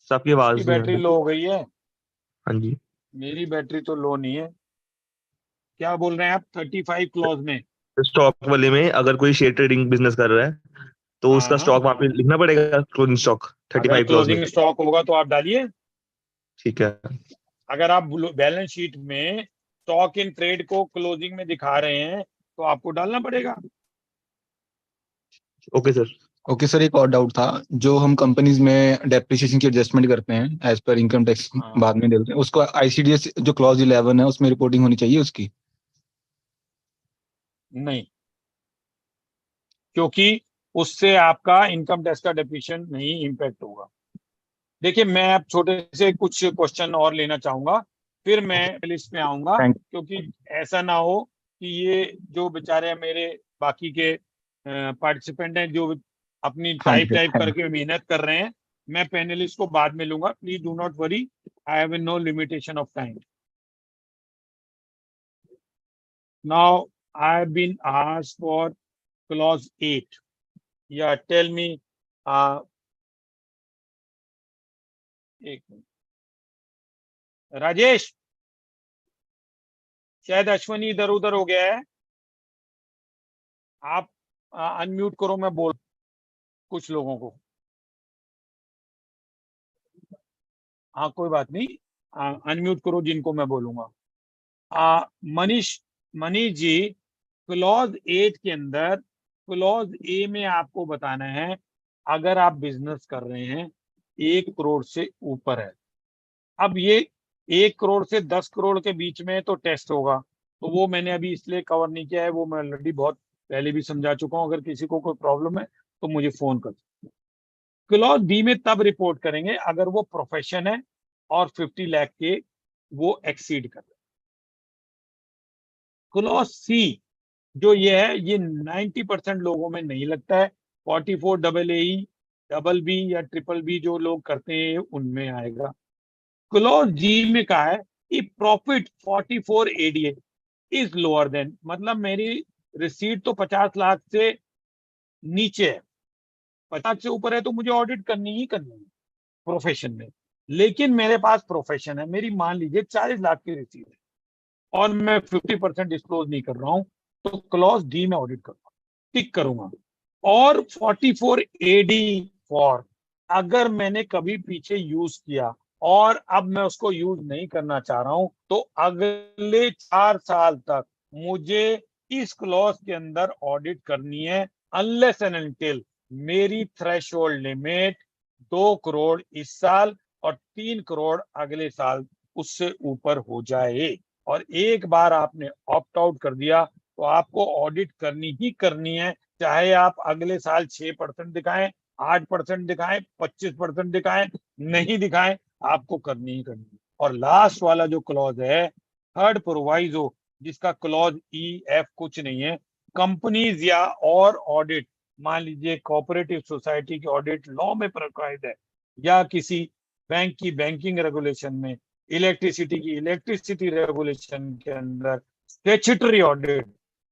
सर आपकी आवाज उसकी नहीं आ बैटरी रही। लो हो गई है। हाँ जी। मेरी बैटरी तो लो नहीं है। क्या बोल रहे हैं आप? 35 क्लॉज में? स्टॉक वाले में अगर कोई शेयर ट्रेडिंग बिजनेस कर रहा है तो उसका हाँ, स्टॉक वहां पे लिखना पड़ेगा, क्लोजिंग स्टॉक अगर 35 क्लोज में। क्लोजिंग स्टॉक होगा तो आप डालिए। ठीक है। अगर आप बैलेंस शीट में स्टॉक इन ट्रेड को क्लोजिंग में दिखा रहे हैं तो आपको डालना पड़ेगा। Okay sir. ओके सर, एक और डाउट था। जो हम कंपनीज में डेप्रिसिएशन की एडजस्टमेंट करते हैं एज पर इनकम टैक्स हाँ। बाद में देते हैं, उसको आईसीडीएस जो क्लॉज 11 है उसमें रिपोर्टिंग होनी चाहिए उसकी? नहीं, क्योंकि उससे आपका इनकम टैक्स का डेप्रिसिएशन नहीं इम्पैक्ट होगा। देखिए, मैं अब छोटे से कुछ क्वेश्चन और लेना चाहूंगा, फिर मैं लिस्ट में आऊंगा, थैंक क्योंकि ऐसा ना हो कि ये जो बेचारे मेरे बाकी के पार्टिसिपेंट हैं जो अपनी हाँ टाइप जी टाइप सर। करके मेहनत कर रहे हैं, मैं पैनलिस्ट को बाद में लूंगा। Please do not worry, I have no limitation of time. Now I have been asked for clause 8। या टेल मी, एक मिनट राजेश, शायद अश्वनी इधर उधर हो गया है। आप अनम्यूट करो, मैं बोल कुछ लोगों को। हाँ, कोई बात नहीं, अनम्यूट करो जिनको मैं बोलूंगा। मनीष, मनीष जी, क्लॉज 8 के अंदर क्लॉज ए में आपको बताना है, अगर आप बिजनेस कर रहे हैं 1 करोड़ से ऊपर है। अब ये 1 करोड़ से 10 करोड़ के बीच में तो टेस्ट होगा, तो वो मैंने अभी इसलिए कवर नहीं किया है, वो मैं ऑलरेडी बहुत पहले भी समझा चुका हूँ। अगर किसी को कोई प्रॉब्लम है तो मुझे फोन कर। क्लॉज बी में तब रिपोर्ट करेंगे अगर वो प्रोफेशन है और 50 लाख के वो एक्सीड कर रहे हैं। क्लॉज सी जो ये है, ये 90% लोगों में नहीं लगता है। 44 डबल ए, डबल बी या ट्रिपल बी जो लोग करते हैं उनमें आएगा। क्लॉज जी में कहा है कि profit 44 ADA is lower than, मतलब मेरी रिसीट तो 50 लाख से नीचे है, 50 से ऊपर है तो मुझे ऑडिट करनी ही करनी है प्रोफेशन में। लेकिन मेरे पास प्रोफेशन है, मेरी मान लीजिए 40 लाख की रिसीट है और मैं 50% डिस्क्लोज नहीं कर रहा हूं, तो क्लॉज डी में ऑडिट करूंगा, टिक करूंगा। और 44 एडी फॉर, अगर मैंने कभी पीछे यूज किया और अब मैं उसको यूज नहीं करना चाह रहा हूं, तो अगले 4 साल तक मुझे इस क्लॉज के अंदर ऑडिट करनी है, अनलेस एंड अनटिल मेरी थ्रेशोल्ड लिमिट 2 करोड़ इस साल और 3 करोड़ अगले साल उससे ऊपर हो जाए। और एक बार आपने ऑप्ट आउट कर दिया तो आपको ऑडिट करनी ही करनी है, चाहे आप अगले साल 6% दिखाएं, 8% दिखाएं, 25% दिखाएं, नहीं दिखाएं, आपको करनी ही करनी है। और लास्ट वाला जो क्लॉज है, थर्ड प्रोवाइजो, जिसका क्लॉज ई एफ कुछ नहीं है, कंपनीज या और ऑडिट, मान लीजिए कोऑपरेटिव सोसाइटी की ऑडिट लॉ में प्रिस्क्राइब्ड है, या किसी बैंक की बैंकिंग रेगुलेशन में, इलेक्ट्रिसिटी की इलेक्ट्रिसिटी रेगुलेशन के अंदर स्टैट्यूटरी ऑडिट,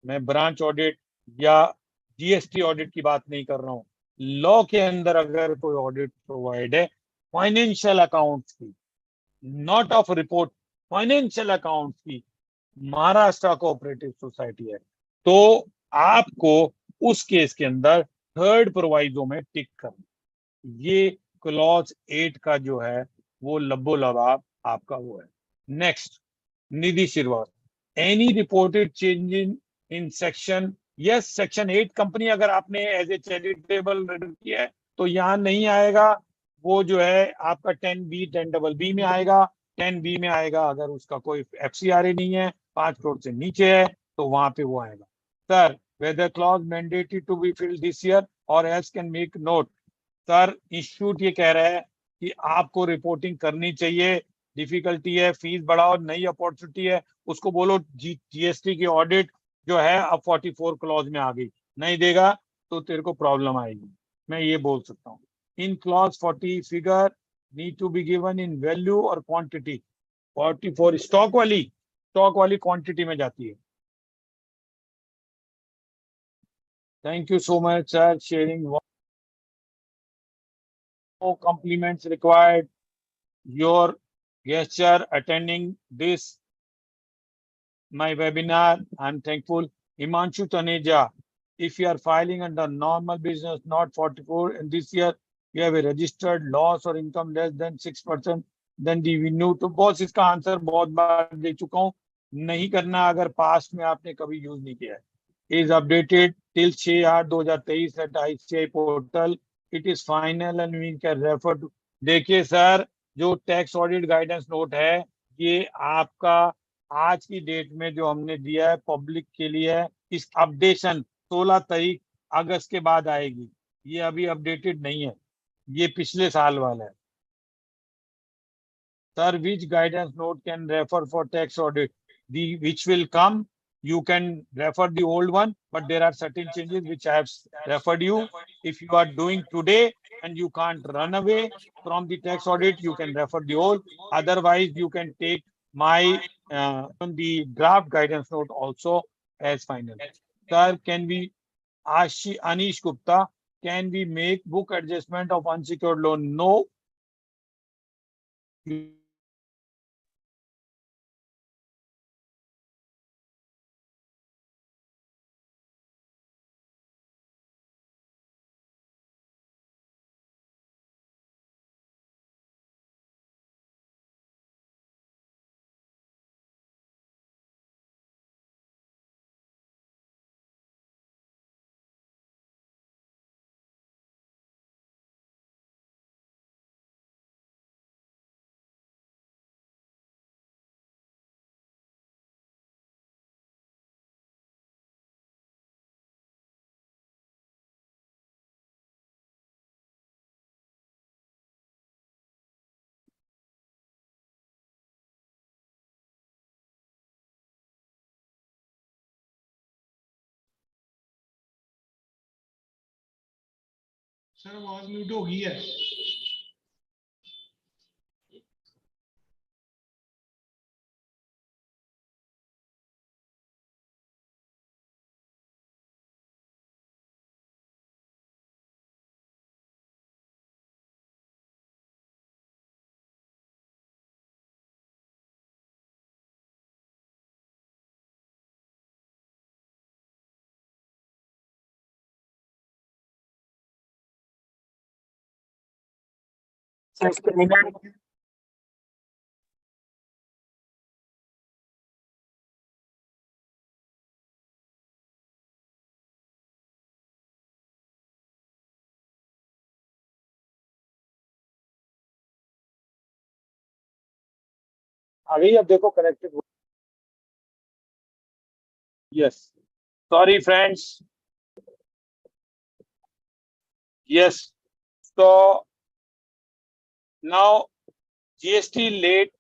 मैं ब्रांच ऑडिट या जीएसटी ऑडिट की बात नहीं कर रहा हूं, लॉ के अंदर अगर कोई ऑडिट प्रोवाइड है फाइनेंशियल अकाउंट्स की, not of report, financial accounts की, महाराष्ट्र कोऑपरेटिव सोसाइटी है, तो आपको उस केस के अंदर थर्ड प्रोवाइजो में टिक करना। ये क्लॉज 8 का जो है वो लब्बो लबाब आपका वो है। Next, Nidhi Srivastava, any reported change in section, yes section 8 company अगर आपने एज ए चैरिटेबल किया है तो यहाँ नहीं आएगा, वो जो है आपका 10B 10BB में आएगा। 10B में आएगा अगर उसका कोई एफसीआरए नहीं है, 5 करोड़ से नीचे है, तो वहां पे वो आएगा। Sir, whether clause mandatory to be filled this year और else can make note. Sir, institute ये कह रहा है कि आपको रिपोर्टिंग करनी चाहिए, डिफिकल्टी है, फीस बढ़ाओ, नई अपॉर्चुनिटी है, उसको बोलो जीएसटी की ऑडिट जो है अब 44 क्लॉज में आ गई, नहीं देगा तो तेरे को प्रॉब्लम आएगी। मैं ये बोल सकता हूँ। In clause 40 figure need to be given in value और क्वांटिटी। 44 स्टॉक वाली क्वांटिटी में जाती है। Thank you so much sir, sharing. No compliments required. Your gesture attending this my webinar. I'm thankful. Himanshu Taneja, if you are filing under normal business, not 44, and this year you have a registered loss or income less than 6%, then the revenue. तो boss इसका answer बहुत बार दे चुका हूँ, नहीं करना अगर past में आपने कभी यूज नहीं किया है. Is updated till 6/8/2023 at ICI portal. It is final and we can refer to. देखिए सर, जो टैक्स ऑडिट गाइडेंस नोट है, ये आपका आज की डेट में जो हमने दिया है पब्लिक के लिए है. इस अपडेशन 16 तारीख अगस्त के बाद आएगी. ये अभी अपडेटेड नहीं है, ये पिछले साल वाला है. Sir, which guidance note can refer for tax audit? The which will come, you can refer the old one, but there are certain changes which I have referred you. If you are doing today and you can't run away from the tax audit, you can refer the old. Otherwise, you can take my the draft guidance note also as final. Sir, can we Anish Gupta, can we make book adjustment of unsecured loan? No. Sir आवाज mute हो गई है. अभी अब देखो connected. Yes. Sorry, friends. Yes. So now GST late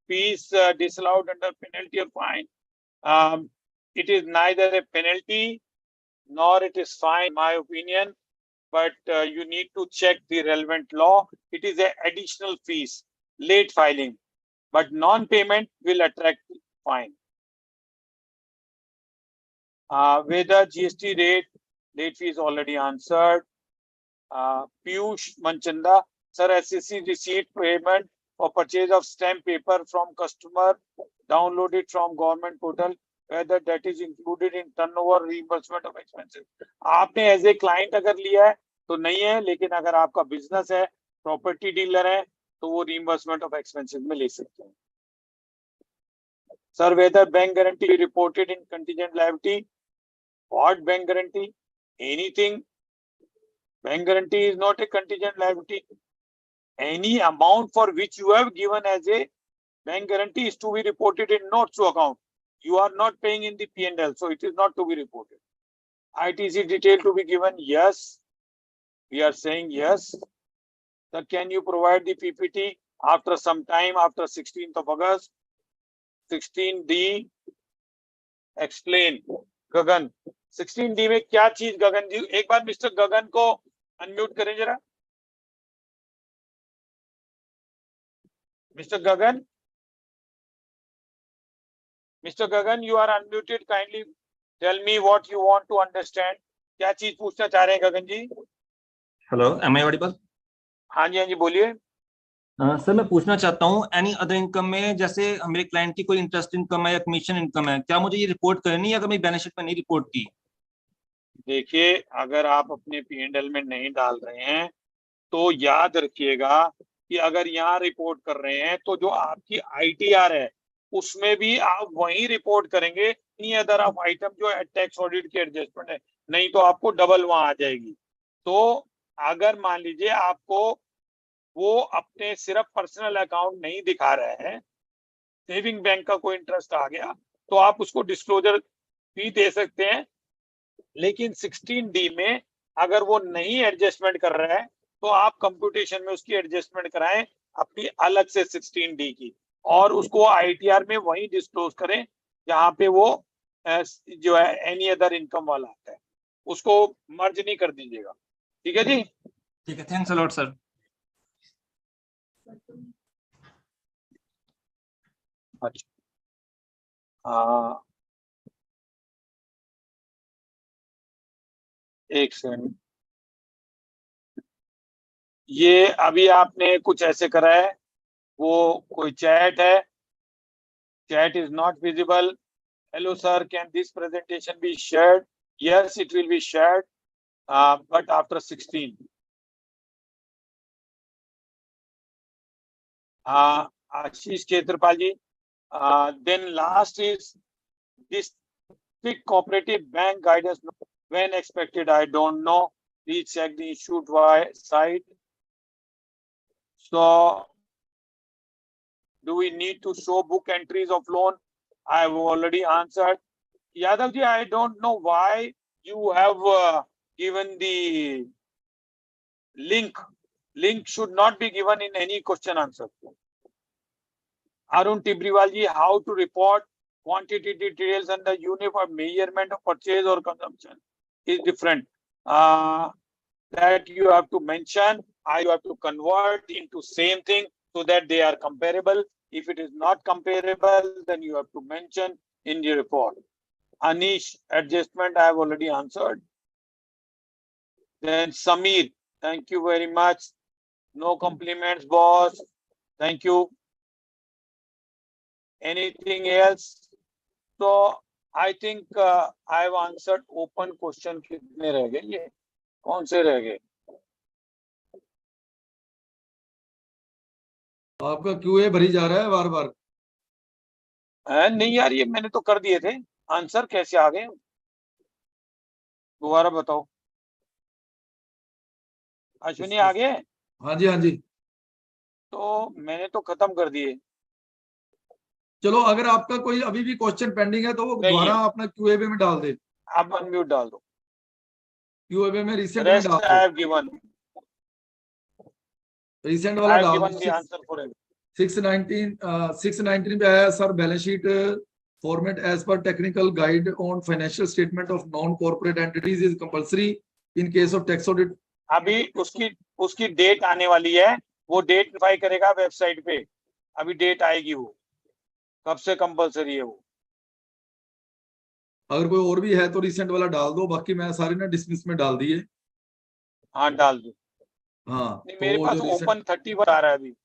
fees disallowed under penalty or fine. It is neither a penalty nor it is fine, in my opinion. But you need to check the relevant law. It is an additional fees, late filing, but non-payment will attract fine. Whether GST rate, late fee is already answered. Piyush Manchanda, sir, SSC receipt payment for purchase of stamp paper from customer downloaded from government portal, whether that is included in turnover reimbursement of expenses. आपने as a client अगर लिया है तो नहीं है, लेकिन अगर आपका बिजनेस है, प्रॉपर्टी डीलर है, तो वो reimbursement of expenses में ले सकते हैं. Sir, whether bank guarantee reported in contingent liability? What bank guarantee? Anything. Bank guarantee is not a contingent liability. Any amount for which you have given as a bank guarantee is to be reported in notes to account. You are not paying in the P&L, so it is not to be reported. ITC detail to be given? Yes. We are saying yes. So can you provide the PPT after some time, after 16th of August? 16D, explain. Gagan, 16D में क्या चीज गगन जी, एक बार mister गगन को unmute करें जरा. Mr. Gagan, you are unmuted. Kindly tell me what you want to understand. क्या चीज पूछना चाह रहे हैं गगन जी? Hello, am I audible? हाँ जी बोलिए. सर मैं पूछना चाहता हूँ एनी अदर इनकम में, जैसे मेरे क्लाइंट की कोई इंटरेस्ट इनकम है या कमीशन इनकम है, क्या मुझे ये रिपोर्ट करनी है अगर मेरी बैलेंस शीट में नहीं रिपोर्ट की? देखिए, अगर आप अपने P&L में नहीं डाल रहे हैं तो याद रखिएगा कि अगर यहाँ रिपोर्ट कर रहे हैं तो जो आपकी ITR है उसमें भी आप वही रिपोर्ट करेंगे, एनी अदर ऑफ आइटम जो टैक्स ऑडिट की एडजस्टमेंट है, नहीं तो आपको डबल वहां आ जाएगी। तो अगर मान लीजिए आपको वो अपने सिर्फ पर्सनल अकाउंट नहीं दिखा रहे हैं, सेविंग बैंक का कोई इंटरेस्ट आ गया तो आप उसको डिस्क्लोजर भी दे सकते हैं, लेकिन 16D में अगर वो नहीं एडजस्टमेंट कर रहा है तो आप कंप्यूटेशन में उसकी एडजस्टमेंट कराएं अपनी अलग से 16D की, और उसको ITR में वही डिस्क्लोज करें जहां पे वो जो है एनी अदर इनकम वाला आता है, उसको मर्ज नहीं कर दीजिएगा। ठीक है जी? ठीक है, थैंक्स अ लॉट सर। अच्छा, हाँ, एक सेकंड, ये अभी आपने कुछ ऐसे करा है, वो कोई चैट है, chat is not visible. Hello sir, can this presentation be shared? Yes, it will be shared, but after 16. Ashish Ketrapal ji. Then last is this big cooperative bank guidance. When expected, I don't know. Please check the issued site. So, do we need to show book entries of loan? I have already answered. Yadav ji, I don't know why you have given the link. Link should not be given in any question answer. Arun Tibriwal ji, how to report quantity details and the unit of measurement of purchase or consumption is different. That you have to mention, you have to convert into same thing so that they are comparable. If it is not comparable, then you have to mention in the report. Anish, adjustment I have already answered. Then Samir, thank you very much. No compliments, boss. Thank you. Anything else? So I think I have answered open question. कितने रह गए ये? कौन से रह गए? आपका QA भरी जा रहा है बार बार। नहीं यार, ये मैंने तो कर दिए थे। आंसर कैसे आ गए? दोबारा बताओ। अश्विनी आ गए? हाँ जी, हाँ जी। तो मैंने तो खत्म कर दिए। चलो, अगर आपका कोई अभी भी क्वेश्चन पेंडिंग है तो वो दोबारा अपना QA में डाल दे। आप अनम्यूट डाल दो। QA में रिसेंट में डाल I have given. रिसेंट वाला डाल given the answer for it. 619 पे आया sir, balance sheet format as per technical guide on financial statement of non corporate entities is compulsory in case of tax audit. अभी उसकी date आने वाली है, वो डेट नोटिफाई करेगा वेबसाइट पे, अभी डेट आएगी, वो कब से कंपल्सरी है वो। अगर कोई और भी है तो रिसेंट वाला डाल दो, बाकी मैं सारे ना डिसमिस में डाल दिए। हाँ डाल दो। हाँ, नहीं, तो मेरे पास ओपन 30 पर आ रहा है अभी।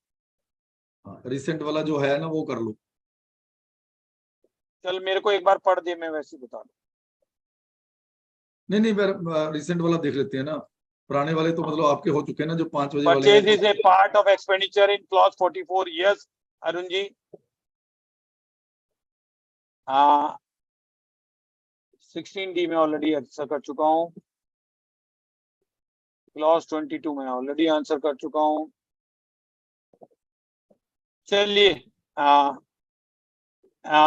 रिसेंट वाला जो है ना वो कर लो। चल मेरे को एक बार पढ़ दे, मैं वैसे बता दूं। नहीं, रिसेंट वाला देख लेते हैं ना, पुराने वाले तो मतलब आपके हो चुके हैं ना, जो 5 बजे वाले purchase is a part of expenditure in clause 44 yes Arun ji. हाँ, 16D में ऑलरेडी आंसर कर चुका हूँ, क्लॉज 22 में ऑलरेडी आंसर कर चुका हूँ। चलिए,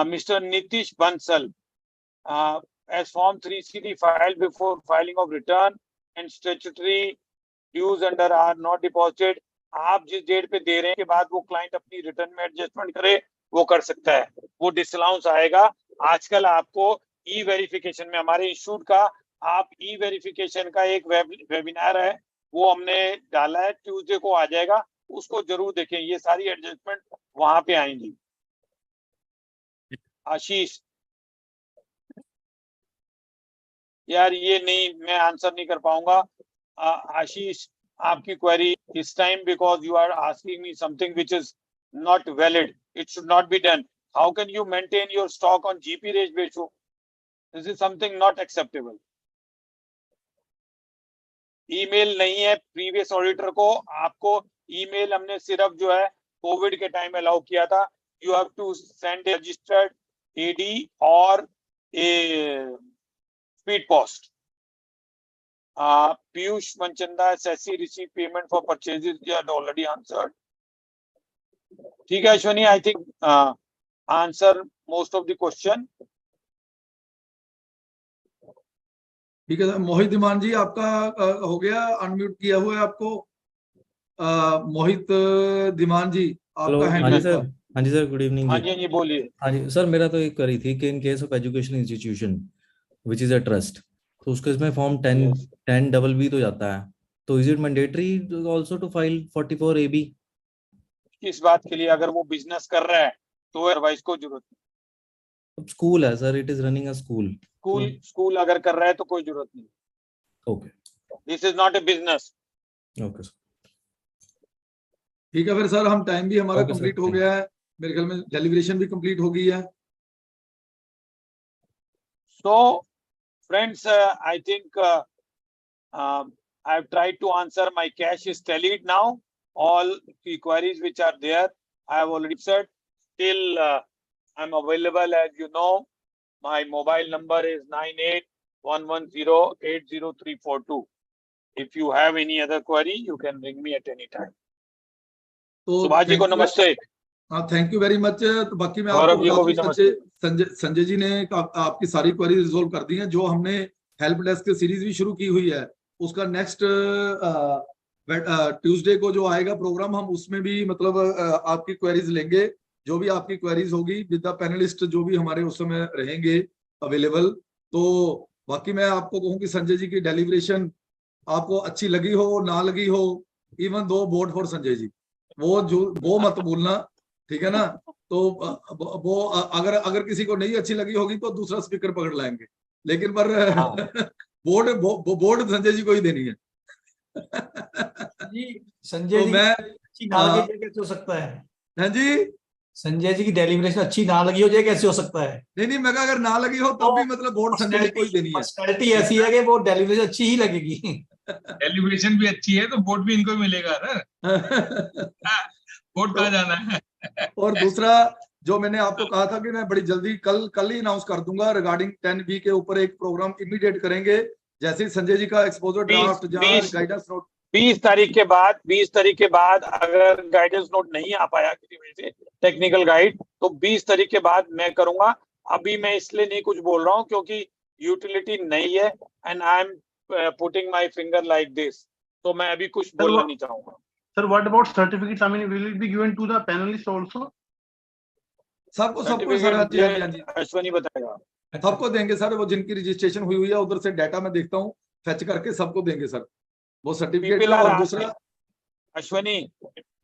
Mr. Nitish Bansal, as Form 3CD filed before filing of return and statutory dues under are not deposited. आप जिस डेट पे दे रहे हैं के बाद वो क्लाइंट अपनी रिटर्न में एडजस्टमेंट करे, वो कर सकता है, वो डिसअलाउंस आएगा। आजकल आपको ई वेरिफिकेशन में, हमारे इंस्टीट्यूट का आप ई वेरिफिकेशन का एक वेबिनार है, वो हमने डाला है, ट्यूसडे को आ जाएगा, उसको जरूर देखें, ये सारी एडजस्टमेंट वहां पे आएंगी। आशीष, यार ये नहीं, मैं आंसर नहीं कर पाऊंगा। आशीष, आपकी क्वेरी इस time because you are asking me something which is not valid. It should not be done. How can you maintain your stock on GP ratio? This is something not acceptable. Email नहीं है previous auditor को, आपको email हमने सिर्फ जो है Covid के time allow किया था. You have to send registered AD और a speed post. Piyush Manchanda SSC received payment for purchases. You had already answered. ठीक है Ashwani, I think answer most of the question. ठीक है मोहित धीमान जी आपका हो गया, अनम्यूट किया हुआ है आपको. मोहित धीमान जी आपका हैंड. हाँ जी सर, हाँ जी सर, गुड इवनिंग. हाँ जी बोलिए. हाँ जी सर, मेरा तो एक करी थी कि इन case of education institution which is a trust, तो उसके इसमें फॉर्म 10 डबल बी तो जाता है, तो is it mandatory also to file 44 AB? किस बात के लिए? अगर वो बिजनेस कर रहा है तो अदरवाइज को जरूरत नहीं. स्कूल है sir, it is running a school. School अगर कर रहा है तो कोई जरूरत नहीं. Okay, this is not a business. Okay sir. ठीक है फिर सर, हम टाइम भी हमारा Okay, कंप्लीट sir. हो गया है, मेरे ख्याल में डेलिब्रेशन भी कंप्लीट हो गई है. So friends, I think I've tried to answer. My cache is tallied now. All the queries which are there, I have already answered. Still, I'm available, as you know. My mobile number is 9811080342. If you have any other query, you can ring me at any time. तो सुभाष जी को नमस्ते. हाँ, thank you very much. तो बाकी मैं गौरव जी को भी आपको संजय जी ने आपकी सारी क्वेरी रिजोल्व कर दी है. जो हमने हेल्प डेस्क की सीरीज भी शुरू की हुई है, उसका नेक्स्ट ट्यूसडे को जो आएगा प्रोग्राम, हम उसमें भी मतलब आपकी क्वेरीज लेंगे. जो भी आपकी क्वेरीज होगी विद द पैनलिस्ट जो भी हमारे उस समय रहेंगे अवेलेबल. तो बाकी मैं आपको कहूँ कि संजय जी की डेलिब्रेशन आपको अच्छी लगी हो ना लगी हो, even though vote for Sanjay ji, वो मत भूलना, ठीक है ना. तो वो अगर किसी को नहीं अच्छी लगी होगी तो दूसरा स्पीकर पकड़ लाएंगे, लेकिन पर वोट संजय जी को ही देनी है. जी संजय तो जी मैं अच्छी ना लगी कैसे हो सकता है? हाँ जी, संजय जी की डेलिब्रेशन अच्छी ना लगी हो जाए कैसे हो सकता है? नहीं मैं अगर ना लगी हो तब भी मतलब वोट संजय जी को ही देनी है. पर्सनैलिटी ऐसी है कि वो डेलिब्रेशन अच्छी ही लगेगी. डेलिब्रेशन भी अच्छी है तो वोट भी इनको मिलेगा ना. वोट कहाँ जाना है. और दूसरा जो मैंने आपको कहा था कि मैं बड़ी जल्दी कल ही अनाउंस कर दूंगा रिगार्डिंग 10B के ऊपर एक प्रोग्राम इमीडिएट करेंगे. जैसे संजय जी का एक्सपोजर ड्राफ्ट जहाँ गाइडेंस नोट 20 तारीख के बाद अगर गाइडेंस नोट नहीं आ पाया किसी वजह से, टेक्निकल गाइड, तो 20 तारीख के बाद मैं करूंगा. अभी मैं इसलिए नहीं कुछ बोल रहा हूँ क्योंकि यूटिलिटी नहीं है and I am putting my finger like this, तो मैं अभी कुछ बोलना नहीं चाहूंगा. Sir, what about certificates? I mean, will it be given to the panelists also? सबको सर, अश्वनी बताएगा. सबको देंगे सर, वो जिनकी रजिस्ट्रेशन हुई है उधर से डाटा मैं देखता हूँ, फेच करके सबको देंगे सर वो सर्टिफिकेट. और दूसरा अश्वनी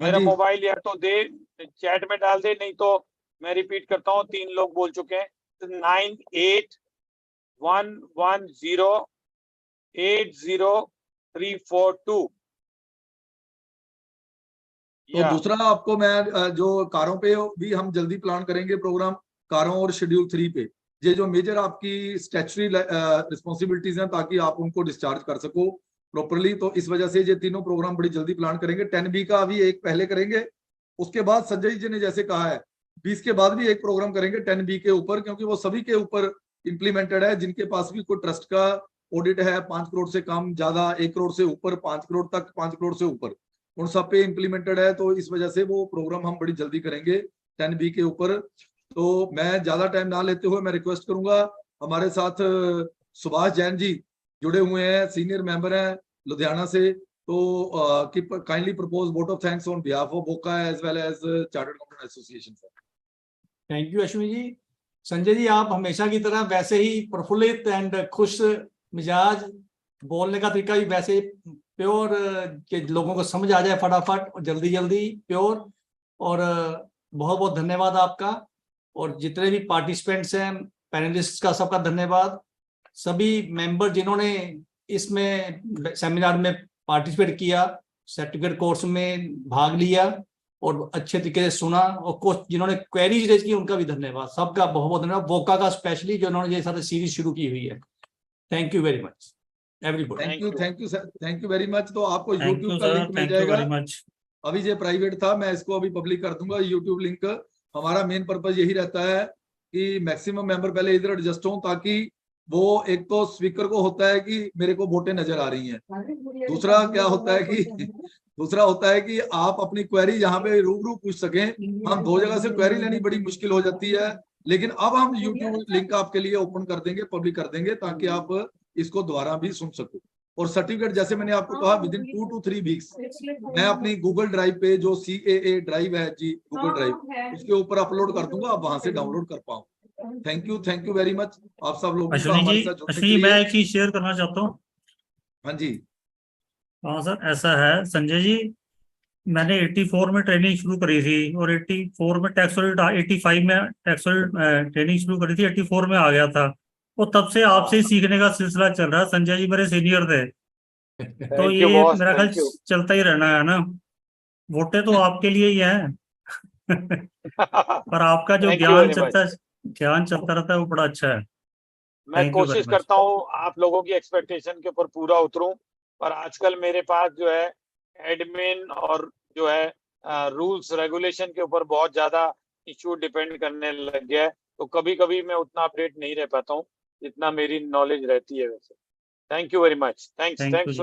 मेरा मोबाइल या तो दे, चैट में डाल दे, नहीं तो मैं रिपीट करता हूँ, 3 लोग बोल चुके हैं. 9811080342. तो दूसरा आपको मैं जो कारों पे भी हम जल्दी प्लान करेंगे प्रोग्राम, कारों और शेड्यूल 3 पे, ये जो मेजर आपकी स्टैट्यूटरी रिस्पॉन्सिबिलिटीज हैं ताकि आप उनको डिस्चार्ज कर सको प्रॉपरली. तो इस वजह से ये तीनों प्रोग्राम बड़ी जल्दी प्लान करेंगे. 10B का अभी एक पहले करेंगे, उसके बाद संजय जी ने जैसे कहा है 20 के बाद भी एक प्रोग्राम करेंगे 10B के ऊपर, क्योंकि वो सभी के ऊपर इम्प्लीमेंटेड है. जिनके पास भी कोई ट्रस्ट का ऑडिट है 5 करोड़ से कम, ज्यादा 1 करोड़ से ऊपर, 5 करोड़ तक, 5 करोड़ से ऊपर, उन सब पे इम्प्लीमेंटेड है. तो इस वजह से वो प्रोग्राम हम बड़ी जल्दी करेंगे 10B के ऊपर. तो मैं ज्यादा टाइम ना लेते हुए मैं रिक्वेस्ट करूंगा, हमारे साथ सुभाष जैन जी जुड़े हुए हैं, सीनियर मेंबर हैं लुधियाना से. तो kindly propose vote of thanks on behalf of बोका as well as chartered accountant association. Thank you Ashwini ji. Sanjay ji आप हमेशा की तरह वैसे ही प्रफुल्लित एंड खुश मिजाज, बोलने का तरीका भी वैसे ही प्योर, कि लोगों को समझ आ जाए फटाफट और जल्दी प्योर. और बहुत बहुत धन्यवाद आपका, और जितने भी पार्टिसिपेंट्स हैं, पैनलिस्ट का सबका धन्यवाद. सभी मेंबर जिन्होंने इसमें सेमिनार में पार्टिसिपेट किया, सर्टिफिकेट कोर्स में भाग लिया और अच्छे तरीके से सुना, और कुछ जिन्होंने क्वेरीज रेज की उनका भी धन्यवाद, सबका बहुत बहुत धन्यवाद, वोका का स्पेशली जो उन्होंने ये सारी सीरीज शुरू की हुई है। Thank you very much everybody. Thank you sir, thank you very much. तो आपको थैंक यूट्यूब यू का सर, लिंक मिल थैंक यू जाएगा। Very much. अभी ये प्राइवेट था, मैं इसको अभी पब्लिक कर दूंगा यूट्यूब लिंक। हमारा मेन पर्पज यही रहता है कि मैक्सिमम मेंबर पहले इधर एडजस्ट हो, ताकि वो एक तो स्पीकर को होता है कि मेरे को वोटें नजर आ रही हैं, दूसरा क्या होता है कि दूसरा होता है कि आप अपनी क्वेरी यहाँ पे रूबरू पूछ सकें। हम दो जगह से क्वेरी लेनी बड़ी मुश्किल हो जाती है, लेकिन अब हम यूट्यूब लिंक आपके लिए ओपन कर देंगे, पब्लिक कर देंगे, ताकि आप इसको दोबारा भी सुन सको। और सर्टिफिकेट जैसे मैंने आपको कहा विद इन 2 to 3 वीक्स मैं अपनी गूगल ड्राइव पे जो CAA ड्राइव है जी, गूगल ड्राइव, उसके ऊपर अपलोड कर दूंगा, आप वहां से डाउनलोड कर पाओ। थैंक यू वेरी मच आप सब लोगों का अश्विनी हमारे जी, साथ जुड़ने अश्विनी के जी, मैं लिए। एक चीज शेयर करना चाहता हूँ। हाँ जी। हाँ सर, ऐसा है संजय जी, मैंने 84 में ट्रेनिंग शुरू करी थी, और 84 में टैक्स ऑडिट, 85 में टैक्स ऑडिट ट्रेनिंग शुरू करी थी, 84 में आ गया था। और तब से आपसे ही सीखने का सिलसिला चल रहा है। संजय जी मेरे सीनियर थे, तो थैंक यू ये बॉस, मेरा ख्याल थैंक यू। चलता ही रहना है ना। वोटें तो आपके लिए ही हैं पर आपका जो थैंक यू ज्ञान वेरी मच। चलता है, ज्ञान चलता रहता है, वो बड़ा अच्छा है। मैं थैंक यू वेरी कोशिश मच। करता हूँ आप लोगों की एक्सपेक्टेशन के ऊपर पूरा उतरूं, पर आजकल मेरे पास जो है एडमिन और जो है रूल्स रेगुलेशन के ऊपर बहुत ज्यादा इशू डिपेंड करने लग गया है, तो कभी कभी मैं उतना अपडेट नहीं रह पाता हूँ जितना मेरी नॉलेज रहती है वैसे। Thank you very much. Thanks thank you thanks ji.